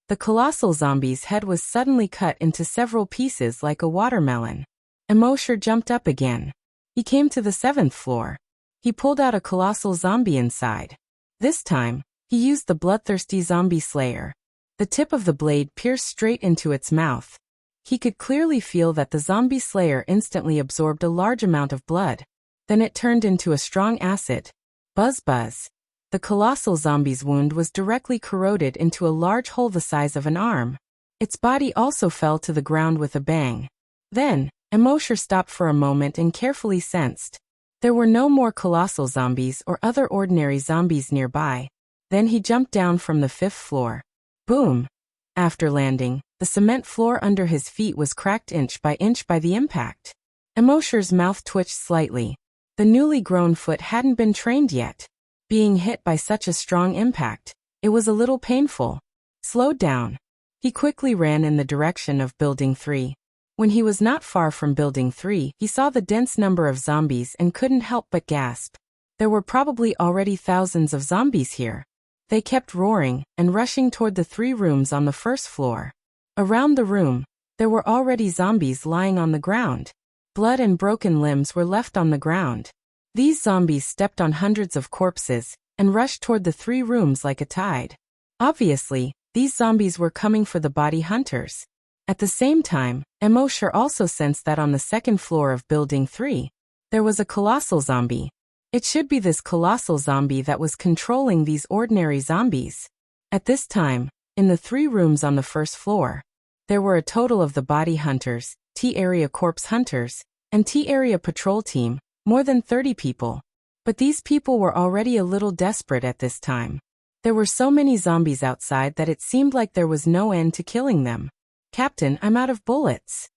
The colossal zombie's head was suddenly cut into several pieces like a watermelon. Immortal jumped up again. He came to the 7th floor. He pulled out a colossal zombie inside. This time, he used the bloodthirsty zombie slayer. The tip of the blade pierced straight into its mouth. He could clearly feel that the zombie slayer instantly absorbed a large amount of blood. Then it turned into a strong acid. Buzz buzz. The colossal zombie's wound was directly corroded into a large hole the size of an arm. Its body also fell to the ground with a bang. Then, Immortal stopped for a moment and carefully sensed. There were no more colossal zombies or other ordinary zombies nearby. Then he jumped down from the 5th floor. Boom! After landing, the cement floor under his feet was cracked inch by the impact. Immortal's mouth twitched slightly. The newly grown foot hadn't been trained yet. Being hit by such a strong impact, it was a little painful. Slowed down. He quickly ran in the direction of Building 3. When he was not far from Building 3, he saw the dense number of zombies and couldn't help but gasp. There were probably already thousands of zombies here. They kept roaring and rushing toward the 3 rooms on the 1st floor. Around the room, there were already zombies lying on the ground. Blood and broken limbs were left on the ground. These zombies stepped on hundreds of corpses and rushed toward the 3 rooms like a tide. Obviously, these zombies were coming for the body hunters. At the same time, Immortal also sensed that on the 2nd floor of Building 3, there was a colossal zombie. It should be this colossal zombie that was controlling these ordinary zombies. At this time, in the 3 rooms on the 1st floor, there were a total of the body hunters, T-area corpse hunters, and T-area patrol team, more than 30 people. But these people were already a little desperate at this time. There were so many zombies outside that it seemed like there was no end to killing them. Captain, I'm out of bullets.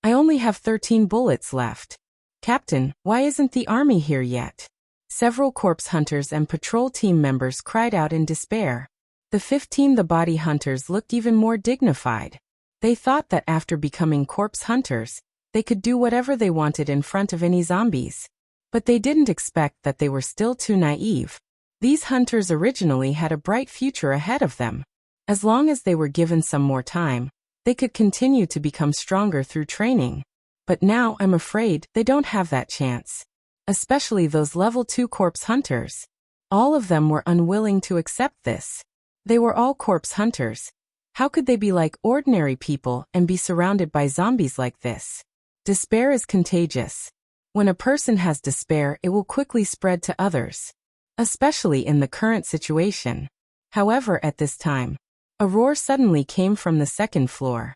I only have 13 bullets left. Captain, why isn't the army here yet? Several corpse hunters and patrol team members cried out in despair. The body hunters looked even more dignified. They thought that after becoming corpse hunters, they could do whatever they wanted in front of any zombies. But they didn't expect that they were still too naive. These hunters originally had a bright future ahead of them. As long as they were given some more time, they could continue to become stronger through training. But now I'm afraid they don't have that chance. Especially those level 2 corpse hunters. All of them were unwilling to accept this. They were all corpse hunters. How could they be like ordinary people and be surrounded by zombies like this? Despair is contagious. When a person has despair, it will quickly spread to others. Especially in the current situation. However, at this time, a roar suddenly came from the 2nd floor.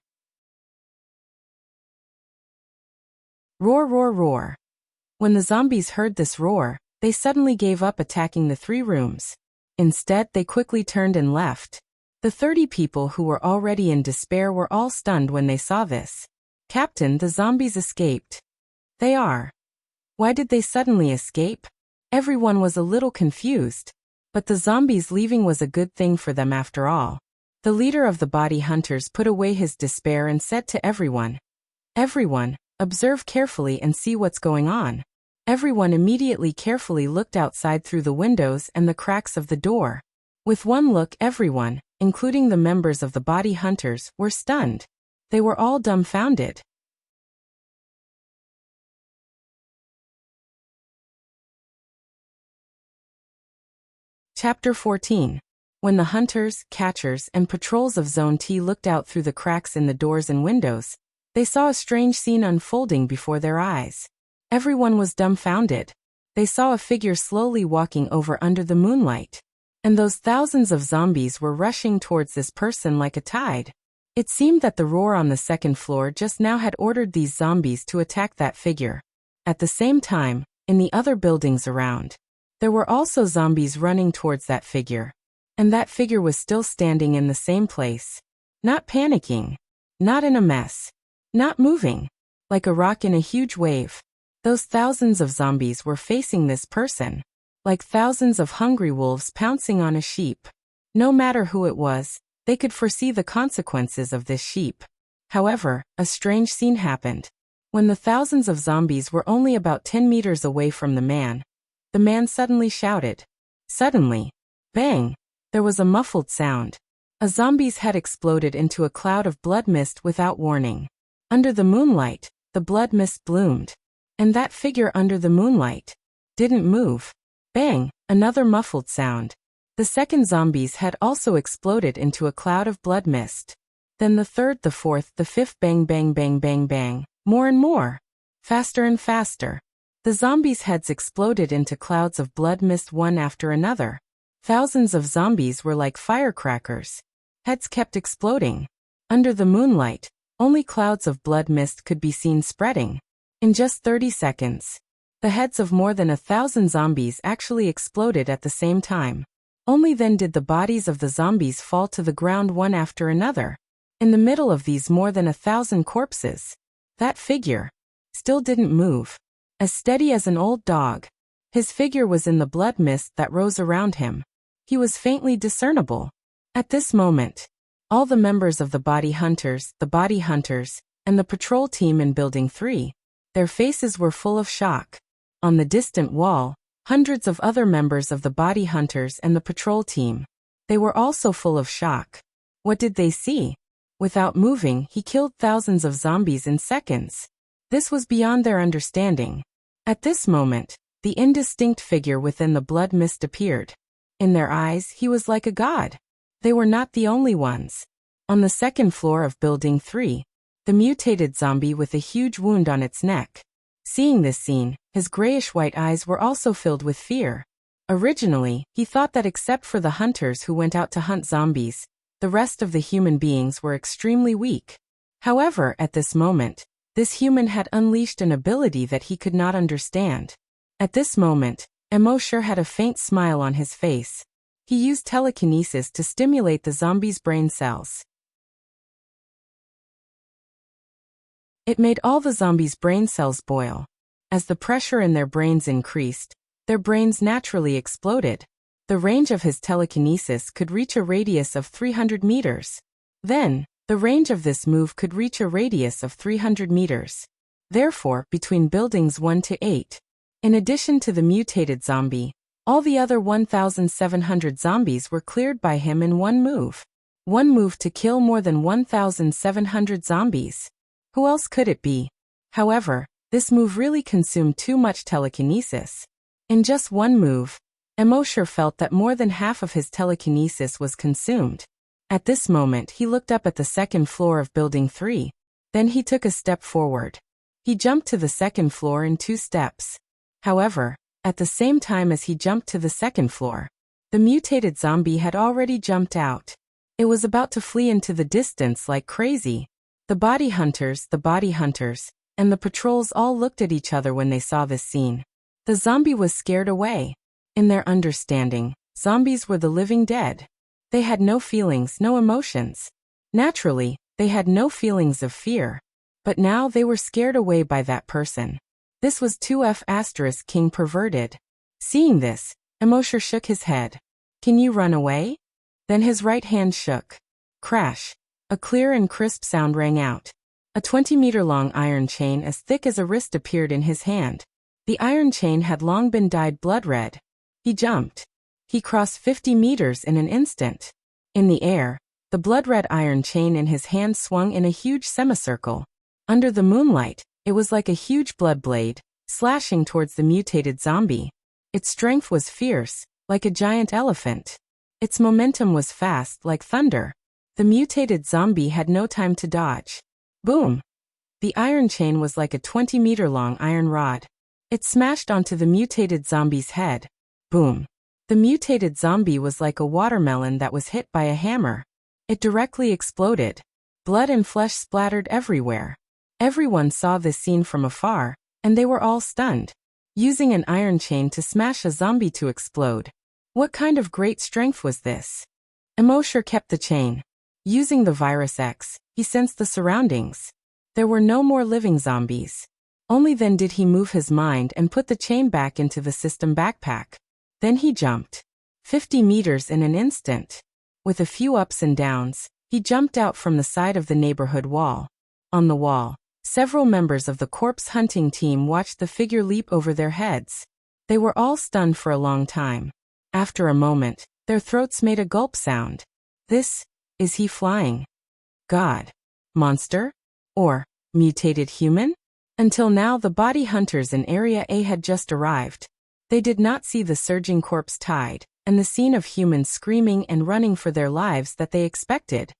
Roar, roar, roar. When the zombies heard this roar, they suddenly gave up attacking the 3 rooms. Instead, they quickly turned and left. The 30 people who were already in despair were all stunned when they saw this. Captain, the zombies escaped. They are. Why did they suddenly escape? Everyone was a little confused. But the zombies leaving was a good thing for them after all. The leader of the body hunters put away his despair and said to everyone, "Everyone, observe carefully and see what's going on." Everyone immediately carefully looked outside through the windows and the cracks of the door. With one look, everyone, including the members of the body hunters, were stunned. They were all dumbfounded. Chapter 14. When the hunters, catchers, and patrols of Zone T looked out through the cracks in the doors and windows, they saw a strange scene unfolding before their eyes. Everyone was dumbfounded. They saw a figure slowly walking over under the moonlight. And those thousands of zombies were rushing towards this person like a tide. It seemed that the roar on the second floor just now had ordered these zombies to attack that figure. At the same time, in the other buildings around, there were also zombies running towards that figure. And that figure was still standing in the same place. Not panicking. Not in a mess. Not moving. Like a rock in a huge wave. Those thousands of zombies were facing this person. Like thousands of hungry wolves pouncing on a sheep. No matter who it was, they could foresee the consequences of this sheep. However, a strange scene happened. When the thousands of zombies were only about 10 meters away from the man suddenly shouted. Suddenly, bang! There was a muffled sound. A zombie's head exploded into a cloud of blood mist without warning. Under the moonlight, the blood mist bloomed. And that figure under the moonlight didn't move. Bang! Another muffled sound. The second zombie's head also exploded into a cloud of blood mist. Then the third, the fourth, the fifth, bang bang bang bang bang. More and more. Faster and faster. The zombies' heads exploded into clouds of blood mist one after another. Thousands of zombies were like firecrackers. Heads kept exploding. Under the moonlight, only clouds of blood mist could be seen spreading. In just 30 seconds, the heads of more than 1,000 zombies actually exploded at the same time. Only then did the bodies of the zombies fall to the ground one after another. In the middle of these more than 1,000 corpses, that figure still didn't move. As steady as an old dog. His figure was in the blood mist that rose around him. He was faintly discernible. At this moment, all the members of the body hunters, and the patrol team in Building 3, their faces were full of shock. On the distant wall, hundreds of other members of the body hunters and the patrol team. They were also full of shock. What did they see? Without moving, he killed thousands of zombies in seconds. This was beyond their understanding. At this moment, the indistinct figure within the blood mist appeared. In their eyes, he was like a god. They were not the only ones. On the second floor of Building 3, the mutated zombie with a huge wound on its neck. Seeing this scene, his grayish-white eyes were also filled with fear. Originally, he thought that except for the hunters who went out to hunt zombies, the rest of the human beings were extremely weak. However, at this moment, this human had unleashed an ability that he could not understand. At this moment, Immortal had a faint smile on his face. He used telekinesis to stimulate the zombies' brain cells. It made all the zombies' brain cells boil. As the pressure in their brains increased, their brains naturally exploded. The range of his telekinesis could reach a radius of 300 meters. Then, the range of this move could reach a radius of 300 meters. Therefore, between buildings 1 to 8, in addition to the mutated zombie, all the other 1,700 zombies were cleared by him in one move. One move to kill more than 1,700 zombies. Who else could it be? However, this move really consumed too much telekinesis. In just one move, Immortal felt that more than half of his telekinesis was consumed. At this moment he looked up at the second floor of Building 3. Then he took a step forward. He jumped to the second floor in 2 steps. However, at the same time as he jumped to the second floor, the mutated zombie had already jumped out. It was about to flee into the distance like crazy. The body hunters, and the patrols all looked at each other when they saw this scene. The zombie was scared away. In their understanding, zombies were the living dead. They had no feelings, no emotions. Naturally, they had no feelings of fear. But now they were scared away by that person. This was 2F** King perverted. Seeing this, Immortal shook his head. Can you run away? Then his right hand shook. Crash. A clear and crisp sound rang out. A 20-meter-long iron chain as thick as a wrist appeared in his hand. The iron chain had long been dyed blood red. He jumped. He crossed 50 meters in an instant. In the air, the blood-red iron chain in his hand swung in a huge semicircle. Under the moonlight, it was like a huge blood blade, slashing towards the mutated zombie. Its strength was fierce, like a giant elephant. Its momentum was fast, like thunder. The mutated zombie had no time to dodge. Boom! The iron chain was like a 20-meter-long iron rod. It smashed onto the mutated zombie's head. Boom! The mutated zombie was like a watermelon that was hit by a hammer. It directly exploded. Blood and flesh splattered everywhere. Everyone saw this scene from afar, and they were all stunned. Using an iron chain to smash a zombie to explode. What kind of great strength was this? Immortal kept the chain. Using the virus X, he sensed the surroundings. There were no more living zombies. Only then did he move his mind and put the chain back into the system backpack. Then he jumped. 50 meters in an instant. With a few ups and downs, he jumped out from the side of the neighborhood wall. On the wall, several members of the corpse hunting team watched the figure leap over their heads. They were all stunned for a long time. After a moment, their throats made a gulp sound. Is he flying? God? Monster? Or mutated human? Until now, the body hunters in Area A had just arrived. They did not see the surging corpse tide, and the scene of humans screaming and running for their lives that they expected.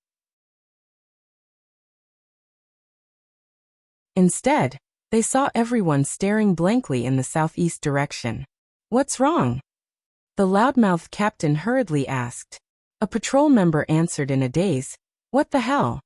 Instead, they saw everyone staring blankly in the southeast direction. What's wrong? The loudmouthed captain hurriedly asked. A patrol member answered in a daze. What the hell?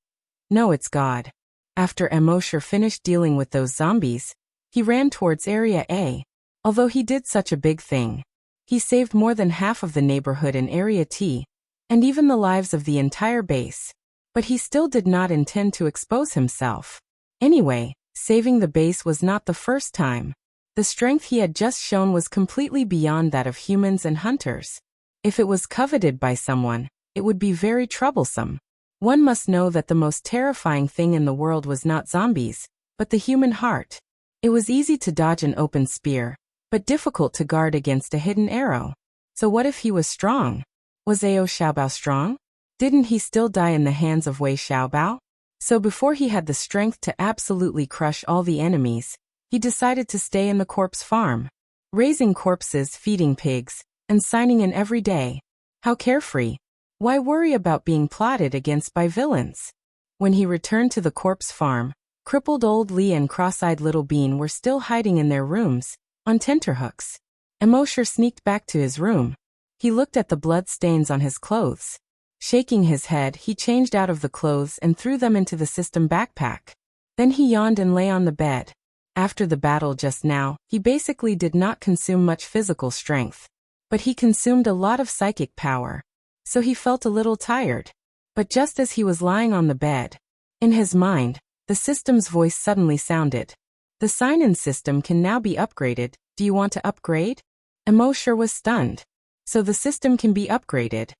No, it's God. After Immortal finished dealing with those zombies, he ran towards Area A. Although he did such a big thing, he saved more than half of the neighborhood in Area T, and even the lives of the entire base. But he still did not intend to expose himself. Anyway, saving the base was not the first time. The strength he had just shown was completely beyond that of humans and hunters. If it was coveted by someone, it would be very troublesome. One must know that the most terrifying thing in the world was not zombies, but the human heart. It was easy to dodge an open spear, but difficult to guard against a hidden arrow. So what if he was strong? Was Ao Xiaobao strong? Didn't he still die in the hands of Wei Xiaobao? So before he had the strength to absolutely crush all the enemies, he decided to stay in the corpse farm, raising corpses, feeding pigs, and signing in every day. How carefree. Why worry about being plotted against by villains? When he returned to the corpse farm, crippled old Li and cross-eyed little Bean were still hiding in their rooms, on tenterhooks. Immortal sneaked back to his room. He looked at the blood stains on his clothes. Shaking his head, he changed out of the clothes and threw them into the system backpack. Then he yawned and lay on the bed. After the battle just now, he basically did not consume much physical strength. But he consumed a lot of psychic power. So he felt a little tired. But just as he was lying on the bed, in his mind, the system's voice suddenly sounded. The sign-in system can now be upgraded. Do you want to upgrade? Immortal was stunned. So the system can be upgraded.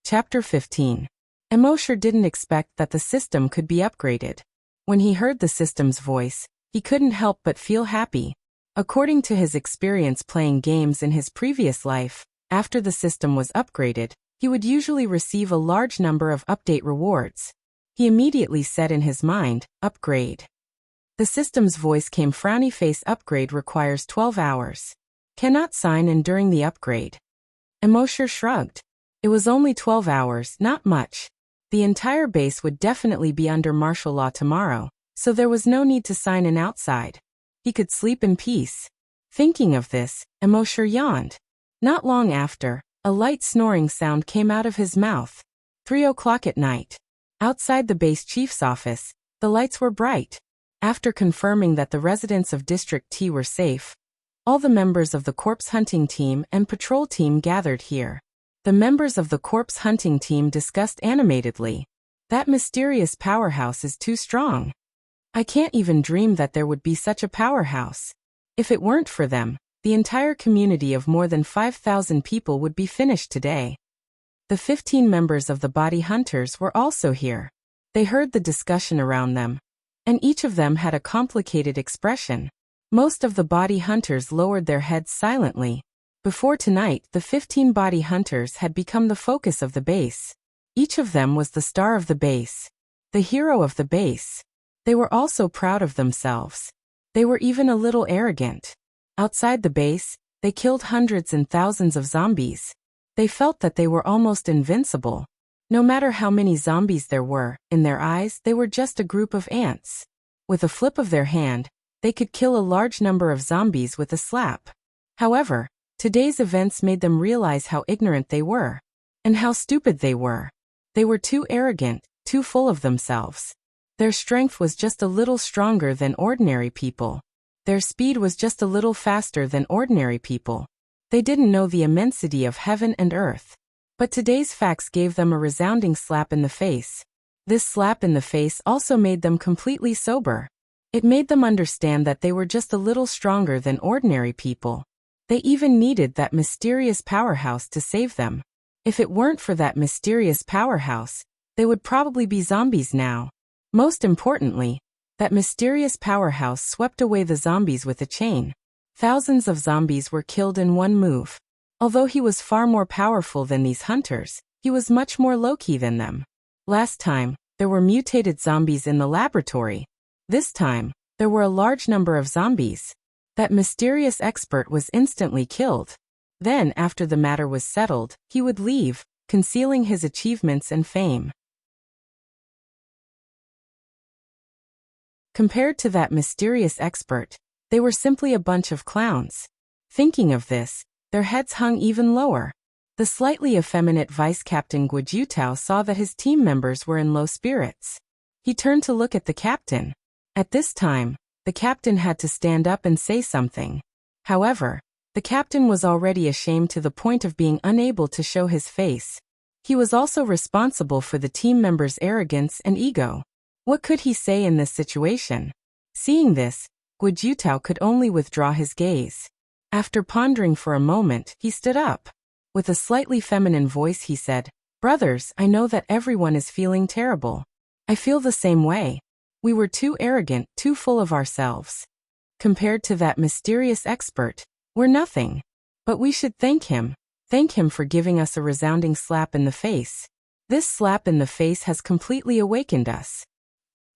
Chapter 15. Immortal didn't expect that the system could be upgraded. When he heard the system's voice, he couldn't help but feel happy. According to his experience playing games in his previous life, after the system was upgraded, he would usually receive a large number of update rewards. He immediately said in his mind, upgrade. The system's voice came. Frowny face. Upgrade requires 12 hours. Cannot sign in during the upgrade. Immortal shrugged. It was only 12 hours, not much. The entire base would definitely be under martial law tomorrow, so there was no need to sign in outside. He could sleep in peace. Thinking of this, Immortal yawned. Not long after, a light snoring sound came out of his mouth. 3 o'clock at night. Outside the base chief's office, the lights were bright. After confirming that the residents of District T were safe, all the members of the corpse hunting team and patrol team gathered here. The members of the corpse hunting team discussed animatedly. That mysterious powerhouse is too strong. I can't even dream that there would be such a powerhouse. If it weren't for them, the entire community of more than 5,000 people would be finished today. The 15 members of the body hunters were also here. They heard the discussion around them, and each of them had a complicated expression. Most of the body hunters lowered their heads silently. Before tonight, the 15 body hunters had become the focus of the base. Each of them was the star of the base, the hero of the base. They were also proud of themselves. They were even a little arrogant. Outside the base, they killed hundreds and thousands of zombies. They felt that they were almost invincible. No matter how many zombies there were, in their eyes they were just a group of ants. With a flip of their hand, they could kill a large number of zombies with a slap. However, today's events made them realize how ignorant they were. And how stupid they were. They were too arrogant, too full of themselves. Their strength was just a little stronger than ordinary people. Their speed was just a little faster than ordinary people. They didn't know the immensity of heaven and earth. But today's facts gave them a resounding slap in the face. This slap in the face also made them completely sober. It made them understand that they were just a little stronger than ordinary people. They even needed that mysterious powerhouse to save them. If it weren't for that mysterious powerhouse, they would probably be zombies now. Most importantly, that mysterious powerhouse swept away the zombies with a chain. Thousands of zombies were killed in one move. Although he was far more powerful than these hunters, he was much more low-key than them. Last time, there were mutated zombies in the laboratory. This time, there were a large number of zombies. That mysterious expert was instantly killed. Then, after the matter was settled, he would leave, concealing his achievements and fame. Compared to that mysterious expert, they were simply a bunch of clowns. Thinking of this, their heads hung even lower. The slightly effeminate Vice Captain Guojutao saw that his team members were in low spirits. He turned to look at the captain. At this time, the captain had to stand up and say something. However, the captain was already ashamed to the point of being unable to show his face. He was also responsible for the team members' arrogance and ego. What could he say in this situation? Seeing this, Guojutao could only withdraw his gaze. After pondering for a moment, he stood up. With a slightly feminine voice he said, "Brothers, I know that everyone is feeling terrible. I feel the same way. We were too arrogant, too full of ourselves. Compared to that mysterious expert, we're nothing. But we should thank him for giving us a resounding slap in the face. This slap in the face has completely awakened us.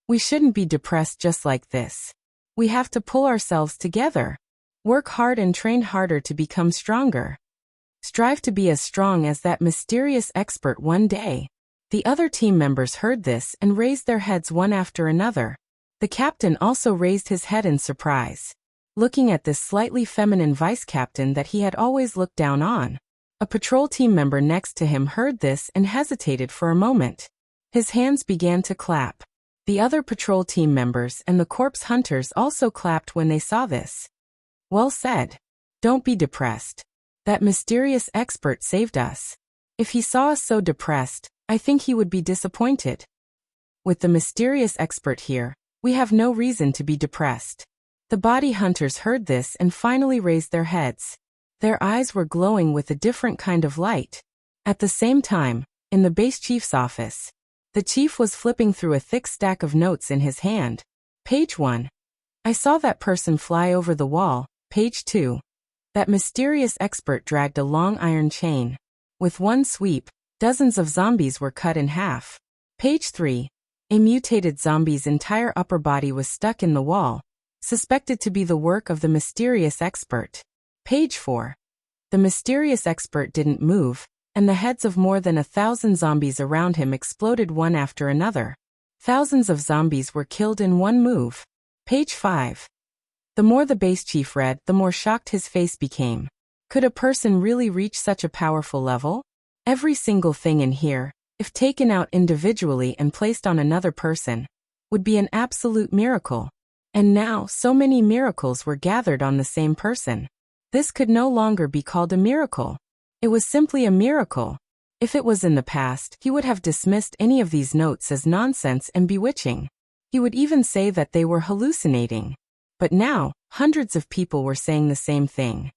We shouldn't be depressed just like this. We have to pull ourselves together. Work hard and train harder to become stronger. Strive to be as strong as that mysterious expert one day." The other team members heard this and raised their heads one after another. The captain also raised his head in surprise. Looking at this slightly feminine vice captain that he had always looked down on. A patrol team member next to him heard this and hesitated for a moment. His hands began to clap. The other patrol team members and the corpse hunters also clapped when they saw this. "Well said. Don't be depressed. That mysterious expert saved us. If he saw us so depressed, I think he would be disappointed. With the mysterious expert here, we have no reason to be depressed." The body hunters heard this and finally raised their heads. Their eyes were glowing with a different kind of light. At the same time, in the base chief's office, the chief was flipping through a thick stack of notes in his hand. Page 1. "I saw that person fly over the wall." Page 2. "That mysterious expert dragged a long iron chain. With one sweep, dozens of zombies were cut in half." Page 3. "A mutated zombie's entire upper body was stuck in the wall, suspected to be the work of the mysterious expert." Page 4. "The mysterious expert didn't move, and the heads of more than 1,000 zombies around him exploded one after another. Thousands of zombies were killed in one move." Page 5. The more the base chief read, the more shocked his face became. Could a person really reach such a powerful level? Every single thing in here, if taken out individually and placed on another person, would be an absolute miracle. And now, so many miracles were gathered on the same person. This could no longer be called a miracle. It was simply a miracle. If it was in the past, he would have dismissed any of these notes as nonsense and bewitching. He would even say that they were hallucinating. But now, hundreds of people were saying the same thing.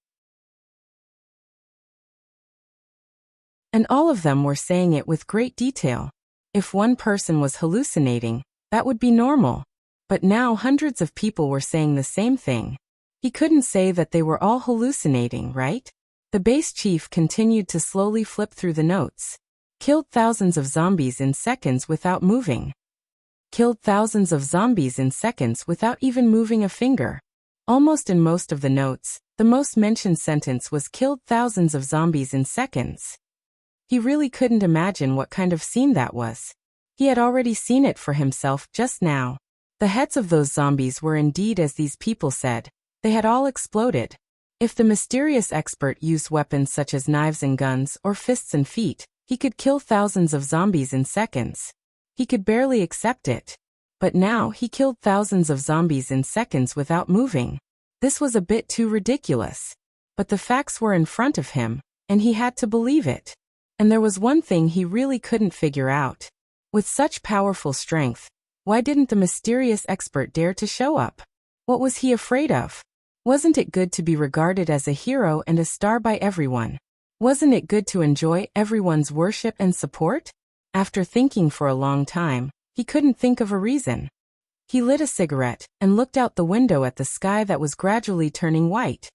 And all of them were saying it with great detail. If one person was hallucinating, that would be normal. But now hundreds of people were saying the same thing. He couldn't say that they were all hallucinating, right? The base chief continued to slowly flip through the notes. Killed thousands of zombies in seconds without moving. killed thousands of zombies in seconds without even moving a finger. Almost in most of the notes, the most mentioned sentence was killed thousands of zombies in seconds. He really couldn't imagine what kind of scene that was. He had already seen it for himself just now. The heads of those zombies were indeed as these people said. They had all exploded. If the mysterious expert used weapons such as knives and guns or fists and feet, he could kill thousands of zombies in seconds. He could barely accept it. But now he killed thousands of zombies in seconds without moving. This was a bit too ridiculous. But the facts were in front of him, and he had to believe it. And there was one thing he really couldn't figure out. With such powerful strength, why didn't the mysterious expert dare to show up? What was he afraid of? Wasn't it good to be regarded as a hero and a star by everyone? Wasn't it good to enjoy everyone's worship and support? After thinking for a long time, he couldn't think of a reason. He lit a cigarette and looked out the window at the sky that was gradually turning white.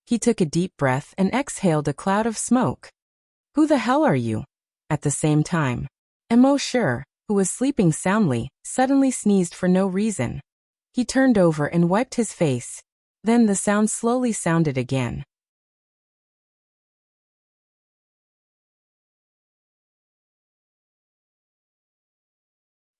He took a deep breath and exhaled a cloud of smoke. Who the hell are you? At the same time, Immortal, who was sleeping soundly, suddenly sneezed for no reason. He turned over and wiped his face. Then the sound slowly sounded again.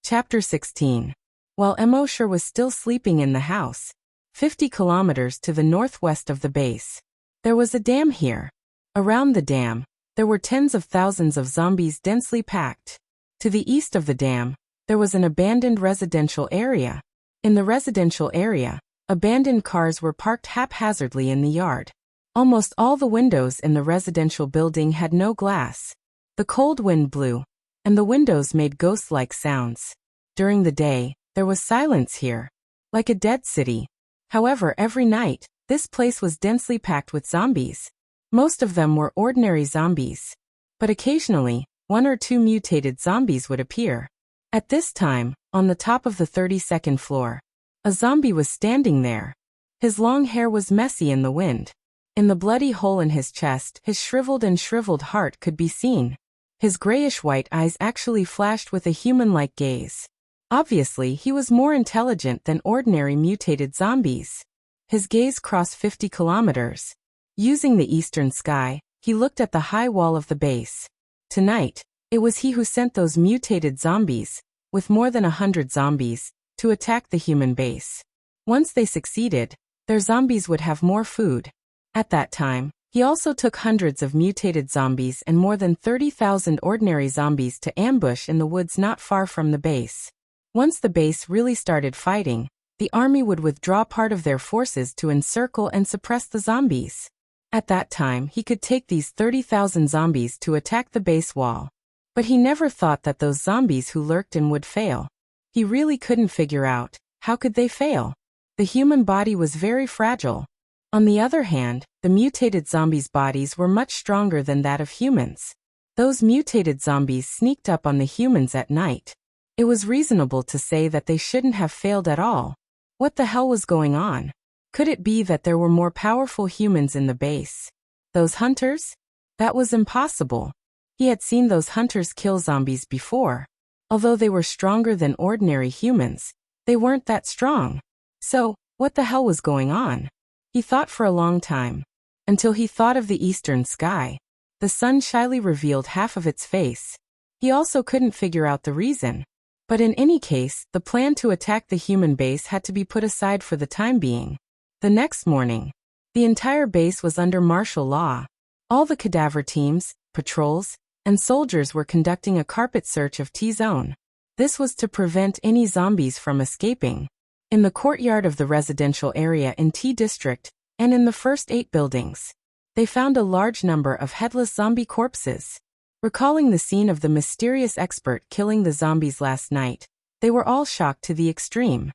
Chapter 16. While Immortal was still sleeping in the house, 50 kilometers to the northwest of the base, there was a dam here. Around the dam, there were tens of thousands of zombies densely packed. To the east of the dam, there was an abandoned residential area. In the residential area, abandoned cars were parked haphazardly in the yard. Almost all the windows in the residential building had no glass. The cold wind blew, and the windows made ghost-like sounds. During the day, there was silence here, like a dead city. However, every night, this place was densely packed with zombies. Most of them were ordinary zombies. But occasionally, one or two mutated zombies would appear. At this time, on the top of the 32nd floor, a zombie was standing there. His long hair was messy in the wind. In the bloody hole in his chest, his shriveled heart could be seen. His grayish-white eyes actually flashed with a human-like gaze. Obviously, he was more intelligent than ordinary mutated zombies. His gaze crossed 50 kilometers. Using the eastern sky, he looked at the high wall of the base. Tonight, it was he who sent those mutated zombies, with more than 100 zombies, to attack the human base. Once they succeeded, their zombies would have more food. At that time, he also took hundreds of mutated zombies and more than 30,000 ordinary zombies to ambush in the woods not far from the base. Once the base really started fighting, the army would withdraw part of their forces to encircle and suppress the zombies. At that time, he could take these 30,000 zombies to attack the base wall. But he never thought that those zombies who lurked in would fail. He really couldn't figure out, how could they fail? The human body was very fragile. On the other hand, the mutated zombies' bodies were much stronger than that of humans. Those mutated zombies sneaked up on the humans at night. It was reasonable to say that they shouldn't have failed at all. What the hell was going on? Could it be that there were more powerful humans in the base? Those hunters? That was impossible. He had seen those hunters kill zombies before. Although they were stronger than ordinary humans, they weren't that strong. So, what the hell was going on? He thought for a long time. Until he thought of the eastern sky. The sun shyly revealed half of its face. He also couldn't figure out the reason. But in any case, the plan to attack the human base had to be put aside for the time being. The next morning, the entire base was under martial law. All the cadaver teams, patrols, and soldiers were conducting a carpet search of T-Zone. This was to prevent any zombies from escaping. In the courtyard of the residential area in T-District, and in the first 8 buildings, they found a large number of headless zombie corpses. Recalling the scene of the mysterious expert killing the zombies last night, they were all shocked to the extreme.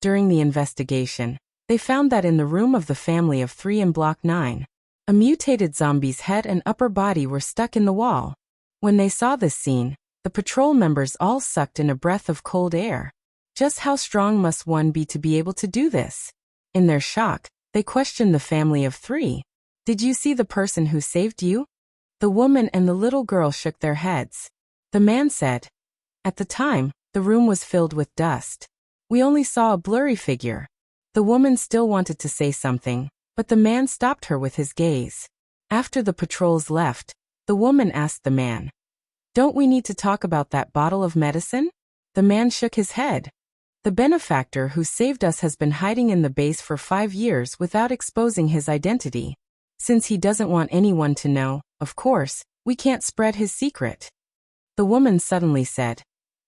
During the investigation, they found that in the room of the family of 3 in Block 9, a mutated zombie's head and upper body were stuck in the wall. When they saw this scene, the patrol members all sucked in a breath of cold air. Just how strong must one be to be able to do this? In their shock, they questioned the family of 3. Did you see the person who saved you? The woman and the little girl shook their heads. The man said, "At the time, the room was filled with dust. We only saw a blurry figure." The woman still wanted to say something, but the man stopped her with his gaze. After the patrols left, the woman asked the man, "Don't we need to talk about that bottle of medicine?" The man shook his head. "The benefactor who saved us has been hiding in the base for 5 years without exposing his identity. Since he doesn't want anyone to know, of course, we can't spread his secret." The woman suddenly said,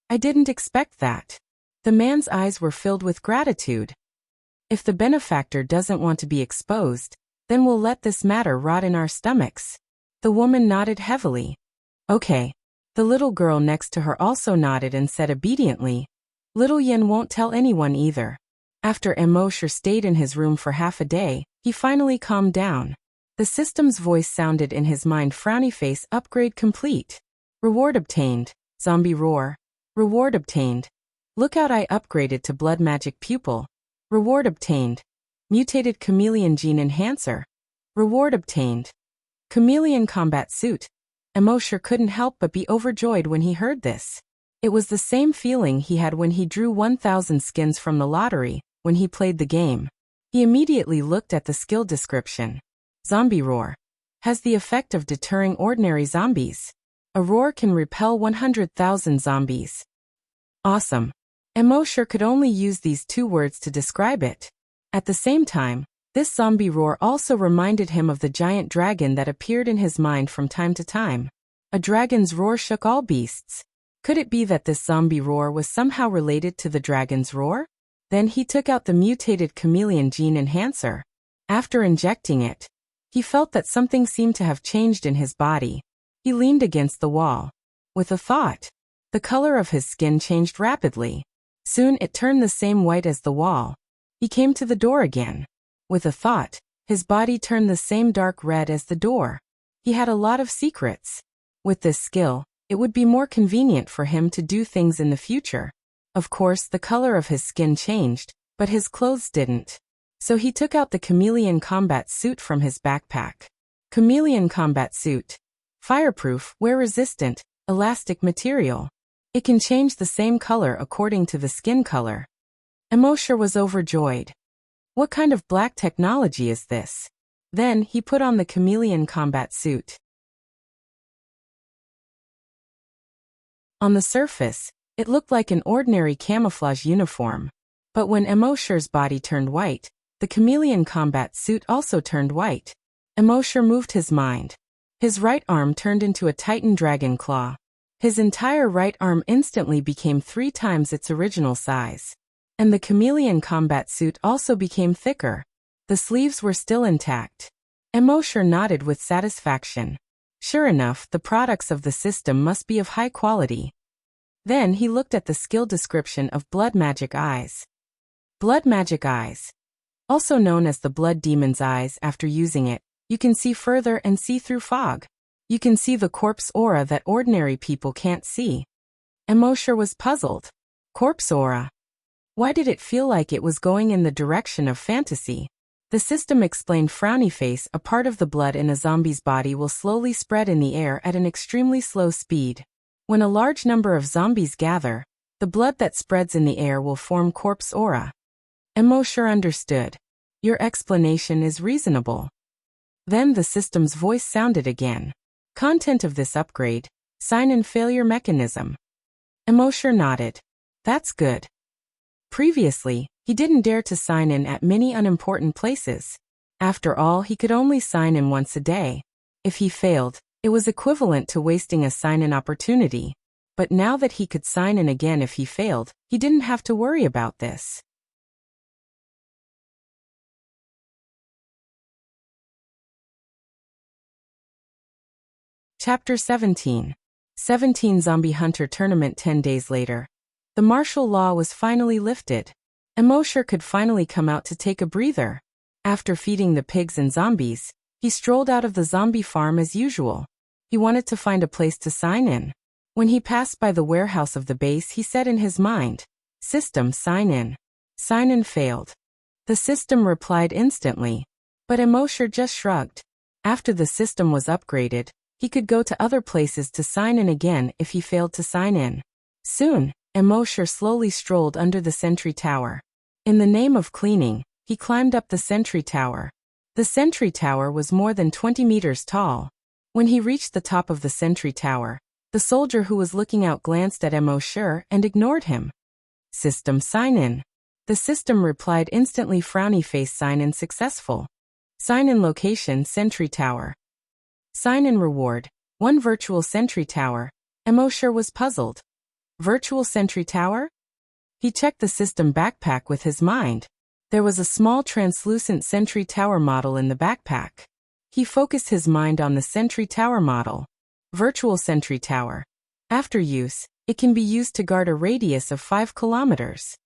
"I didn't expect that." The man's eyes were filled with gratitude. "If the benefactor doesn't want to be exposed, then we'll let this matter rot in our stomachs." The woman nodded heavily. "Okay." The little girl next to her also nodded and said obediently, "Little Yin won't tell anyone either." After Emosher stayed in his room for half a day, he finally calmed down. The system's voice sounded in his mind: frowny face upgrade complete. Reward obtained. Zombie roar. Reward obtained. Lookout eye upgraded to blood magic pupil. Reward obtained. Mutated chameleon gene enhancer. Reward obtained. Chameleon combat suit. Emosher couldn't help but be overjoyed when he heard this. It was the same feeling he had when he drew 1,000 skins from the lottery, when he played the game. He immediately looked at the skill description. Zombie roar. Has the effect of deterring ordinary zombies. A roar can repel 100,000 zombies. Awesome. Emosher could only use these 2 words to describe it. At the same time, this zombie roar also reminded him of the giant dragon that appeared in his mind from time to time. A dragon's roar shook all beasts. Could it be that this zombie roar was somehow related to the dragon's roar? Then he took out the mutated chameleon gene enhancer. After injecting it, he felt that something seemed to have changed in his body. He leaned against the wall. With a thought, the color of his skin changed rapidly. Soon it turned the same white as the wall. He came to the door again. With a thought, his body turned the same dark red as the door. He had a lot of secrets. With this skill, it would be more convenient for him to do things in the future. Of course, the color of his skin changed, but his clothes didn't. So he took out the chameleon combat suit from his backpack. Chameleon combat suit. Fireproof, wear-resistant, elastic material. It can change the same color according to the skin color. Emosher was overjoyed. What kind of black technology is this? Then he put on the chameleon combat suit. On the surface, it looked like an ordinary camouflage uniform. But when Emosher's body turned white, the chameleon combat suit also turned white. Emosher moved his mind. His right arm turned into a titan dragon claw. His entire right arm instantly became 3 times its original size. And the chameleon combat suit also became thicker. The sleeves were still intact. Emosher nodded with satisfaction. Sure enough, the products of the system must be of high quality. Then he looked at the skill description of blood magic eyes. Blood magic eyes. Also known as the blood demon's eyes. After using it, you can see further and see through fog. You can see the corpse aura that ordinary people can't see. Emosher was puzzled. Corpse aura. Why did it feel like it was going in the direction of fantasy? The system explained frowny face: a part of the blood in a zombie's body will slowly spread in the air at an extremely slow speed. When a large number of zombies gather, the blood that spreads in the air will form corpse aura. Emosher understood. Your explanation is reasonable. Then the system's voice sounded again. Content of this upgrade: sign-in failure mechanism. Emosher nodded. That's good. Previously, he didn't dare to sign in at many unimportant places. After all, he could only sign in once a day. If he failed, it was equivalent to wasting a sign-in opportunity. But now that he could sign in again if he failed, he didn't have to worry about this. Chapter 17. 17 Zombie Hunter Tournament. 10 days later, the martial law was finally lifted. Emosher could finally come out to take a breather. After feeding the pigs and zombies, he strolled out of the zombie farm as usual. He wanted to find a place to sign in. When he passed by the warehouse of the base, he said in his mind, "System, sign in." Sign in failed. The system replied instantly. But Emosher just shrugged. After the system was upgraded, He could go to other places to sign in again if he failed to sign in. Soon, Immortal slowly strolled under the sentry tower. In the name of cleaning, he climbed up the sentry tower. The sentry tower was more than 20 meters tall. When he reached the top of the sentry tower, the soldier who was looking out glanced at Immortal and ignored him. System sign-in. The system replied instantly, frowny face, sign-in successful. Sign-in location, sentry tower. Sign-in reward, 1 virtual sentry tower. Immortal was puzzled. Virtual sentry tower? He checked the system backpack with his mind. There was a small translucent sentry tower model in the backpack. He focused his mind on the sentry tower model. Virtual sentry tower. After use, it can be used to guard a radius of 5 kilometers.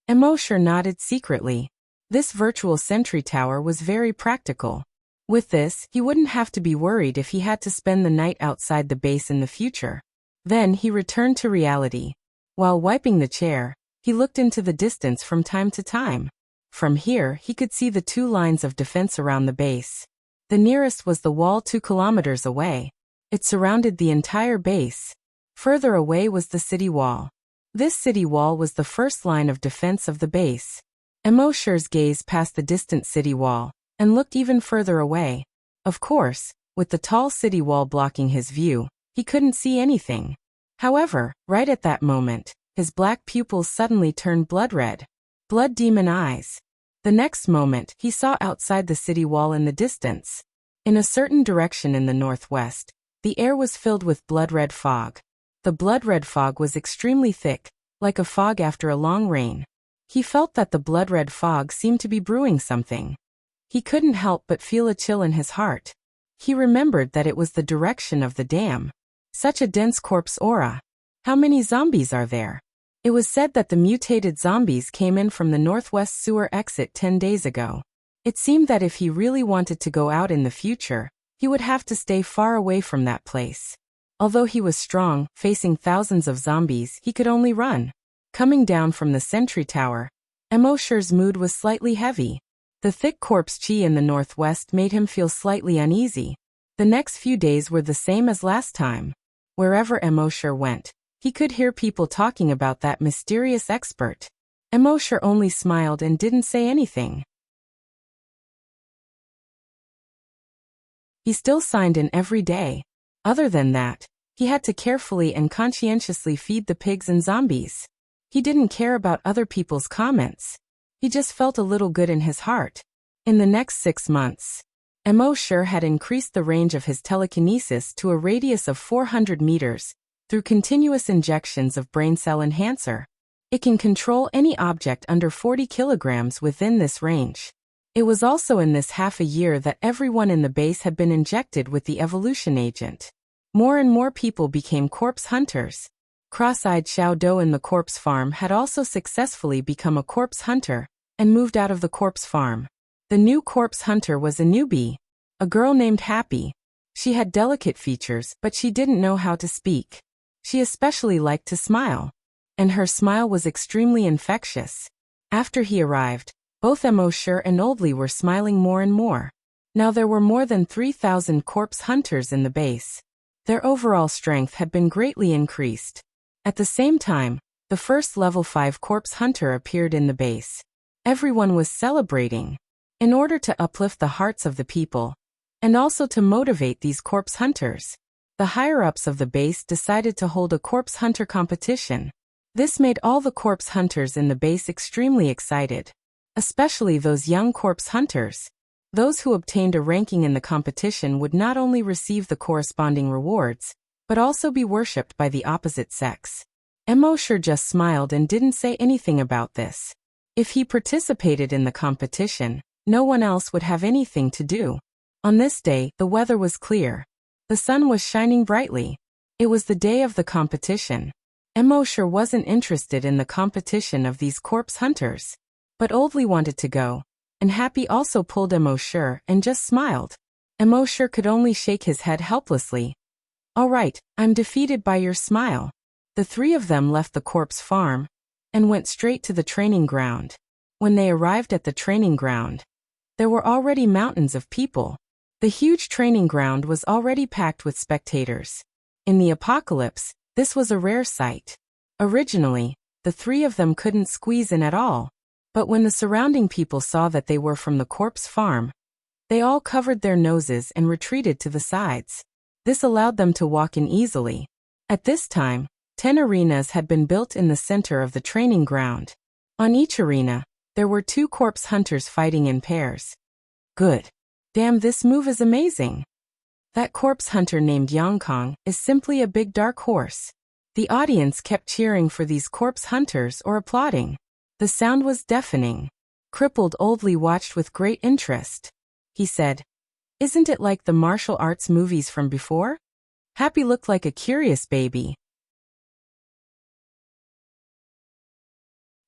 Immortal nodded secretly. This virtual sentry tower was very practical. With this, he wouldn't have to be worried if he had to spend the night outside the base in the future. Then he returned to reality. While wiping the chair, he looked into the distance from time to time. From here, he could see the 2 lines of defense around the base. The nearest was the wall 2 kilometers away. It surrounded the entire base. Further away was the city wall. This city wall was the first line of defense of the base. Immortal's gaze passed the distant city wall and looked even further away. Of course, with the tall city wall blocking his view, he couldn't see anything. However, right at that moment, his black pupils suddenly turned blood red. Blood demon eyes. The next moment, he saw outside the city wall in the distance. In a certain direction in the northwest, the air was filled with blood-red fog. The blood-red fog was extremely thick, like a fog after a long rain. He felt that the blood-red fog seemed to be brewing something. He couldn't help but feel a chill in his heart. He remembered that it was the direction of the dam. Such a dense corpse aura. How many zombies are there? It was said that the mutated zombies came in from the northwest sewer exit 10 days ago. It seemed that if he really wanted to go out in the future, he would have to stay far away from that place. Although he was strong, facing thousands of zombies, he could only run. Coming down from the sentry tower, Immortal's mood was slightly heavy. The thick corpse chi in the northwest made him feel slightly uneasy. The next few days were the same as last time. Wherever Immortal went, he could hear people talking about that mysterious expert. Immortal only smiled and didn't say anything. He still signed in every day. Other than that, he had to carefully and conscientiously feed the pigs and zombies. He didn't care about other people's comments. He just felt a little good in his heart. In the next 6 months, Immortal had increased the range of his telekinesis to a radius of 400 meters through continuous injections of brain cell enhancer. It can control any object under 40 kilograms within this range. It was also in this half a year that everyone in the base had been injected with the evolution agent. More and more people became corpse hunters. Cross-eyed Xiao Dou in the corpse farm had also successfully become a corpse hunter and moved out of the corpse farm. The new corpse hunter was a newbie, a girl named Happy. She had delicate features, but she didn't know how to speak. She especially liked to smile, and her smile was extremely infectious. After he arrived, both Immortal and Oldly were smiling more and more. Now there were more than 3,000 corpse hunters in the base. Their overall strength had been greatly increased. At the same time, the first level 5 corpse hunter appeared in the base. Everyone was celebrating. In order to uplift the hearts of the people, and also to motivate these corpse hunters, the higher-ups of the base decided to hold a corpse hunter competition. This made all the corpse hunters in the base extremely excited. Especially those young corpse hunters. Those who obtained a ranking in the competition would not only receive the corresponding rewards, but also be worshipped by the opposite sex. Immortal just smiled and didn't say anything about this. If he participated in the competition, no one else would have anything to do. On this day, the weather was clear. The sun was shining brightly. It was the day of the competition. Immortal wasn't interested in the competition of these corpse hunters. But Oldly wanted to go, and Happy also pulled Immortal and just smiled. Immortal could only shake his head helplessly. "All right, I'm defeated by your smile." The 3 of them left the corpse farm and went straight to the training ground. When they arrived at the training ground, there were already mountains of people. The huge training ground was already packed with spectators. In the apocalypse, this was a rare sight. Originally, the three of them couldn't squeeze in at all. But when the surrounding people saw that they were from the corpse farm, they all covered their noses and retreated to the sides. This allowed them to walk in easily. At this time, 10 arenas had been built in the center of the training ground. On each arena, there were 2 corpse hunters fighting in pairs. Good. Damn, this move is amazing. That corpse hunter named Yongkong is simply a big dark horse. The audience kept cheering for these corpse hunters or applauding. The sound was deafening. Crippled Oldly watched with great interest. He said, "Isn't it like the martial arts movies from before?" Happy looked like a curious baby.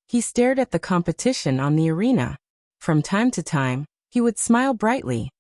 He stared at the competition on the arena. From time to time, he would smile brightly.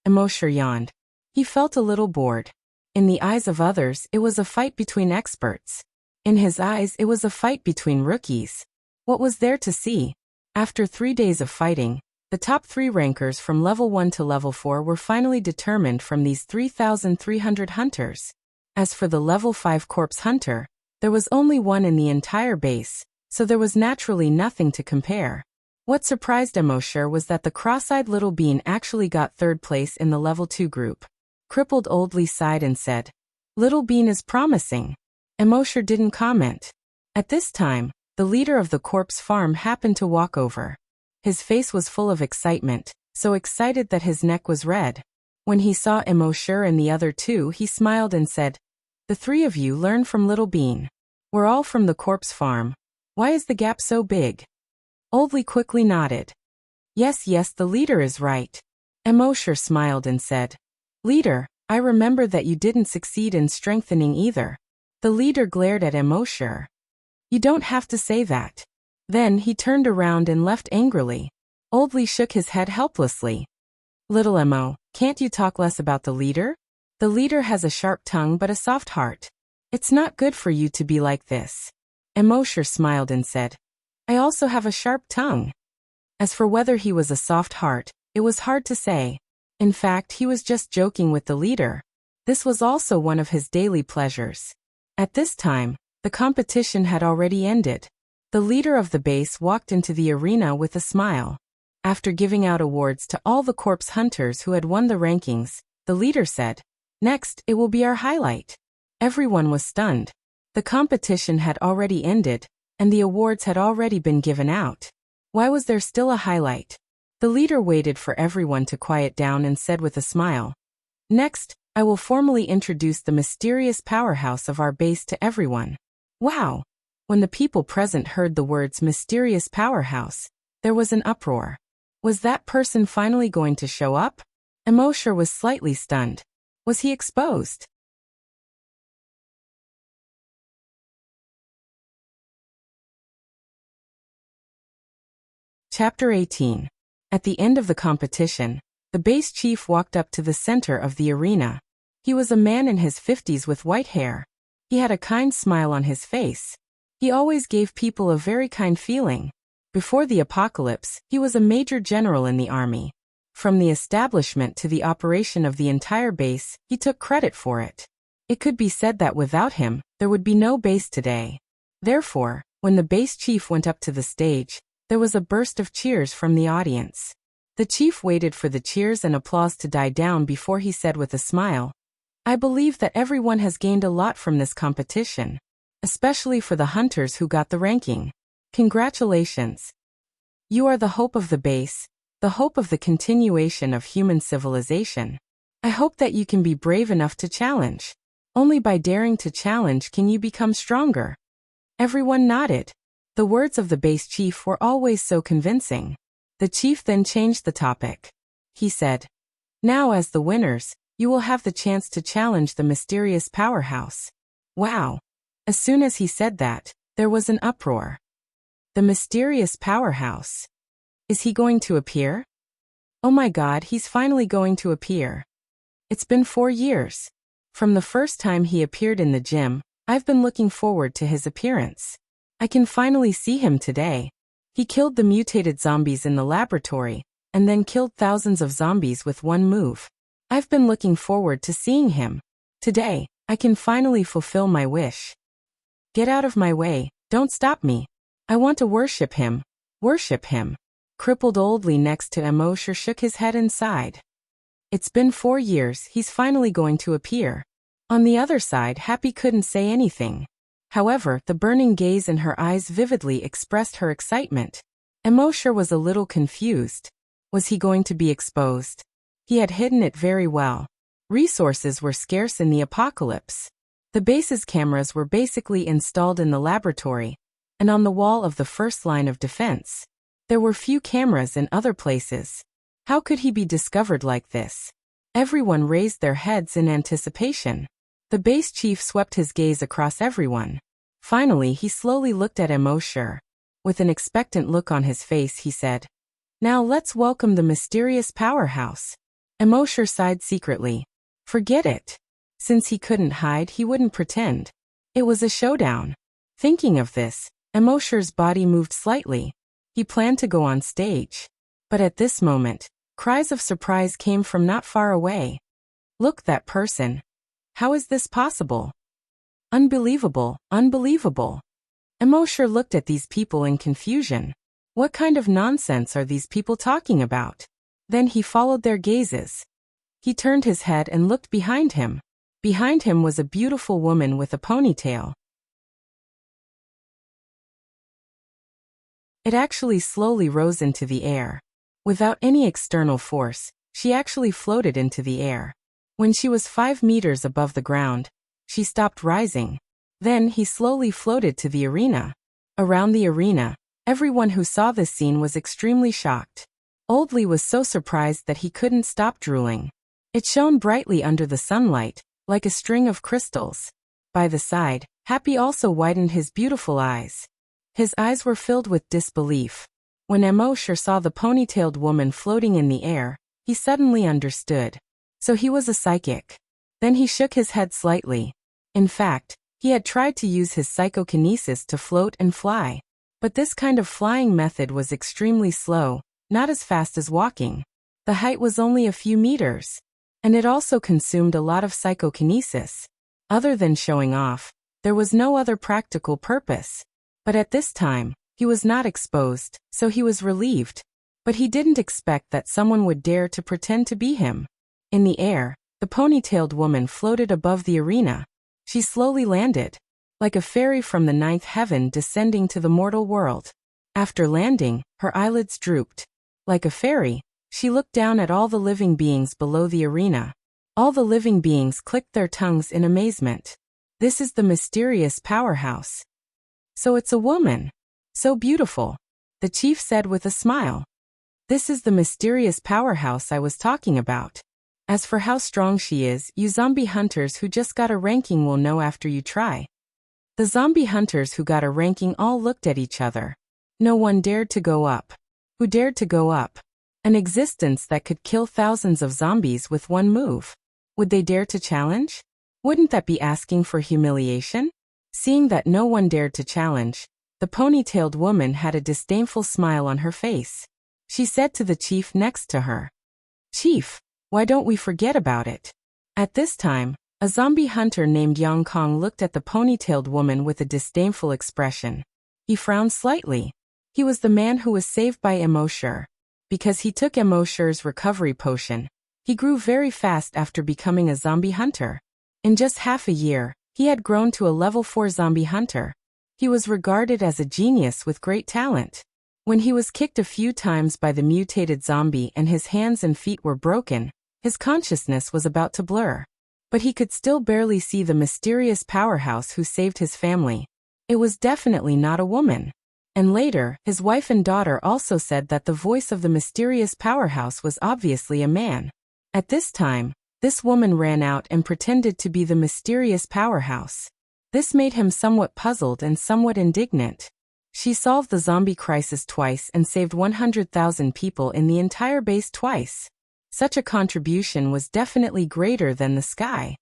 Emotion yawned. He felt a little bored. In the eyes of others, it was a fight between experts. In his eyes, it was a fight between rookies. What was there to see? After 3 days of fighting, the top 3 rankers from level 1 to level 4 were finally determined from these 3,300 hunters. As for the level 5 corpse hunter, there was only one in the entire base, so there was naturally nothing to compare. What surprised Emotion was that the cross-eyed little bean actually got 3rd place in the level 2 group. Crippled Oldly sighed and said, "Little Bean is promising." Emotion didn't comment. At this time, the leader of the corpse farm happened to walk over. His face was full of excitement, so excited that his neck was red. When he saw Emotion and the other 2, he smiled and said, "The 3 of you learn from Little Bean. We're all from the corpse farm. Why is the gap so big?" Oldly quickly nodded. Yes, the leader is right." Emotion smiled and said, "Leader, I remember that you didn't succeed in strengthening either." The leader glared at Emotion. "You don't have to say that." Then he turned around and left angrily. Oldly shook his head helplessly. "Little Emo, can't you talk less about the leader? The leader has a sharp tongue but a soft heart. It's not good for you to be like this." Emotion smiled and said, "I also have a sharp tongue." As for whether he was a soft heart, it was hard to say. In fact, he was just joking with the leader. This was also one of his daily pleasures. At this time, the competition had already ended. The leader of the base walked into the arena with a smile. After giving out awards to all the corpse hunters who had won the rankings, the leader said, "Next, it will be our highlight." Everyone was stunned. The competition had already ended, and the awards had already been given out. Why was there still a highlight? The leader waited for everyone to quiet down and said with a smile, "Next, I will formally introduce the mysterious powerhouse of our base to everyone." Wow! When the people present heard the words mysterious powerhouse, there was an uproar. Was that person finally going to show up? Emotion was slightly stunned. Was he exposed? Chapter 18. At the end of the competition, the base chief walked up to the center of the arena. He was a man in his 50s with white hair. He had a kind smile on his face. He always gave people a very kind feeling. Before the apocalypse, he was a major general in the army. From the establishment to the operation of the entire base, he took credit for it. It could be said that without him, there would be no base today. Therefore, when the base chief went up to the stage, there was a burst of cheers from the audience. The chief waited for the cheers and applause to die down before he said with a smile, "I believe that everyone has gained a lot from this competition, especially for the hunters who got the ranking. Congratulations. You are the hope of the base, the hope of the continuation of human civilization. I hope that you can be brave enough to challenge. Only by daring to challenge can you become stronger." Everyone nodded. The words of the base chief were always so convincing. The chief then changed the topic. He said, "Now as the winners, you will have the chance to challenge the mysterious powerhouse." Wow! As soon as he said that, there was an uproar. The mysterious powerhouse. Is he going to appear? Oh my God, he's finally going to appear. It's been 4 years. From the first time he appeared in the gym, I've been looking forward to his appearance. I can finally see him today. He killed the mutated zombies in the laboratory, and then killed thousands of zombies with one move. I've been looking forward to seeing him. Today, I can finally fulfill my wish. Get out of my way, don't stop me. I want to worship him. Worship him. Crippled oldly next to Emosher shook his head and sighed. It's been 4 years, he's finally going to appear. On the other side, Happy couldn't say anything. However, the burning gaze in her eyes vividly expressed her excitement. Emosher was a little confused. Was he going to be exposed? He had hidden it very well. Resources were scarce in the apocalypse. The base's cameras were basically installed in the laboratory, and on the wall of the first line of defense. There were few cameras in other places. How could he be discovered like this? Everyone raised their heads in anticipation. The base chief swept his gaze across everyone. Finally, he slowly looked at Emosher. With an expectant look on his face, he said, "Now let's welcome the mysterious powerhouse." Emosher sighed secretly. Forget it. Since he couldn't hide, he wouldn't pretend. It was a showdown. Thinking of this, Emosher's body moved slightly. He planned to go on stage. But at this moment, cries of surprise came from not far away. Look, that person. How is this possible? Unbelievable, unbelievable. Emosher looked at these people in confusion. What kind of nonsense are these people talking about? Then he followed their gazes. He turned his head and looked behind him. Behind him was a beautiful woman with a ponytail. It actually slowly rose into the air. Without any external force, she actually floated into the air. When she was 5 meters above the ground, she stopped rising. Then he slowly floated to the arena. Around the arena, everyone who saw this scene was extremely shocked. Oldly was so surprised that he couldn't stop drooling. It shone brightly under the sunlight, like a string of crystals. By the side, Happy also widened his beautiful eyes. His eyes were filled with disbelief. When Emosher saw the ponytailed woman floating in the air, he suddenly understood. So he was a psychic. Then he shook his head slightly. In fact, he had tried to use his psychokinesis to float and fly. But this kind of flying method was extremely slow, not as fast as walking. The height was only a few meters. And it also consumed a lot of psychokinesis. Other than showing off, there was no other practical purpose. But at this time, he was not exposed, so he was relieved. But he didn't expect that someone would dare to pretend to be him. In the air, the ponytailed woman floated above the arena. She slowly landed, like a fairy from the 9th heaven descending to the mortal world. After landing, her eyelids drooped. Like a fairy, she looked down at all the living beings below the arena. All the living beings clicked their tongues in amazement. This is the mysterious powerhouse. So it's a woman. So beautiful. The chief said with a smile. This is the mysterious powerhouse I was talking about. As for how strong she is, you zombie hunters who just got a ranking will know after you try. The zombie hunters who got a ranking all looked at each other. No one dared to go up. Who dared to go up? An existence that could kill thousands of zombies with one move. Would they dare to challenge? Wouldn't that be asking for humiliation? Seeing that no one dared to challenge, the ponytailed woman had a disdainful smile on her face. She said to the chief next to her, "Chief, why don't we forget about it?" At this time, a zombie hunter named Yang Kong looked at the ponytailed woman with a disdainful expression. He frowned slightly. He was the man who was saved by Emosher. Because he took Emosher's recovery potion, he grew very fast after becoming a zombie hunter. In just half a year, he had grown to a level 4 zombie hunter. He was regarded as a genius with great talent. When he was kicked a few times by the mutated zombie and his hands and feet were broken, his consciousness was about to blur. But he could still barely see the mysterious powerhouse who saved his family. It was definitely not a woman. And later, his wife and daughter also said that the voice of the mysterious powerhouse was obviously a man. At this time, this woman ran out and pretended to be the mysterious powerhouse. This made him somewhat puzzled and somewhat indignant. She solved the zombie crisis twice and saved 100,000 people in the entire base twice. Such a contribution was definitely greater than the sky.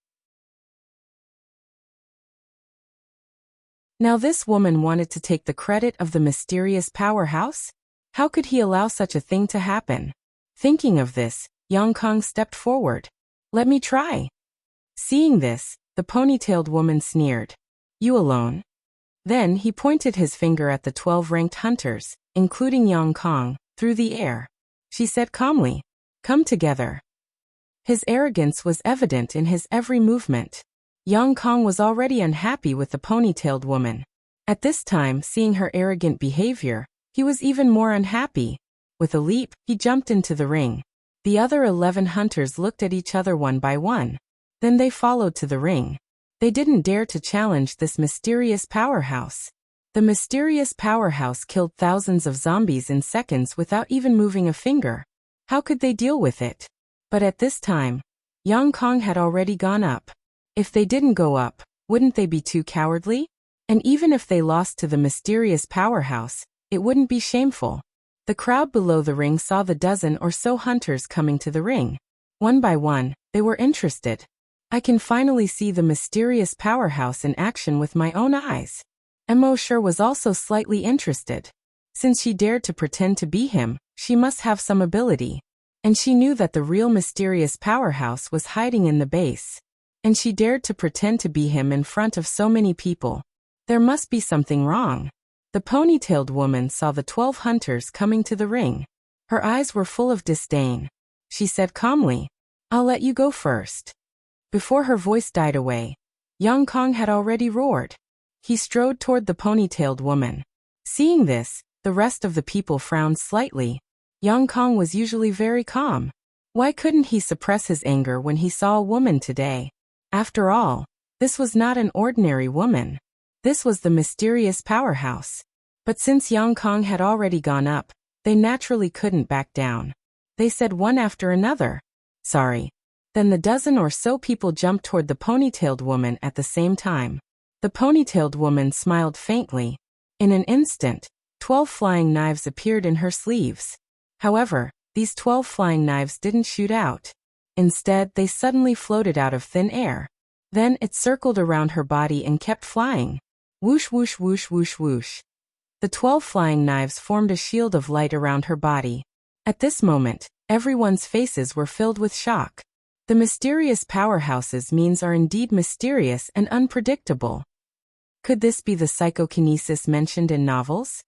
Now this woman wanted to take the credit of the mysterious powerhouse? How could he allow such a thing to happen? Thinking of this, Yang Kong stepped forward. Let me try. Seeing this, the ponytailed woman sneered. You alone? Then he pointed his finger at the 12 ranked hunters, including Yang Kong, through the air. She said calmly, come together. His arrogance was evident in his every movement. Yang Kong was already unhappy with the ponytailed woman. At this time, seeing her arrogant behavior, he was even more unhappy. With a leap, he jumped into the ring. The other 11 hunters looked at each other one by one. Then they followed to the ring. They didn't dare to challenge this mysterious powerhouse. The mysterious powerhouse killed thousands of zombies in seconds without even moving a finger. How could they deal with it? But at this time, Yang Kong had already gone up. If they didn't go up, wouldn't they be too cowardly? And even if they lost to the mysterious powerhouse, it wouldn't be shameful. The crowd below the ring saw the dozen or so hunters coming to the ring. One by one, they were interested. I can finally see the mysterious powerhouse in action with my own eyes. Immortal was also slightly interested. Since she dared to pretend to be him, she must have some ability. And she knew that the real mysterious powerhouse was hiding in the base. And she dared to pretend to be him in front of so many people. There must be something wrong. The ponytailed woman saw the 12 hunters coming to the ring. Her eyes were full of disdain. She said calmly, I'll let you go first. Before her voice died away, Yang Kong had already roared. He strode toward the ponytailed woman. Seeing this, the rest of the people frowned slightly. Yang Kong was usually very calm. Why couldn't he suppress his anger when he saw a woman today? After all, this was not an ordinary woman. This was the mysterious powerhouse. But since Yang Kong had already gone up, they naturally couldn't back down. They said one after another, sorry. Then the dozen or so people jumped toward the ponytailed woman at the same time. The ponytailed woman smiled faintly. In an instant, 12 flying knives appeared in her sleeves. However, these 12 flying knives didn't shoot out. Instead, they suddenly floated out of thin air. Then it circled around her body and kept flying. Whoosh whoosh whoosh whoosh whoosh. The 12 flying knives formed a shield of light around her body. At this moment, everyone's faces were filled with shock. The mysterious powerhouse's means are indeed mysterious and unpredictable. Could this be the psychokinesis mentioned in novels?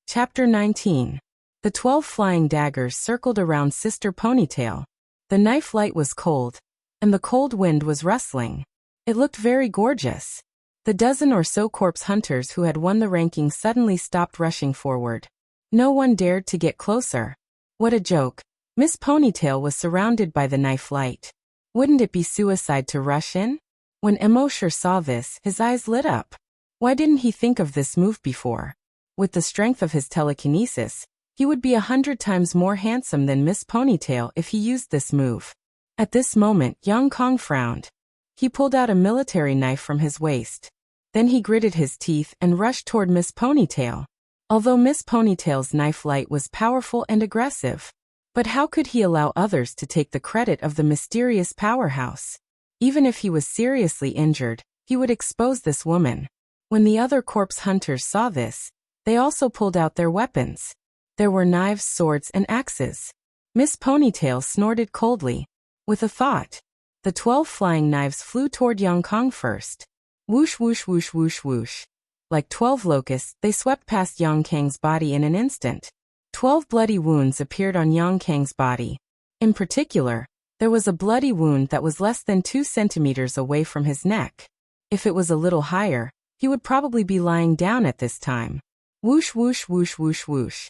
Chapter 19. The 12 flying daggers circled around Sister Ponytail. The knife light was cold, and the cold wind was rustling. It looked very gorgeous. The dozen or so corpse hunters who had won the ranking suddenly stopped rushing forward. No one dared to get closer. What a joke. Miss Ponytail was surrounded by the knife light. Wouldn't it be suicide to rush in? When Immortal saw this, his eyes lit up. Why didn't he think of this move before? With the strength of his telekinesis, he would be 100 times more handsome than Miss Ponytail if he used this move. At this moment, Yang Kong frowned. He pulled out a military knife from his waist. Then he gritted his teeth and rushed toward Miss Ponytail. Although Miss Ponytail's knife light was powerful and aggressive. But how could he allow others to take the credit of the mysterious powerhouse? Even if he was seriously injured, he would expose this woman. When the other corpse hunters saw this, they also pulled out their weapons. There were knives, swords, and axes. Miss Ponytail snorted coldly. With a thought, the 12 flying knives flew toward Yang Kong first. Whoosh whoosh whoosh whoosh whoosh. Like 12 locusts, they swept past Yang Kang's body in an instant. 12 bloody wounds appeared on Yang Kang's body. In particular, there was a bloody wound that was less than 2 centimeters away from his neck. If it was a little higher, he would probably be lying down at this time. Whoosh whoosh whoosh whoosh whoosh.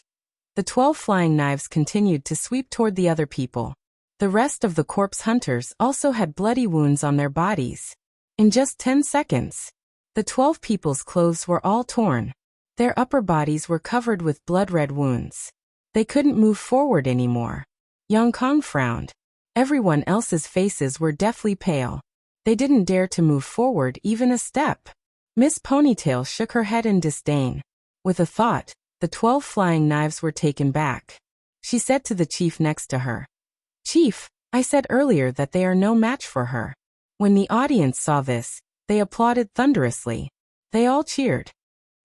The 12 flying knives continued to sweep toward the other people. The rest of the corpse hunters also had bloody wounds on their bodies. In just 10 seconds, the 12 people's clothes were all torn. Their upper bodies were covered with blood-red wounds. They couldn't move forward anymore. Yang Kong frowned. Everyone else's faces were deathly pale. They didn't dare to move forward even a step. Miss Ponytail shook her head in disdain. With a thought, the 12 flying knives were taken back. She said to the chief next to her, Chief, I said earlier that they are no match for her. When the audience saw this, They applauded thunderously. They all cheered.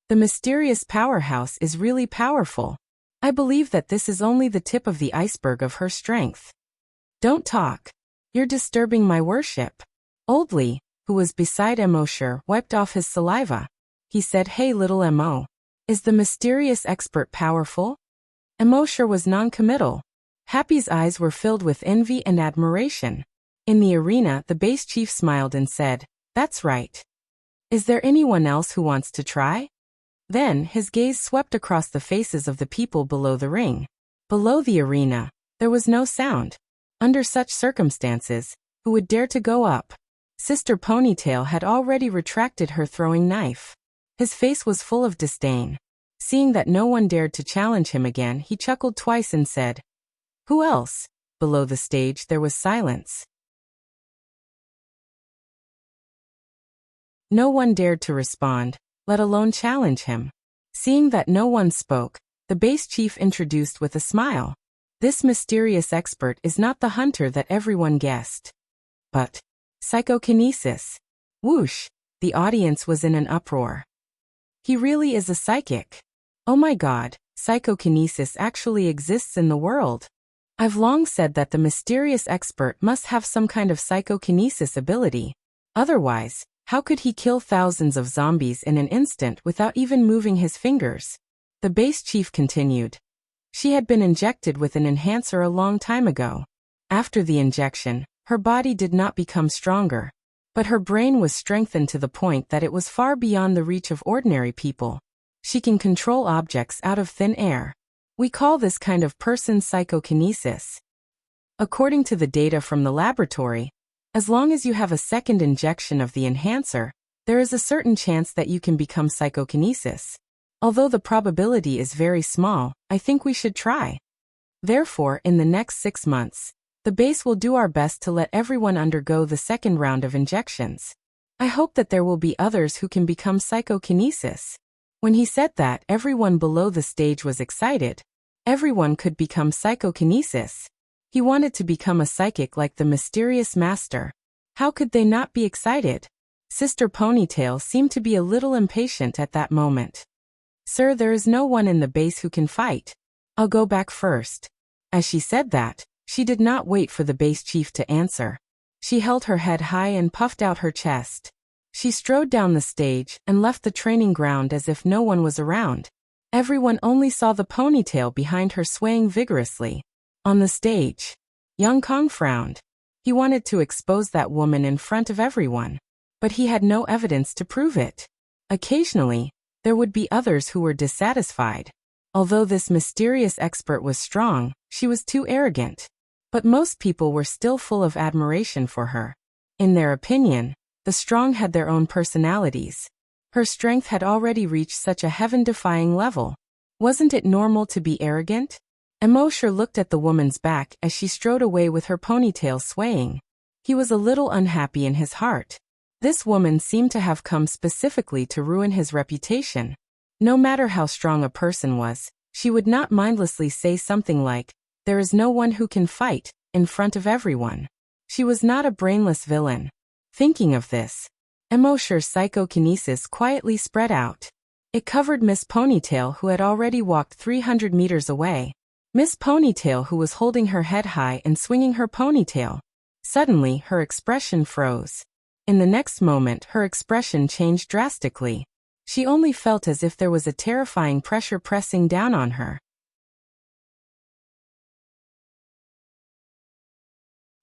The mysterious powerhouse is really powerful. I believe that this is only the tip of the iceberg of her strength. Don't talk. You're disturbing my worship. Oldly, who was beside Emosher, wiped off his saliva. He said, "Hey little Emo. Is the mysterious expert powerful?" Emosher was non-committal. Happy's eyes were filled with envy and admiration. In the arena, the base chief smiled and said, "That's right. Is there anyone else who wants to try?" Then, his gaze swept across the faces of the people below the ring. Below the arena, there was no sound. Under such circumstances, who would dare to go up? Sister Ponytail had already retracted her throwing knife. His face was full of disdain. Seeing that no one dared to challenge him again, he chuckled twice and said, "Who else?" Below the stage there was silence. No one dared to respond, let alone challenge him. Seeing that no one spoke, the base chief introduced with a smile. This mysterious expert is not the hunter that everyone guessed. But psychokinesis. Whoosh! The audience was in an uproar. He really is a psychic. Oh my god, psychokinesis actually exists in the world. I've long said that the mysterious expert must have some kind of psychokinesis ability. Otherwise, how could he kill thousands of zombies in an instant without even moving his fingers? The base chief continued. She had been injected with an enhancer a long time ago. After the injection, her body did not become stronger. But her brain was strengthened to the point that it was far beyond the reach of ordinary people. She can control objects out of thin air. We call this kind of person psychokinesis. According to the data from the laboratory, as long as you have a second injection of the enhancer, there is a certain chance that you can become psychokinesis. Although the probability is very small, I think we should try. Therefore, in the next 6 months, the base will do our best to let everyone undergo the second round of injections. I hope that there will be others who can become psychokinesis. When he said that, everyone below the stage was excited. Everyone could become psychokinesis. He wanted to become a psychic like the mysterious master. How could they not be excited? Sister Ponytail seemed to be a little impatient at that moment. "Sir, there is no one in the base who can fight. I'll go back first." As she said that, she did not wait for the base chief to answer. She held her head high and puffed out her chest. She strode down the stage and left the training ground as if no one was around. Everyone only saw the ponytail behind her swaying vigorously. On the stage, Young Kong frowned. He wanted to expose that woman in front of everyone. But he had no evidence to prove it. Occasionally, there would be others who were dissatisfied. Although this mysterious expert was strong, she was too arrogant. But most people were still full of admiration for her. In their opinion, the strong had their own personalities. Her strength had already reached such a heaven-defying level. Wasn't it normal to be arrogant? Emosher looked at the woman's back as she strode away with her ponytail swaying. He was a little unhappy in his heart. This woman seemed to have come specifically to ruin his reputation. No matter how strong a person was, she would not mindlessly say something like, "There is no one who can fight," in front of everyone. She was not a brainless villain. Thinking of this, Emosher's psychokinesis quietly spread out. It covered Miss Ponytail, who had already walked 300 meters away. Miss Ponytail, who was holding her head high and swinging her ponytail. Suddenly, her expression froze. In the next moment, her expression changed drastically. She only felt as if there was a terrifying pressure pressing down on her.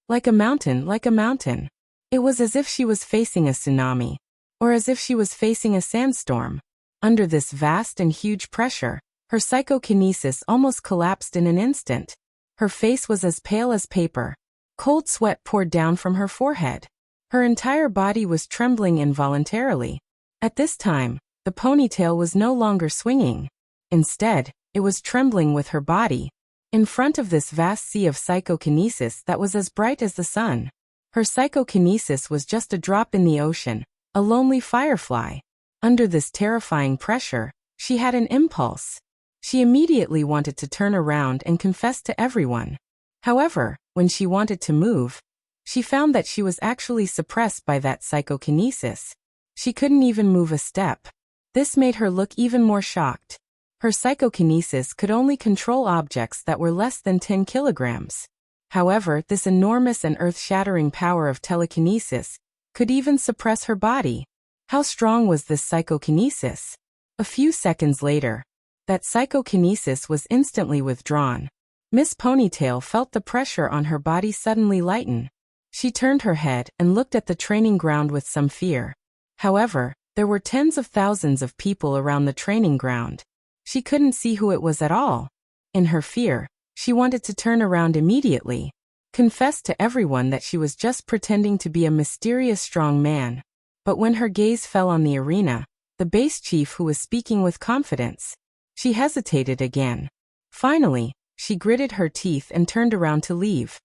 Like a mountain, like a mountain. It was as if she was facing a tsunami, or as if she was facing a sandstorm. Under this vast and huge pressure, her psychokinesis almost collapsed in an instant. Her face was as pale as paper. Cold sweat poured down from her forehead. Her entire body was trembling involuntarily. At this time, the ponytail was no longer swinging. Instead, it was trembling with her body. In front of this vast sea of psychokinesis that was as bright as the sun. Her psychokinesis was just a drop in the ocean, a lonely firefly. Under this terrifying pressure, she had an impulse. She immediately wanted to turn around and confess to everyone. However, when she wanted to move, she found that she was actually suppressed by that psychokinesis. She couldn't even move a step. This made her look even more shocked. Her psychokinesis could only control objects that were less than 10 kilograms. However, this enormous and earth-shattering power of telekinesis could even suppress her body. How strong was this psychokinesis? A few seconds later, that psychokinesis was instantly withdrawn. Miss Ponytail felt the pressure on her body suddenly lighten. She turned her head and looked at the training ground with some fear. However, there were tens of thousands of people around the training ground. She couldn't see who it was at all. In her fear, she wanted to turn around immediately, confess to everyone that she was just pretending to be a mysterious strong man. But when her gaze fell on the arena, the base chief who was speaking with confidence, she hesitated again. Finally, she gritted her teeth and turned around to leave.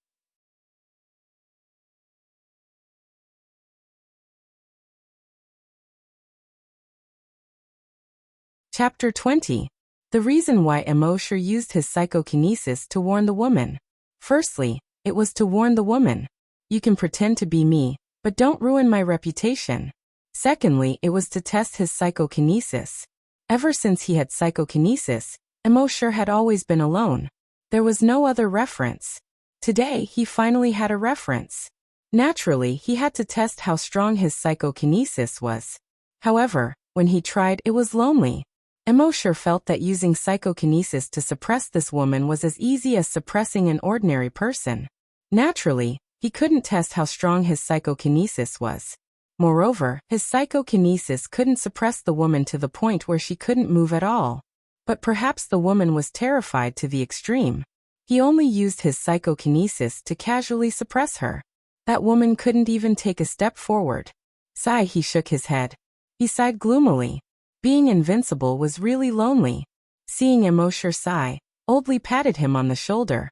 Chapter 20. The reason why Immortal used his psychokinesis to warn the woman. Firstly, it was to warn the woman. You can pretend to be me, but don't ruin my reputation. Secondly, it was to test his psychokinesis. Ever since he had psychokinesis, Immortal had always been alone. There was no other reference. Today, he finally had a reference. Naturally, he had to test how strong his psychokinesis was. However, when he tried, it was lonely. Immortal felt that using psychokinesis to suppress this woman was as easy as suppressing an ordinary person. Naturally, he couldn't test how strong his psychokinesis was. Moreover, his psychokinesis couldn't suppress the woman to the point where she couldn't move at all. But perhaps the woman was terrified to the extreme. He only used his psychokinesis to casually suppress her. That woman couldn't even take a step forward. Sigh, he shook his head. He sighed gloomily. Being invincible was really lonely. Seeing Immortal sigh, Oldly patted him on the shoulder.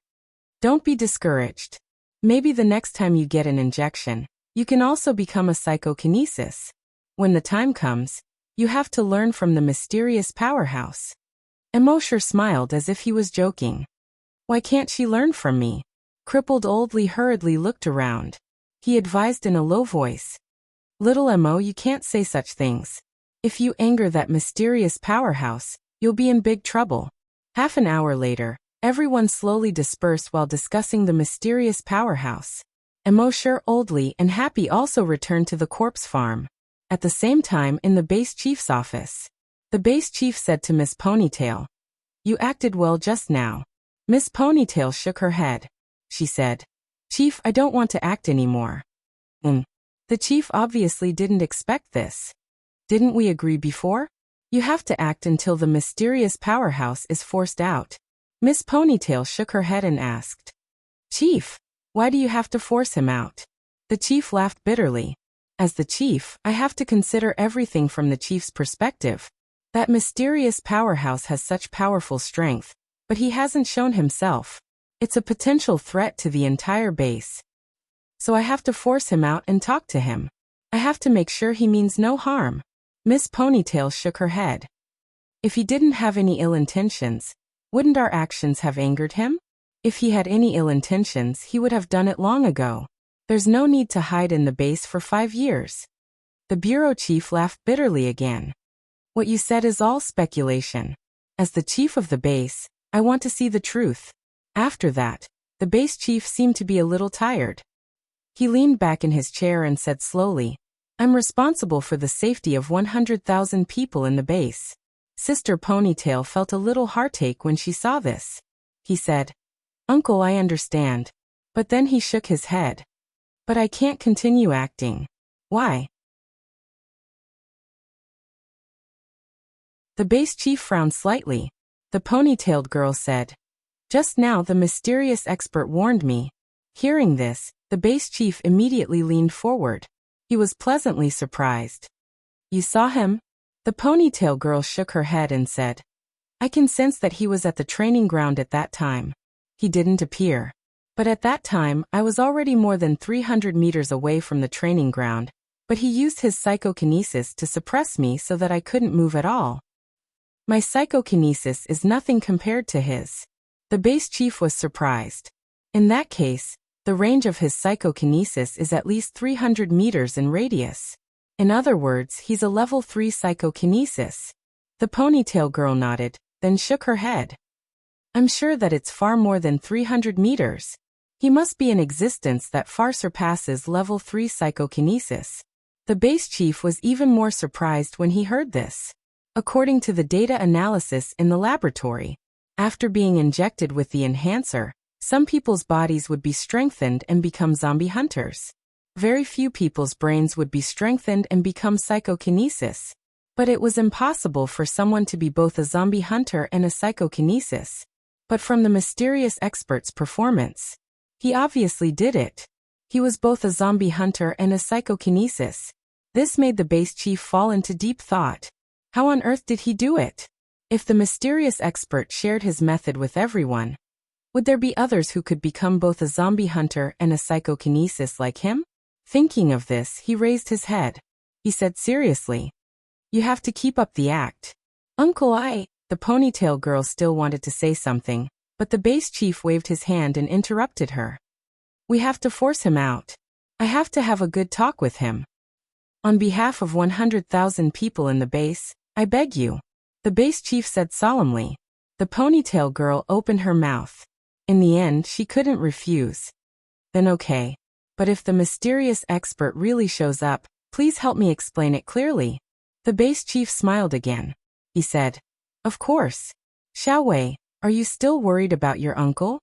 Don't be discouraged. Maybe the next time you get an injection, you can also become a psychokinesis. When the time comes, you have to learn from the mysterious powerhouse. Immortal smiled as if he was joking. Why can't she learn from me? Crippled Oldly hurriedly looked around. He advised in a low voice. Little Mo, you can't say such things. If you anger that mysterious powerhouse, you'll be in big trouble. Half an hour later, everyone slowly dispersed while discussing the mysterious powerhouse. Immortal, Oldly, and Happy also returned to the corpse farm. At the same time, in the base chief's office, the base chief said to Miss Ponytail, "You acted well just now." Miss Ponytail shook her head. She said, "Chief, I don't want to act anymore." The chief obviously didn't expect this. Didn't we agree before? You have to act until the mysterious powerhouse is forced out. Miss Ponytail shook her head and asked, "Chief, why do you have to force him out?" The chief laughed bitterly. As the chief, I have to consider everything from the chief's perspective. That mysterious powerhouse has such powerful strength, but he hasn't shown himself. It's a potential threat to the entire base. So I have to force him out and talk to him. I have to make sure he means no harm. Miss Ponytail shook her head. If he didn't have any ill intentions, wouldn't our actions have angered him? If he had any ill intentions, he would have done it long ago. There's no need to hide in the base for 5 years. The bureau chief laughed bitterly again. What you said is all speculation. As the chief of the base, I want to see the truth. After that, the base chief seemed to be a little tired. He leaned back in his chair and said slowly, "I'm responsible for the safety of 100,000 people in the base." Sister Ponytail felt a little heartache when she saw this. He said, "Uncle, I understand." But then he shook his head. "But I can't continue acting." "Why?" The base chief frowned slightly. The ponytailed girl said, "Just now the mysterious expert warned me." Hearing this, the base chief immediately leaned forward. He was pleasantly surprised. "You saw him?" The ponytail girl shook her head and said, "I can sense that he was at the training ground at that time. He didn't appear. But at that time, I was already more than 300 meters away from the training ground, but he used his psychokinesis to suppress me so that I couldn't move at all. My psychokinesis is nothing compared to his." The base chief was surprised. In that case, the range of his psychokinesis is at least 300 meters in radius. In other words, he's a level 3 psychokinesis. The ponytail girl nodded, then shook her head. I'm sure that it's far more than 300 meters. He must be an existence that far surpasses level 3 psychokinesis. The base chief was even more surprised when he heard this. According to the data analysis in the laboratory, after being injected with the enhancer, some people's bodies would be strengthened and become zombie hunters. Very few people's brains would be strengthened and become psychokinesis. But it was impossible for someone to be both a zombie hunter and a psychokinesis. But from the mysterious expert's performance, he obviously did it. He was both a zombie hunter and a psychokinesis. This made the base chief fall into deep thought. How on earth did he do it? If the mysterious expert shared his method with everyone, would there be others who could become both a zombie hunter and a psychokinesis like him? Thinking of this, he raised his head. He said seriously, "You have to keep up the act." "Uncle, the ponytail girl still wanted to say something, but the base chief waved his hand and interrupted her. "We have to force him out. I have to have a good talk with him. On behalf of 100,000 people in the base, I beg you," the base chief said solemnly. The ponytail girl opened her mouth. In the end, she couldn't refuse. "Then okay. But if the mysterious expert really shows up, please help me explain it clearly." The base chief smiled again. He said, "Of course. Xiao Wei, are you still worried about your uncle?"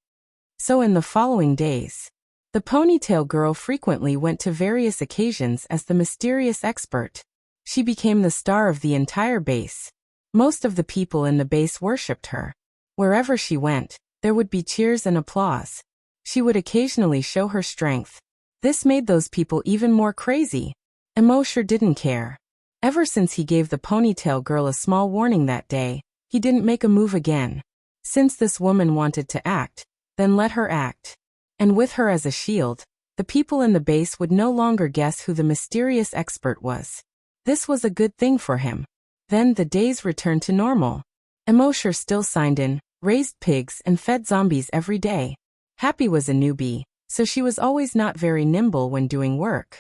So in the following days, the ponytail girl frequently went to various occasions as the mysterious expert. She became the star of the entire base. Most of the people in the base worshipped her. Wherever she went, there would be cheers and applause. She would occasionally show her strength. This made those people even more crazy. Immortal didn't care. Ever since he gave the ponytail girl a small warning that day, he didn't make a move again. Since this woman wanted to act, then let her act. And with her as a shield, the people in the base would no longer guess who the mysterious expert was. This was a good thing for him. Then the days returned to normal. Immortal still signed in, raised pigs and fed zombies every day. Happy was a newbie, so she was always not very nimble when doing work.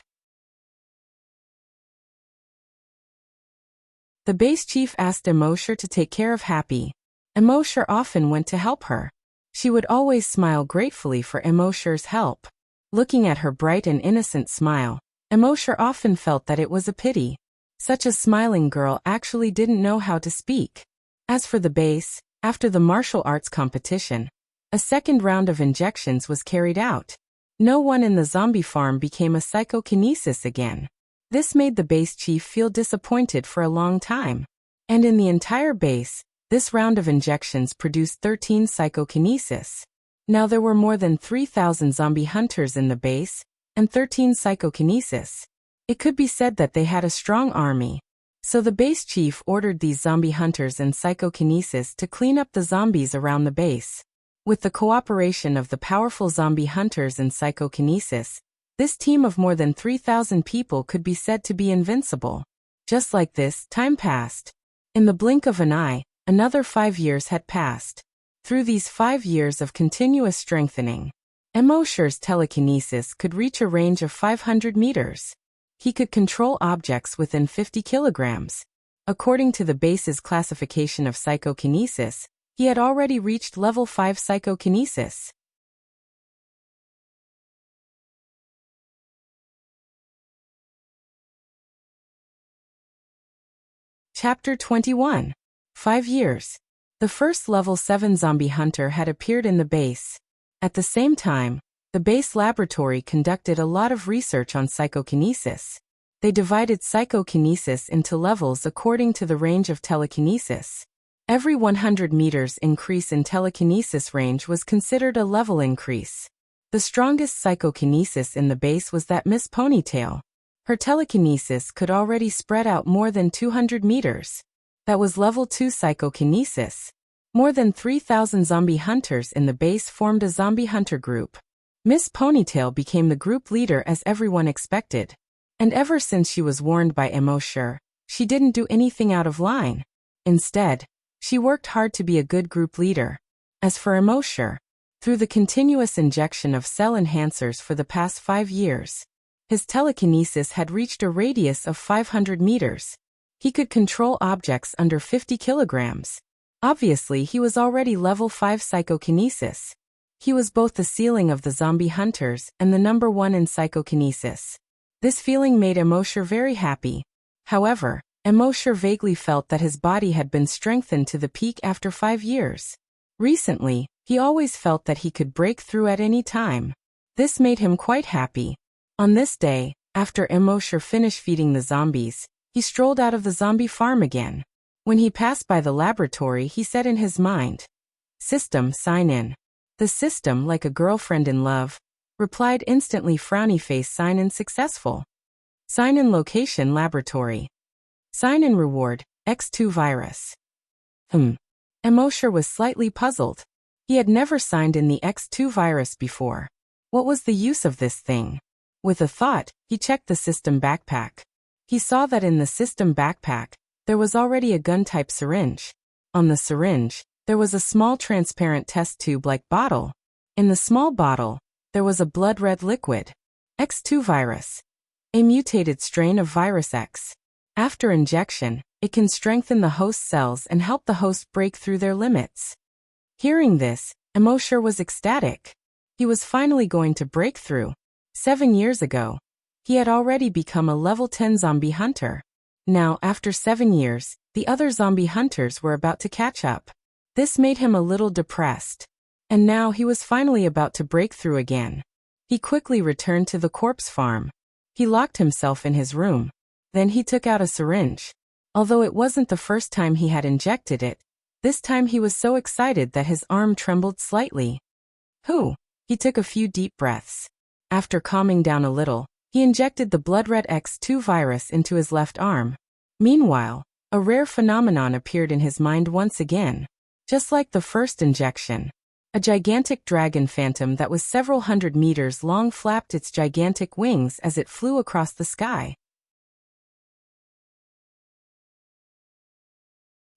The base chief asked Immortal to take care of Happy. Immortal often went to help her. She would always smile gratefully for Immortal's help. Looking at her bright and innocent smile, Immortal often felt that it was a pity. Such a smiling girl actually didn't know how to speak. As for the base, after the martial arts competition, a second round of injections was carried out. No one in the zombie farm became a psychokinesis again. This made the base chief feel disappointed for a long time. And in the entire base, this round of injections produced 13 psychokinesis. Now there were more than 3,000 zombie hunters in the base, and 13 psychokinesis. It could be said that they had a strong army. So the base chief ordered these zombie hunters and psychokinesis to clean up the zombies around the base. With the cooperation of the powerful zombie hunters and psychokinesis, this team of more than 3,000 people could be said to be invincible. Just like this, time passed. In the blink of an eye, another 5 years had passed. Through these 5 years of continuous strengthening, Immortal's telekinesis could reach a range of 500 meters. He could control objects within 50 kilograms. According to the base's classification of psychokinesis, he had already reached level 5 psychokinesis. Chapter 21. 5 years. The first level 7 zombie hunter had appeared in the base. At the same time, the base laboratory conducted a lot of research on psychokinesis. They divided psychokinesis into levels according to the range of telekinesis. Every 100 meters increase in telekinesis range was considered a level increase. The strongest psychokinesis in the base was that Miss Ponytail. Her telekinesis could already spread out more than 200 meters. That was level 2 psychokinesis. More than 3,000 zombie hunters in the base formed a zombie hunter group. Miss Ponytail became the group leader as everyone expected. And ever since she was warned by Immortal, she didn't do anything out of line. Instead, she worked hard to be a good group leader. As for Immortal, through the continuous injection of cell enhancers for the past 5 years, His telekinesis had reached a radius of 500 meters. He could control objects under 50 kilograms. Obviously, he was already level 5 psychokinesis. He was both the ceiling of the zombie hunters and the number 1 in psychokinesis. This feeling made Emosher very happy. However, Emosher vaguely felt that his body had been strengthened to the peak after 5 years. Recently, he always felt that he could break through at any time. This made him quite happy. On this day, after Emosher finished feeding the zombies, he strolled out of the zombie farm again. When he passed by the laboratory, he said in his mind, "System, sign in." The system, like a girlfriend in love, replied instantly, frowny face, sign in successful. Sign in location, laboratory. Sign in reward, X2 virus. Emosher was slightly puzzled. He had never signed in the X2 virus before. What was the use of this thing? With a thought, he checked the system backpack. He saw that in the system backpack, there was already a gun-type syringe. On the syringe, there was a small transparent test tube-like bottle. In the small bottle, there was a blood-red liquid. X2 virus. A mutated strain of virus X. After injection, it can strengthen the host cells and help the host break through their limits. Hearing this, Emosher was ecstatic. He was finally going to break through. 7 years ago, he had already become a level 10 zombie hunter. Now, after 7 years, the other zombie hunters were about to catch up. This made him a little depressed. And now he was finally about to break through again. He quickly returned to the corpse farm. He locked himself in his room. Then he took out a syringe. Although it wasn't the first time he had injected it, this time he was so excited that his arm trembled slightly. He took a few deep breaths. After calming down a little, he injected the blood-red X2 virus into his left arm. Meanwhile, a rare phenomenon appeared in his mind once again. Just like the first injection, a gigantic dragon phantom that was several hundred meters long flapped its gigantic wings as it flew across the sky.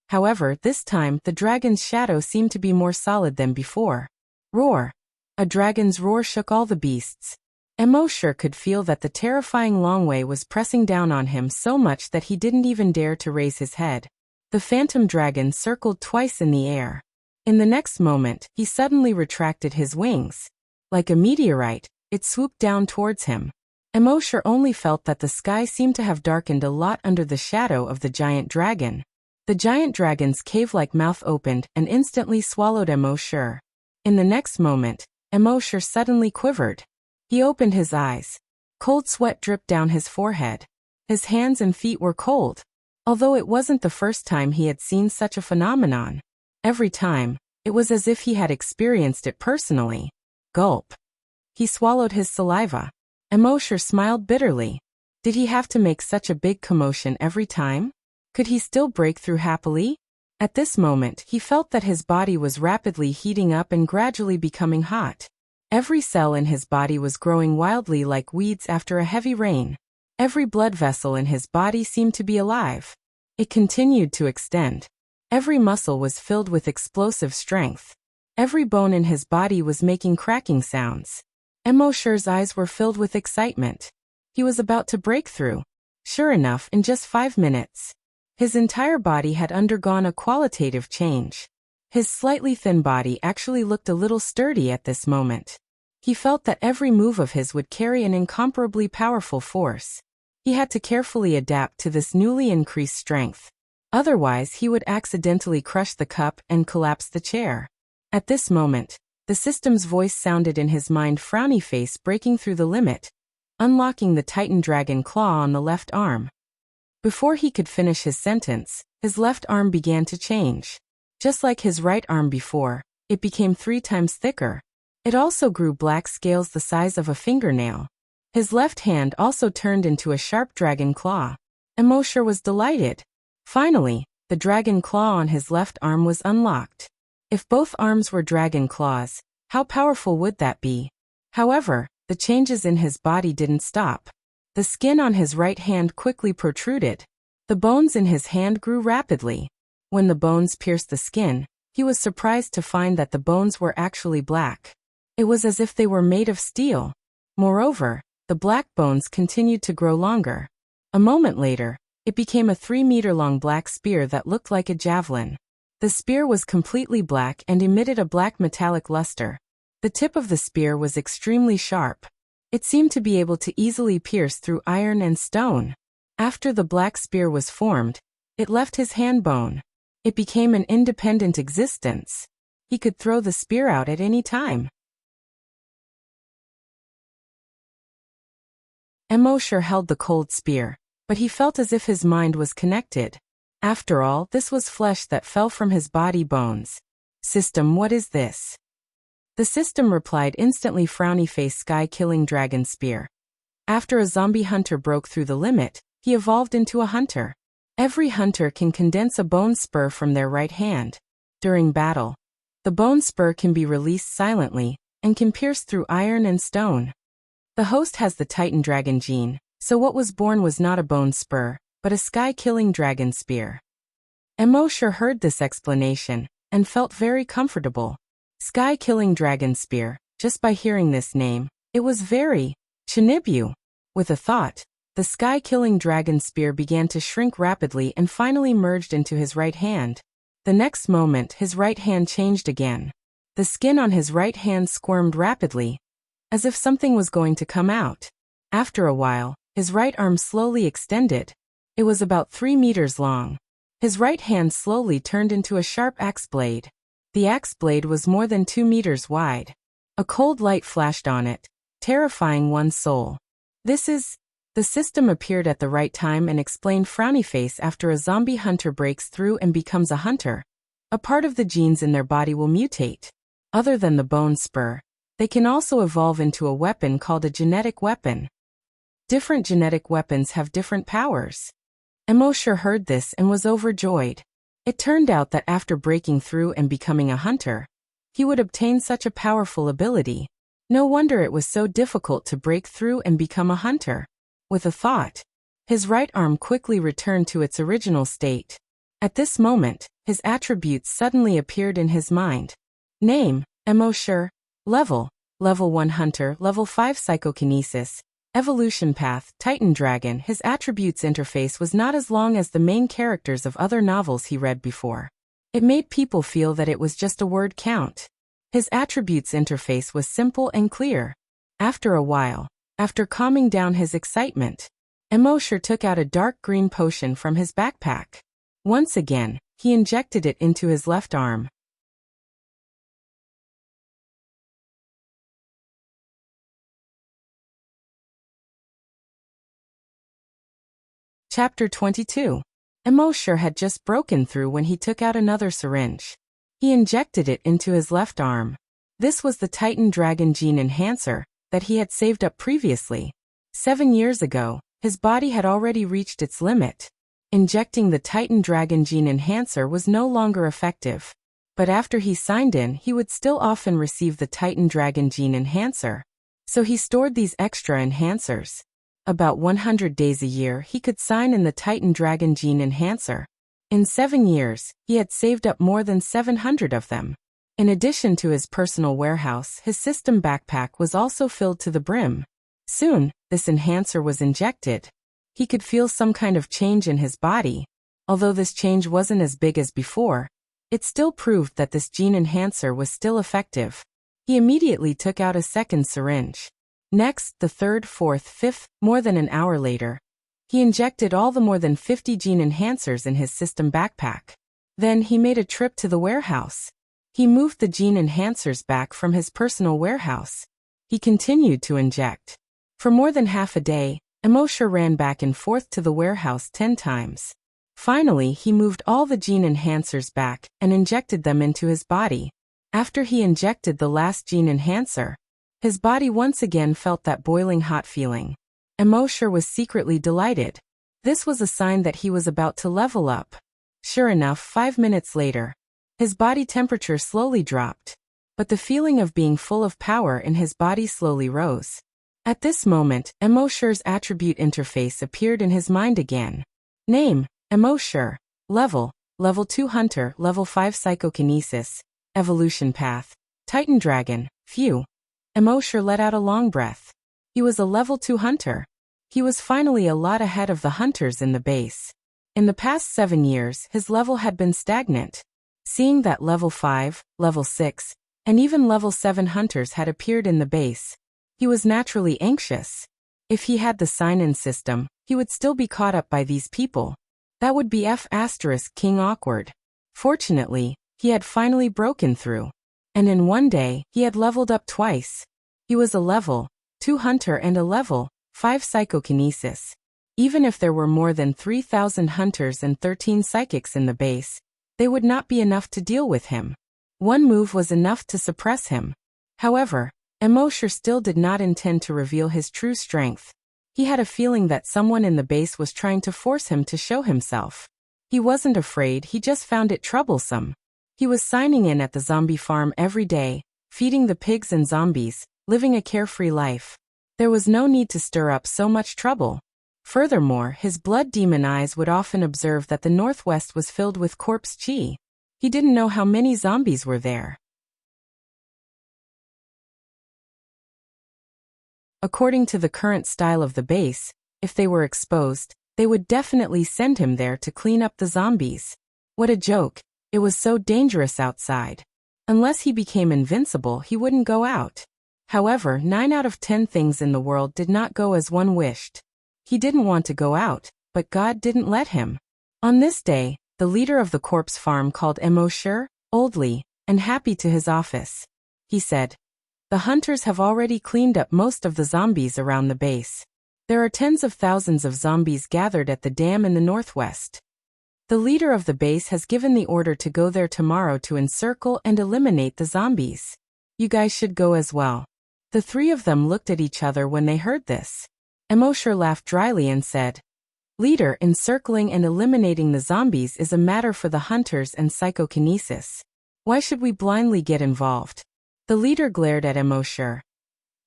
However, this time, the dragon's shadow seemed to be more solid than before. Roar! A dragon's roar shook all the beasts. Emosher could feel that the terrifying Longwei was pressing down on him so much that he didn't even dare to raise his head. The phantom dragon circled twice in the air. In the next moment, he suddenly retracted his wings. Like a meteorite, it swooped down towards him. Emosher only felt that the sky seemed to have darkened a lot under the shadow of the giant dragon. The giant dragon's cave-like mouth opened and instantly swallowed Emosher. In the next moment, Emosher suddenly quivered. He opened his eyes. Cold sweat dripped down his forehead. His hands and feet were cold. Although it wasn't the first time he had seen such a phenomenon. Every time, it was as if he had experienced it personally. Gulp. He swallowed his saliva. Emosher smiled bitterly. Did he have to make such a big commotion every time? Could he still break through happily? At this moment, he felt that his body was rapidly heating up and gradually becoming hot. Every cell in his body was growing wildly like weeds after a heavy rain. Every blood vessel in his body seemed to be alive. It continued to extend. Every muscle was filled with explosive strength. Every bone in his body was making cracking sounds. Emosher's eyes were filled with excitement. He was about to break through. Sure enough, in just 5 minutes, his entire body had undergone a qualitative change. His slightly thin body actually looked a little sturdy at this moment. He felt that every move of his would carry an incomparably powerful force. He had to carefully adapt to this newly increased strength. Otherwise, he would accidentally crush the cup and collapse the chair. At this moment, the system's voice sounded in his mind, frowny face breaking through the limit, unlocking the Titan dragon claw on the left arm. Before he could finish his sentence, his left arm began to change. Just like his right arm before, it became 3 times thicker. It also grew black scales the size of a fingernail. His left hand also turned into a sharp dragon claw. Emosher was delighted. Finally, the dragon claw on his left arm was unlocked. If both arms were dragon claws, how powerful would that be? However, the changes in his body didn't stop. The skin on his right hand quickly protruded. The bones in his hand grew rapidly. When the bones pierced the skin, he was surprised to find that the bones were actually black. It was as if they were made of steel. Moreover, the black bones continued to grow longer. A moment later, it became a 3-meter-long black spear that looked like a javelin. The spear was completely black and emitted a black metallic luster. The tip of the spear was extremely sharp. It seemed to be able to easily pierce through iron and stone. After the black spear was formed, it left his hand bone. It became an independent existence. He could throw the spear out at any time. Emosher held the cold spear, but he felt as if his mind was connected. After all, this was flesh that fell from his body bones. System, what is this? The system replied instantly, frowny face, sky-killing dragon spear. After a zombie hunter broke through the limit, he evolved into a hunter. Every hunter can condense a bone spur from their right hand. During battle, the bone spur can be released silently, and can pierce through iron and stone. The host has the Titan dragon gene, so what was born was not a bone spur, but a sky-killing dragon spear. Emosher heard this explanation, and felt very comfortable. Sky-killing dragon spear, just by hearing this name, it was very Shinibu. With a thought, the sky-killing dragon spear began to shrink rapidly and finally merged into his right hand. The next moment his right hand changed again. The skin on his right hand squirmed rapidly, as if something was going to come out. After a while, his right arm slowly extended. It was about 3 meters long. His right hand slowly turned into a sharp axe blade. The axe blade was more than 2 meters wide. A cold light flashed on it, terrifying one's soul. The system appeared at the right time and explained, frowny face. After a zombie hunter breaks through and becomes a hunter, a part of the genes in their body will mutate. Other than the bone spur, they can also evolve into a weapon called a genetic weapon. Different genetic weapons have different powers. Emosher heard this and was overjoyed. It turned out that after breaking through and becoming a hunter, he would obtain such a powerful ability. No wonder it was so difficult to break through and become a hunter. With a thought, his right arm quickly returned to its original state. At this moment, his attributes suddenly appeared in his mind. Name, Emosher. Level 1 hunter, level 5 psychokinesis. Evolution path, Titan dragon. His attributes interface was not as long as the main characters of other novels he read before. It made people feel that it was just a word count. His attributes interface was simple and clear. After a while, after calming down his excitement, Emosher took out a dark green potion from his backpack. Once again, he injected it into his left arm. Chapter 22. Emosher had just broken through when he took out another syringe. He injected it into his left arm. This was the Titan Dragon Gene Enhancer that he had saved up previously. 7 years ago, his body had already reached its limit. Injecting the Titan Dragon Gene Enhancer was no longer effective. But after he signed in, he would still often receive the Titan Dragon Gene Enhancer. So he stored these extra enhancers. About 100 days a year he could sign in the Titan Dragon Gene Enhancer. In 7 years, he had saved up more than 700 of them. In addition to his personal warehouse, his system backpack was also filled to the brim. Soon, this enhancer was injected. He could feel some kind of change in his body. Although this change wasn't as big as before, it still proved that this gene enhancer was still effective. He immediately took out a second syringe. Next, the third, fourth, fifth, more than an hour later, he injected all the more than 50 gene enhancers in his system backpack. Then he made a trip to the warehouse. He moved the gene enhancers back from his personal warehouse. He continued to inject. For more than half a day, Emosher ran back and forth to the warehouse 10 times. Finally, he moved all the gene enhancers back and injected them into his body. After he injected the last gene enhancer, his body once again felt that boiling hot feeling. Emosher was secretly delighted. This was a sign that he was about to level up. Sure enough, 5 minutes later, his body temperature slowly dropped, but the feeling of being full of power in his body slowly rose. At this moment, Emosher's attribute interface appeared in his mind again. Name, Emosher. Level 2 hunter, level 5 psychokinesis. Evolution path, Titan dragon. Phew. Emosher let out a long breath. He was a level 2 hunter. He was finally a lot ahead of the hunters in the base. In the past 7 years, his level had been stagnant. Seeing that level 5, level 6, and even level 7 hunters had appeared in the base, he was naturally anxious. If he had the sign-in system, he would still be caught up by these people. That would be King awkward. Fortunately, he had finally broken through. And in one day, he had leveled up twice. He was a level 2 hunter and a level 5 psychokinesis. Even if there were more than 3,000 hunters and 13 psychics in the base, they would not be enough to deal with him. One move was enough to suppress him. However, Immortal still did not intend to reveal his true strength. He had a feeling that someone in the base was trying to force him to show himself. He wasn't afraid, he just found it troublesome. He was signing in at the zombie farm every day, feeding the pigs and zombies, living a carefree life. There was no need to stir up so much trouble. Furthermore, his blood demon eyes would often observe that the northwest was filled with corpse chi. He didn't know how many zombies were there. According to the current style of the base, if they were exposed, they would definitely send him there to clean up the zombies. What a joke, it was so dangerous outside. Unless he became invincible, he wouldn't go out. However, 9 out of 10 things in the world did not go as one wished. He didn't want to go out, but God didn't let him. On this day, the leader of the corpse farm called Immortal, oldly, and happy to his office. He said, "The hunters have already cleaned up most of the zombies around the base. There are tens of thousands of zombies gathered at the dam in the northwest. The leader of the base has given the order to go there tomorrow to encircle and eliminate the zombies. You guys should go as well." The three of them looked at each other when they heard this. Immortal laughed dryly and said, "Leader, encircling and eliminating the zombies is a matter for the hunters and psychokinesis. Why should we blindly get involved?" The leader glared at Immortal.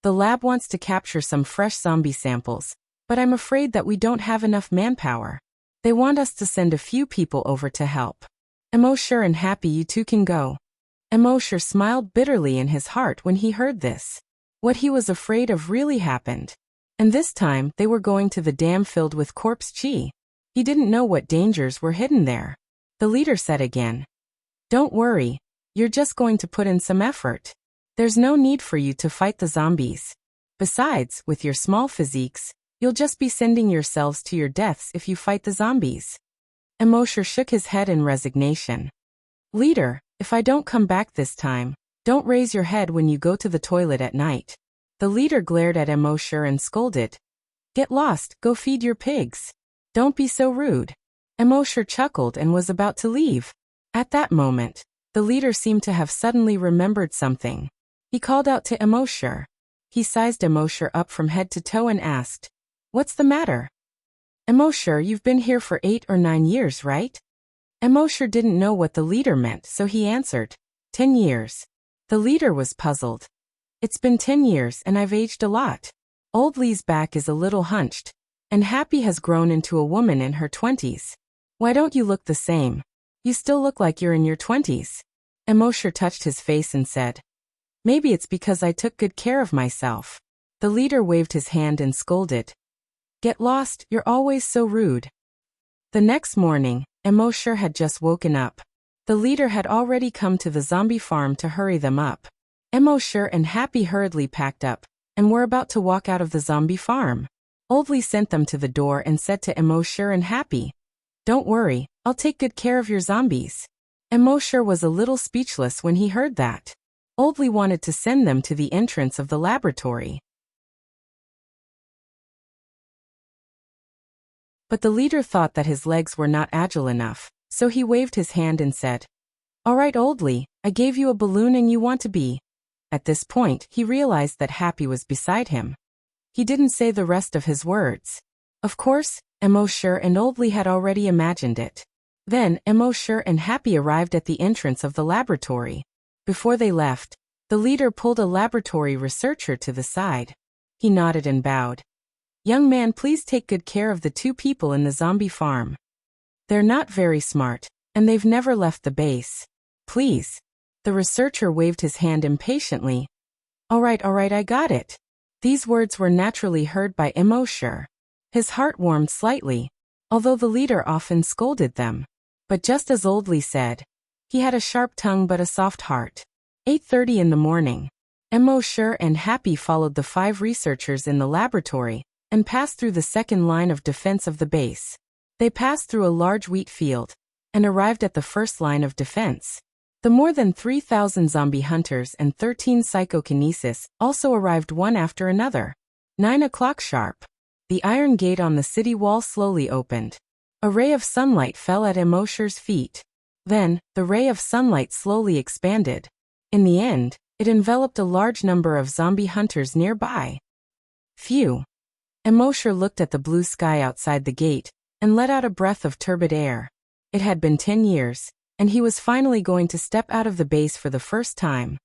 "The lab wants to capture some fresh zombie samples, but I'm afraid that we don't have enough manpower. They want us to send a few people over to help. Immortal and Happy, you two can go." Immortal smiled bitterly in his heart when he heard this. What he was afraid of really happened. And this time, they were going to the dam filled with corpse chi. He didn't know what dangers were hidden there. The leader said again, "Don't worry, you're just going to put in some effort. There's no need for you to fight the zombies. Besides, with your small physiques, you'll just be sending yourselves to your deaths if you fight the zombies." Immortal shook his head in resignation. "Leader, if I don't come back this time, don't raise your head when you go to the toilet at night." The leader glared at Immortal and scolded, "Get lost, go feed your pigs. Don't be so rude." Immortal chuckled and was about to leave. At that moment, the leader seemed to have suddenly remembered something. He called out to Immortal. He sized Immortal up from head to toe and asked, "What's the matter?" "Immortal, you've been here for 8 or 9 years, right?" Immortal didn't know what the leader meant, so he answered, 10 years. The leader was puzzled. "It's been 10 years and I've aged a lot. Old Lee's back is a little hunched, and Happy has grown into a woman in her 20s. Why don't you look the same? You still look like you're in your 20s. Immortal touched his face and said, "Maybe it's because I took good care of myself." The leader waved his hand and scolded, "Get lost, you're always so rude." The next morning, Immortal had just woken up. The leader had already come to the zombie farm to hurry them up. Immortal and Happy hurriedly packed up, and were about to walk out of the zombie farm. Old Lee sent them to the door and said to Immortal and Happy, "Don't worry, I'll take good care of your zombies." Immortal was a little speechless when he heard that. Old Lee wanted to send them to the entrance of the laboratory. But the leader thought that his legs were not agile enough, so he waved his hand and said, "All right, Old Lee, I gave you a balloon and you want to be." At this point, he realized that Happy was beside him. He didn't say the rest of his words. Of course, Immortal and Old Lee had already imagined it. Then, Immortal and Happy arrived at the entrance of the laboratory. Before they left, the leader pulled a laboratory researcher to the side. He nodded and bowed. "Young man, please take good care of the 2 people in the zombie farm. They're not very smart, and they've never left the base. Please." The researcher waved his hand impatiently. All right, I got it." These words were naturally heard by Immortal. His heart warmed slightly, although the leader often scolded them. But just as Oldly said, he had a sharp tongue but a soft heart. 8:30 in the morning. Immortal and Happy followed the 5 researchers in the laboratory and passed through the second line of defense of the base. They passed through a large wheat field and arrived at the first line of defense. The more than 3,000 zombie hunters and 13 psychokinesis also arrived one after another. 9 o'clock sharp. The iron gate on the city wall slowly opened. A ray of sunlight fell at Immortal's feet. Then, the ray of sunlight slowly expanded. In the end, it enveloped a large number of zombie hunters nearby. Phew. Immortal looked at the blue sky outside the gate and let out a breath of turbid air. It had been 10 years, and he was finally going to step out of the base for the first time.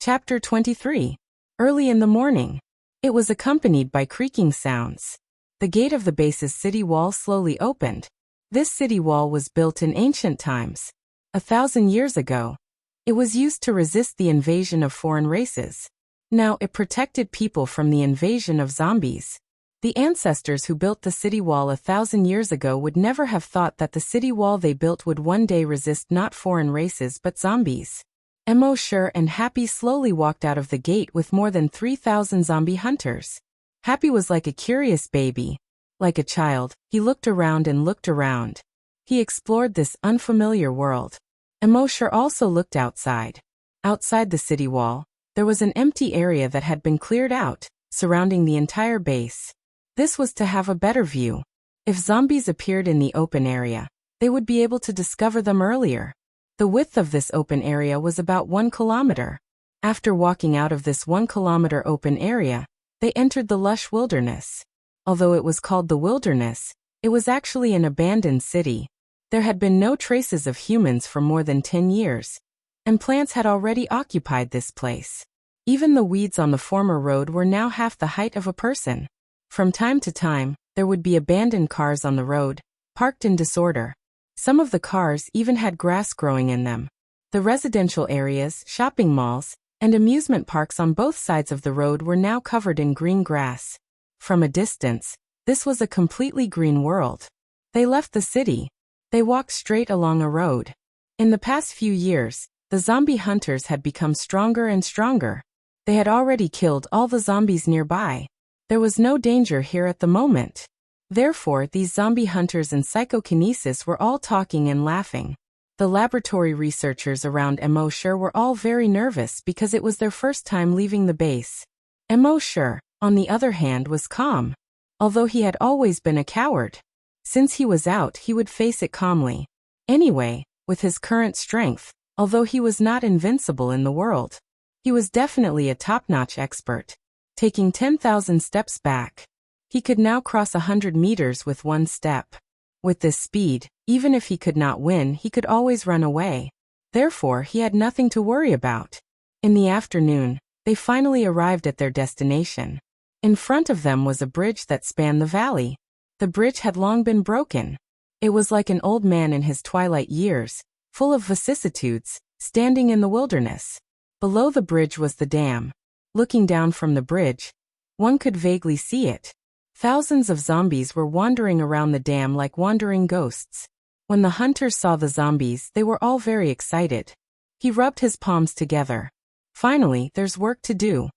Chapter 23. Early in the morning. It was accompanied by creaking sounds. The gate of the base's city wall slowly opened. This city wall was built in ancient times. 1,000 years ago. It was used to resist the invasion of foreign races. Now it protected people from the invasion of zombies. The ancestors who built the city wall 1,000 years ago would never have thought that the city wall they built would one day resist not foreign races but zombies. Immortal and Happy slowly walked out of the gate with more than 3,000 zombie hunters. Happy was like a curious baby. Like a child, he looked around and looked around. He explored this unfamiliar world. Immortal also looked outside. Outside the city wall, there was an empty area that had been cleared out, surrounding the entire base. This was to have a better view. If zombies appeared in the open area, they would be able to discover them earlier. The width of this open area was about 1 kilometer. After walking out of this 1 kilometer open area, they entered the lush wilderness. Although it was called the wilderness, it was actually an abandoned city. There had been no traces of humans for more than 10 years, and plants had already occupied this place. Even the weeds on the former road were now half the height of a person. From time to time, there would be abandoned cars on the road, parked in disorder. Some of the cars even had grass growing in them. The residential areas, shopping malls, and amusement parks on both sides of the road were now covered in green grass. From a distance, this was a completely green world. They left the city. They walked straight along a road. In the past few years, the zombie hunters had become stronger and stronger. They had already killed all the zombies nearby. There was no danger here at the moment. Therefore, these zombie hunters and psychokinesis were all talking and laughing. The laboratory researchers around Immortal were all very nervous because it was their first time leaving the base. Immortal, on the other hand, was calm. Although he had always been a coward. Since he was out, he would face it calmly. Anyway, with his current strength, although he was not invincible in the world, he was definitely a top-notch expert. Taking 10,000 steps back, he could now cross 100 meters with one step. With this speed, even if he could not win, he could always run away. Therefore, he had nothing to worry about. In the afternoon, they finally arrived at their destination. In front of them was a bridge that spanned the valley. The bridge had long been broken. It was like an old man in his twilight years, full of vicissitudes, standing in the wilderness. Below the bridge was the dam. Looking down from the bridge, one could vaguely see it. Thousands of zombies were wandering around the dam like wandering ghosts. When the hunters saw the zombies, they were all very excited. He rubbed his palms together. Finally, there's work to do.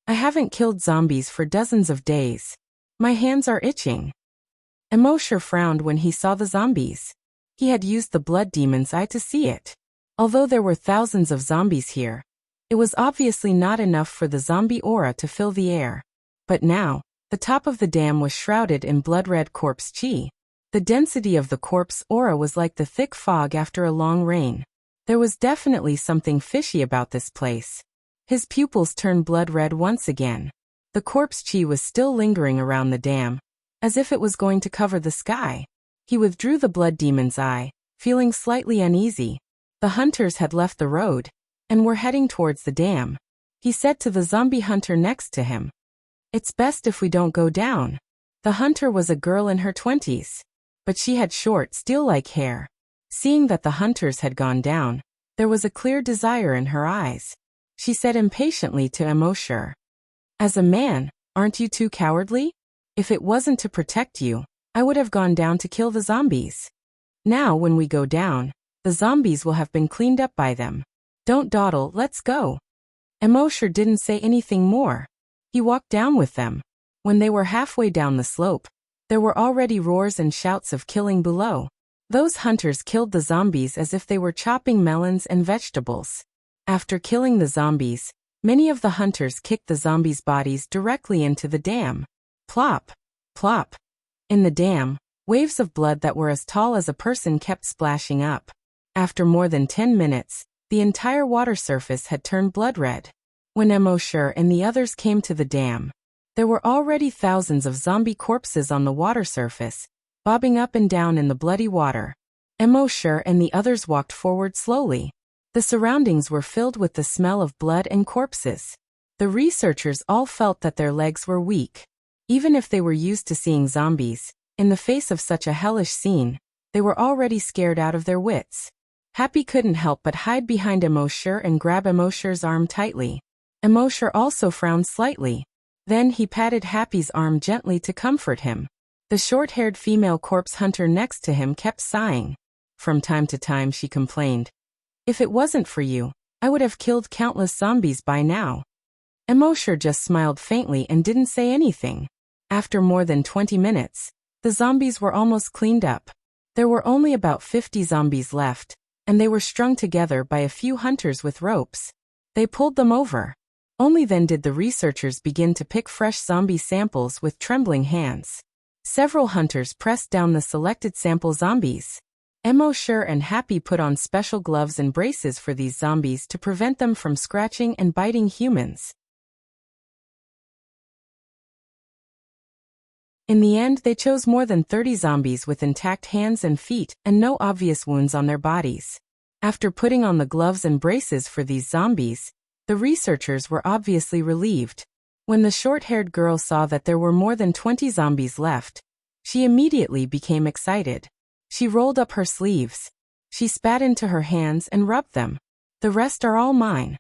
I haven't killed zombies for dozens of days. My hands are itching. Immortal frowned when he saw the zombies. He had used the blood demon's eye to see it. Although there were thousands of zombies here, it was obviously not enough for the zombie aura to fill the air. But now, the top of the dam was shrouded in blood-red corpse chi. The density of the corpse aura was like the thick fog after a long rain. There was definitely something fishy about this place. His pupils turned blood-red once again. The corpse chi was still lingering around the dam, as if it was going to cover the sky. He withdrew the blood demon's eye, feeling slightly uneasy. The hunters had left the road and were heading towards the dam. He said to the zombie hunter next to him, "It's best if we don't go down." The hunter was a girl in her 20s, but she had short, steel-like hair. Seeing that the hunters had gone down, there was a clear desire in her eyes. She said impatiently to Immortal, "As a man, aren't you too cowardly? If it wasn't to protect you, I would have gone down to kill the zombies. Now when we go down, the zombies will have been cleaned up by them. Don't dawdle, let's go." Immortal didn't say anything more. He walked down with them. When they were halfway down the slope, there were already roars and shouts of killing below. Those hunters killed the zombies as if they were chopping melons and vegetables. After killing the zombies, many of the hunters kicked the zombies' bodies directly into the dam. Plop! Plop! In the dam, waves of blood that were as tall as a person kept splashing up. After more than 10 minutes, the entire water surface had turned blood red. When Immortal and the others came to the dam, there were already thousands of zombie corpses on the water surface, bobbing up and down in the bloody water. Immortal and the others walked forward slowly. The surroundings were filled with the smell of blood and corpses. The researchers all felt that their legs were weak. Even if they were used to seeing zombies, in the face of such a hellish scene, they were already scared out of their wits. Happy couldn't help but hide behind Immortal and grab Immortal's arm tightly. Immortal also frowned slightly. Then he patted Happy's arm gently to comfort him. The short-haired female corpse hunter next to him kept sighing. From time to time she complained, "If it wasn't for you, I would have killed countless zombies by now." Immortal just smiled faintly and didn't say anything. After more than 20 minutes, the zombies were almost cleaned up. There were only about 50 zombies left, and they were strung together by a few hunters with ropes. They pulled them over. Only then did the researchers begin to pick fresh zombie samples with trembling hands. Several hunters pressed down the selected sample zombies. Immortal and Happy put on special gloves and braces for these zombies to prevent them from scratching and biting humans. In the end, they chose more than 30 zombies with intact hands and feet and no obvious wounds on their bodies. After putting on the gloves and braces for these zombies, the researchers were obviously relieved. When the short-haired girl saw that there were more than 20 zombies left, she immediately became excited. She rolled up her sleeves. She spat into her hands and rubbed them. "The rest are all mine."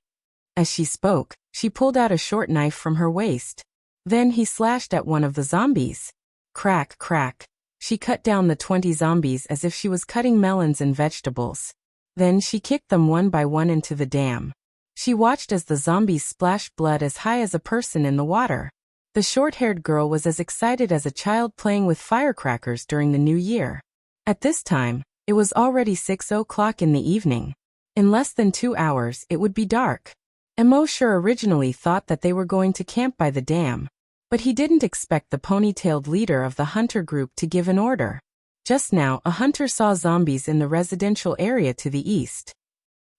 As she spoke, she pulled out a short knife from her waist. Then he slashed at one of the zombies. Crack, crack. She cut down the 20 zombies as if she was cutting melons and vegetables. Then she kicked them one by one into the dam. She watched as the zombies splashed blood as high as a person in the water. The short-haired girl was as excited as a child playing with firecrackers during the New Year. At this time, it was already 6 o'clock in the evening. In less than 2 hours, it would be dark. Immortal originally thought that they were going to camp by the dam, but he didn't expect the pony-tailed leader of the hunter group to give an order. Just now, a hunter saw zombies in the residential area to the east.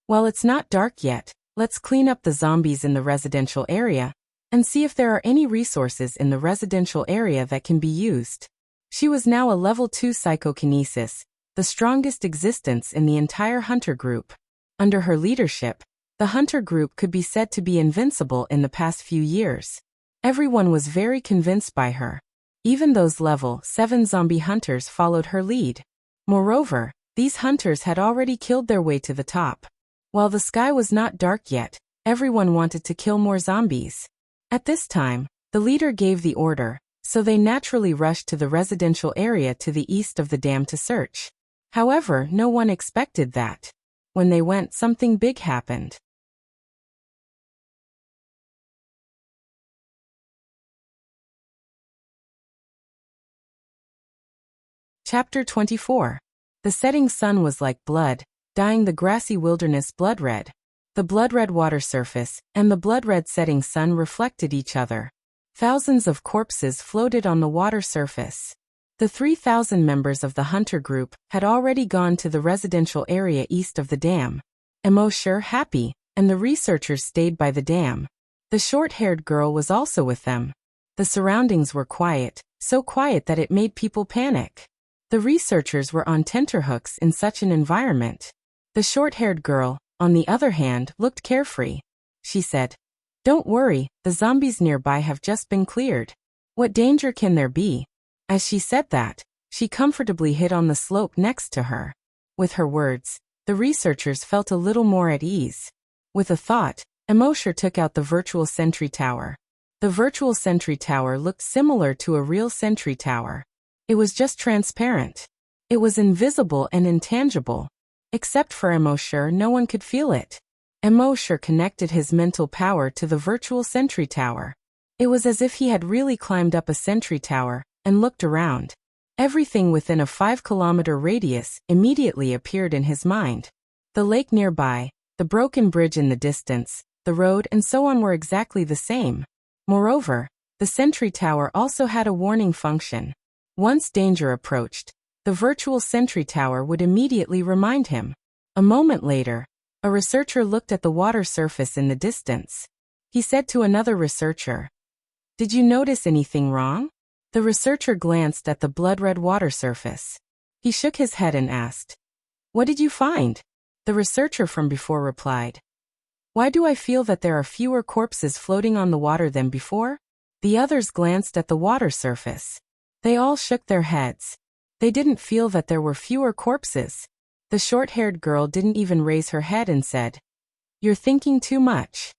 "Well, it's not dark yet. Let's clean up the zombies in the residential area and see if there are any resources in the residential area that can be used." She was now a level 2 psychokinesis, the strongest existence in the entire hunter group. Under her leadership, the hunter group could be said to be invincible in the past few years. Everyone was very convinced by her. Even those level 7 zombie hunters followed her lead. Moreover, these hunters had already killed their way to the top. While the sky was not dark yet, everyone wanted to kill more zombies. At this time, the leader gave the order, so they naturally rushed to the residential area to the east of the dam to search. However, no one expected that. When they went, something big happened. Chapter 24. The setting sun was like blood, dyeing the grassy wilderness blood red. The blood-red water surface and the blood-red setting sun reflected each other. Thousands of corpses floated on the water surface. The 3,000 members of the hunter group had already gone to the residential area east of the dam. Immortal, Happy, and the researchers stayed by the dam. The short-haired girl was also with them. The surroundings were quiet, so quiet that it made people panic. The researchers were on tenterhooks in such an environment. The short-haired girl, on the other hand, looked carefree. She said, "Don't worry, the zombies nearby have just been cleared. What danger can there be? As she said that, she comfortably hid on the slope next to her. With her words, the researchers felt a little more at ease. With a thought, Immortal took out the virtual sentry tower. The virtual sentry tower looked similar to a real sentry tower. It was just transparent. It was invisible and intangible. Except for Immortal, no one could feel it. Immortal connected his mental power to the virtual sentry tower. It was as if he had really climbed up a sentry tower and looked around. Everything within a 5-kilometer radius immediately appeared in his mind. The lake nearby, the broken bridge in the distance, the road and so on were exactly the same. Moreover, the sentry tower also had a warning function. Once danger approached, the virtual sentry tower would immediately remind him. A moment later, a researcher looked at the water surface in the distance. He said to another researcher, "Did you notice anything wrong?" The researcher glanced at the blood-red water surface. He shook his head and asked, "What did you find?" The researcher from before replied, "Why do I feel that there are fewer corpses floating on the water than before?" The others glanced at the water surface. They all shook their heads. They didn't feel that there were fewer corpses. The short-haired girl didn't even raise her head and said, "You're thinking too much."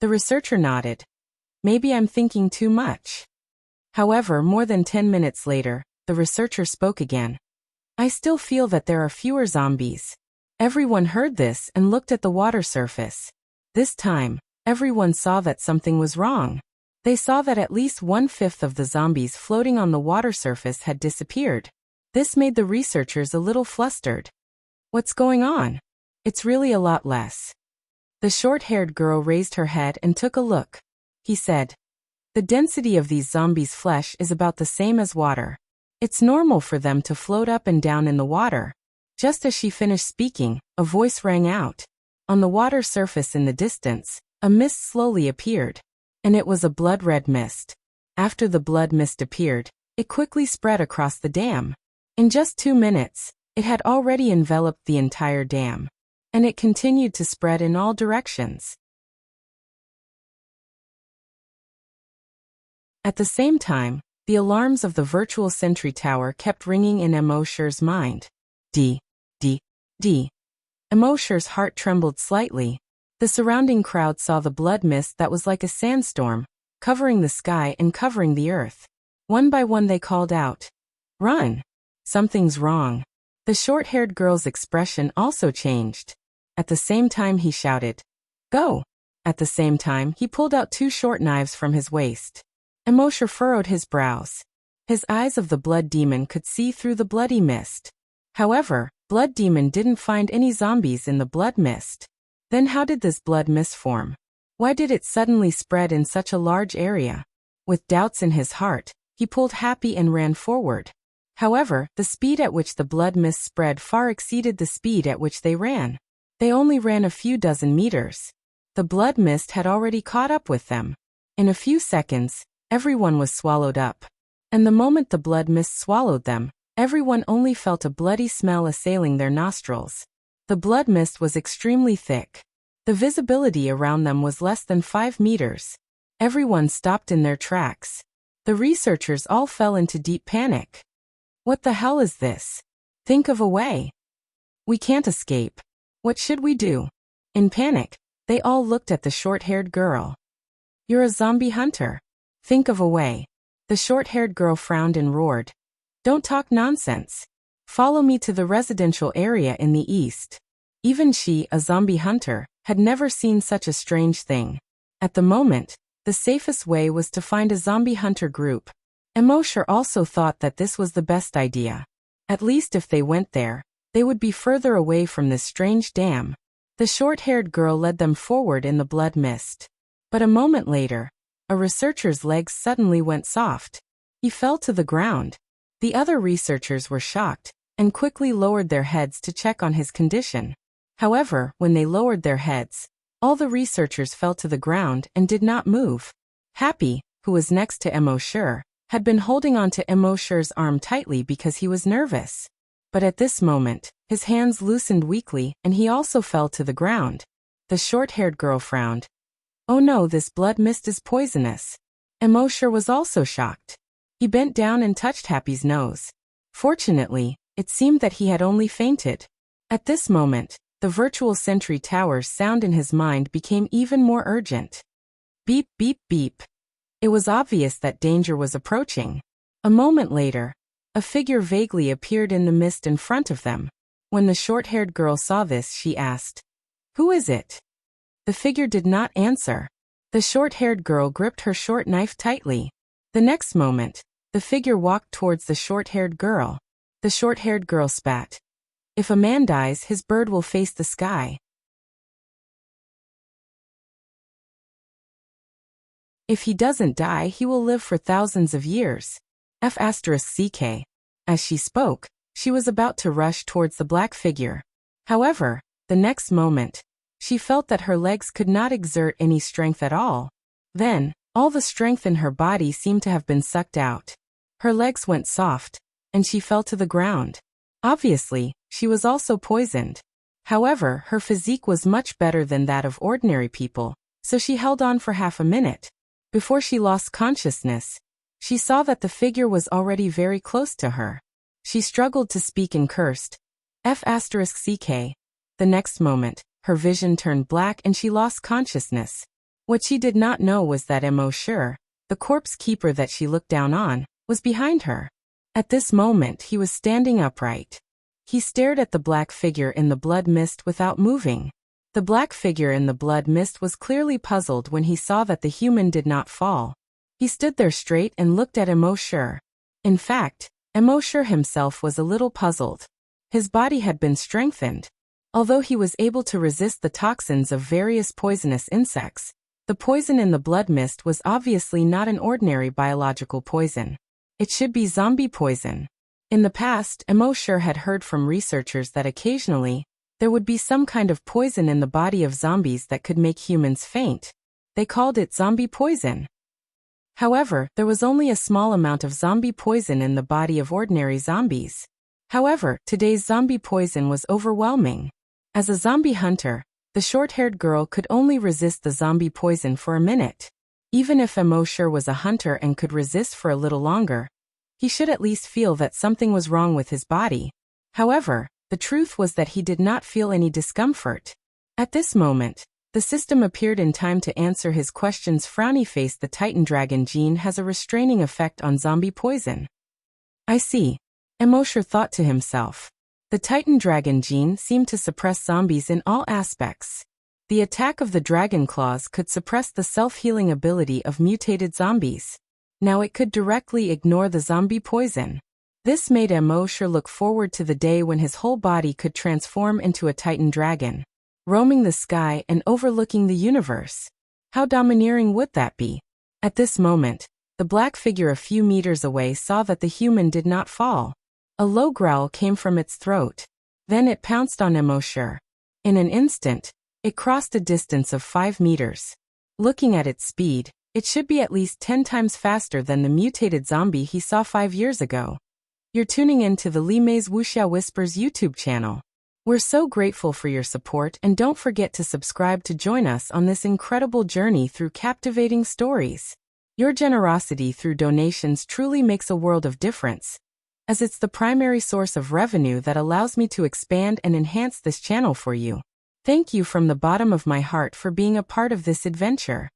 The researcher nodded. "Maybe I'm thinking too much." However, more than 10 minutes later, the researcher spoke again. "I still feel that there are fewer zombies." Everyone heard this and looked at the water surface. This time, everyone saw that something was wrong. They saw that at least 1/5 of the zombies floating on the water surface had disappeared. This made the researchers a little flustered. "What's going on? It's really a lot less." The short-haired girl raised her head and took a look. He said, "The density of these zombies' flesh is about the same as water. It's normal for them to float up and down in the water." Just as she finished speaking, a voice rang out. On the water surface in the distance, a mist slowly appeared. And it was a blood-red mist. After the blood mist appeared, it quickly spread across the dam. In just 2 minutes, it had already enveloped the entire dam. And it continued to spread in all directions. At the same time, the alarms of the virtual sentry tower kept ringing in Immortal's mind. D. Immortal's heart trembled slightly. The surrounding crowd saw the blood mist that was like a sandstorm, covering the sky and covering the earth. One by one they called out, "Run! Something's wrong." The short-haired girl's expression also changed. At the same time he shouted, "Go!" At the same time he pulled out 2 short knives from his waist. Immortal furrowed his brows. His eyes of the blood demon could see through the bloody mist. However, Blood Demon didn't find any zombies in the blood mist. Then how did this blood mist form? Why did it suddenly spread in such a large area? With doubts in his heart, he pulled happy and ran forward. However, the speed at which the blood mist spread far exceeded the speed at which they ran. They only ran a few dozen meters. The blood mist had already caught up with them. In a few seconds, everyone was swallowed up. And the moment the blood mist swallowed them, everyone only felt a bloody smell assailing their nostrils. The blood mist was extremely thick. The visibility around them was less than 5 meters. Everyone stopped in their tracks. The researchers all fell into deep panic. What the hell is this? Think of a way. We can't escape. What should we do? In panic, they all looked at the short-haired girl. You're a zombie hunter. Think of a way. The short-haired girl frowned and roared. Don't talk nonsense. Follow me to the residential area in the east. Even she, a zombie hunter, had never seen such a strange thing. At the moment, the safest way was to find a zombie hunter group. Immortal also thought that this was the best idea. At least if they went there, they would be further away from this strange dam. The short-haired girl led them forward in the blood mist. But a moment later, a researcher's legs suddenly went soft. He fell to the ground. The other researchers were shocked and quickly lowered their heads to check on his condition. However, when they lowered their heads, all the researchers fell to the ground and did not move. Happy, who was next to Immortal, had been holding on to Immortal's arm tightly because he was nervous. But at this moment, his hands loosened weakly and he also fell to the ground. The short-haired girl frowned. Oh no, this blood mist is poisonous. Immortal was also shocked. He bent down and touched Happy's nose. Fortunately, it seemed that he had only fainted. At this moment, the virtual sentry tower's sound in his mind became even more urgent. Beep, beep, beep. It was obvious that danger was approaching. A moment later, a figure vaguely appeared in the mist in front of them. When the short-haired girl saw this, she asked, "Who is it?" The figure did not answer. The short-haired girl gripped her short knife tightly. The next moment, the figure walked towards the short-haired girl. The short-haired girl spat. "If a man dies, his bird will face the sky. If he doesn't die, he will live for thousands of years. F***ck. As she spoke, she was about to rush towards the black figure. However, the next moment, she felt that her legs could not exert any strength at all. Then, all the strength in her body seemed to have been sucked out. Her legs went soft, and she fell to the ground. Obviously, she was also poisoned. However, her physique was much better than that of ordinary people, so she held on for half a minute. Before she lost consciousness, she saw that the figure was already very close to her. She struggled to speak and cursed, F***ck. The next moment, her vision turned black and she lost consciousness. What she did not know was that Immortal, the corpse keeper that she looked down on, was behind her. At this moment he was standing upright. He stared at the black figure in the blood mist without moving. The black figure in the blood mist was clearly puzzled when he saw that the human did not fall. He stood there straight and looked at Immortal. In fact, Immortal himself was a little puzzled. His body had been strengthened. Although he was able to resist the toxins of various poisonous insects, the poison in the blood mist was obviously not an ordinary biological poison. It should be zombie poison. In the past, Immortal had heard from researchers that occasionally, there would be some kind of poison in the body of zombies that could make humans faint. They called it zombie poison. However, there was only a small amount of zombie poison in the body of ordinary zombies. However, today's zombie poison was overwhelming. As a zombie hunter, the short-haired girl could only resist the zombie poison for a minute. Even if Immortal was a hunter and could resist for a little longer, he should at least feel that something was wrong with his body. However, the truth was that he did not feel any discomfort. At this moment, the system appeared in time to answer his questions. Frowny face. The Titan Dragon gene has a restraining effect on zombie poison. I see. Immortal thought to himself. The Titan Dragon gene seemed to suppress zombies in all aspects. The attack of the dragon claws could suppress the self-healing ability of mutated zombies. Now it could directly ignore the zombie poison. This made Immortal look forward to the day when his whole body could transform into a Titan dragon, roaming the sky and overlooking the universe. How domineering would that be? At this moment, the black figure a few meters away saw that the human did not fall. A low growl came from its throat. Then it pounced on Immortal. In an instant, it crossed a distance of 5 meters. Looking at its speed, it should be at least 10 times faster than the mutated zombie he saw 5 years ago. You're tuning in to the Limei's Wuxia Whispers YouTube channel. We're so grateful for your support, and don't forget to subscribe to join us on this incredible journey through captivating stories. Your generosity through donations truly makes a world of difference, as it's the primary source of revenue that allows me to expand and enhance this channel for you. Thank you from the bottom of my heart for being a part of this adventure.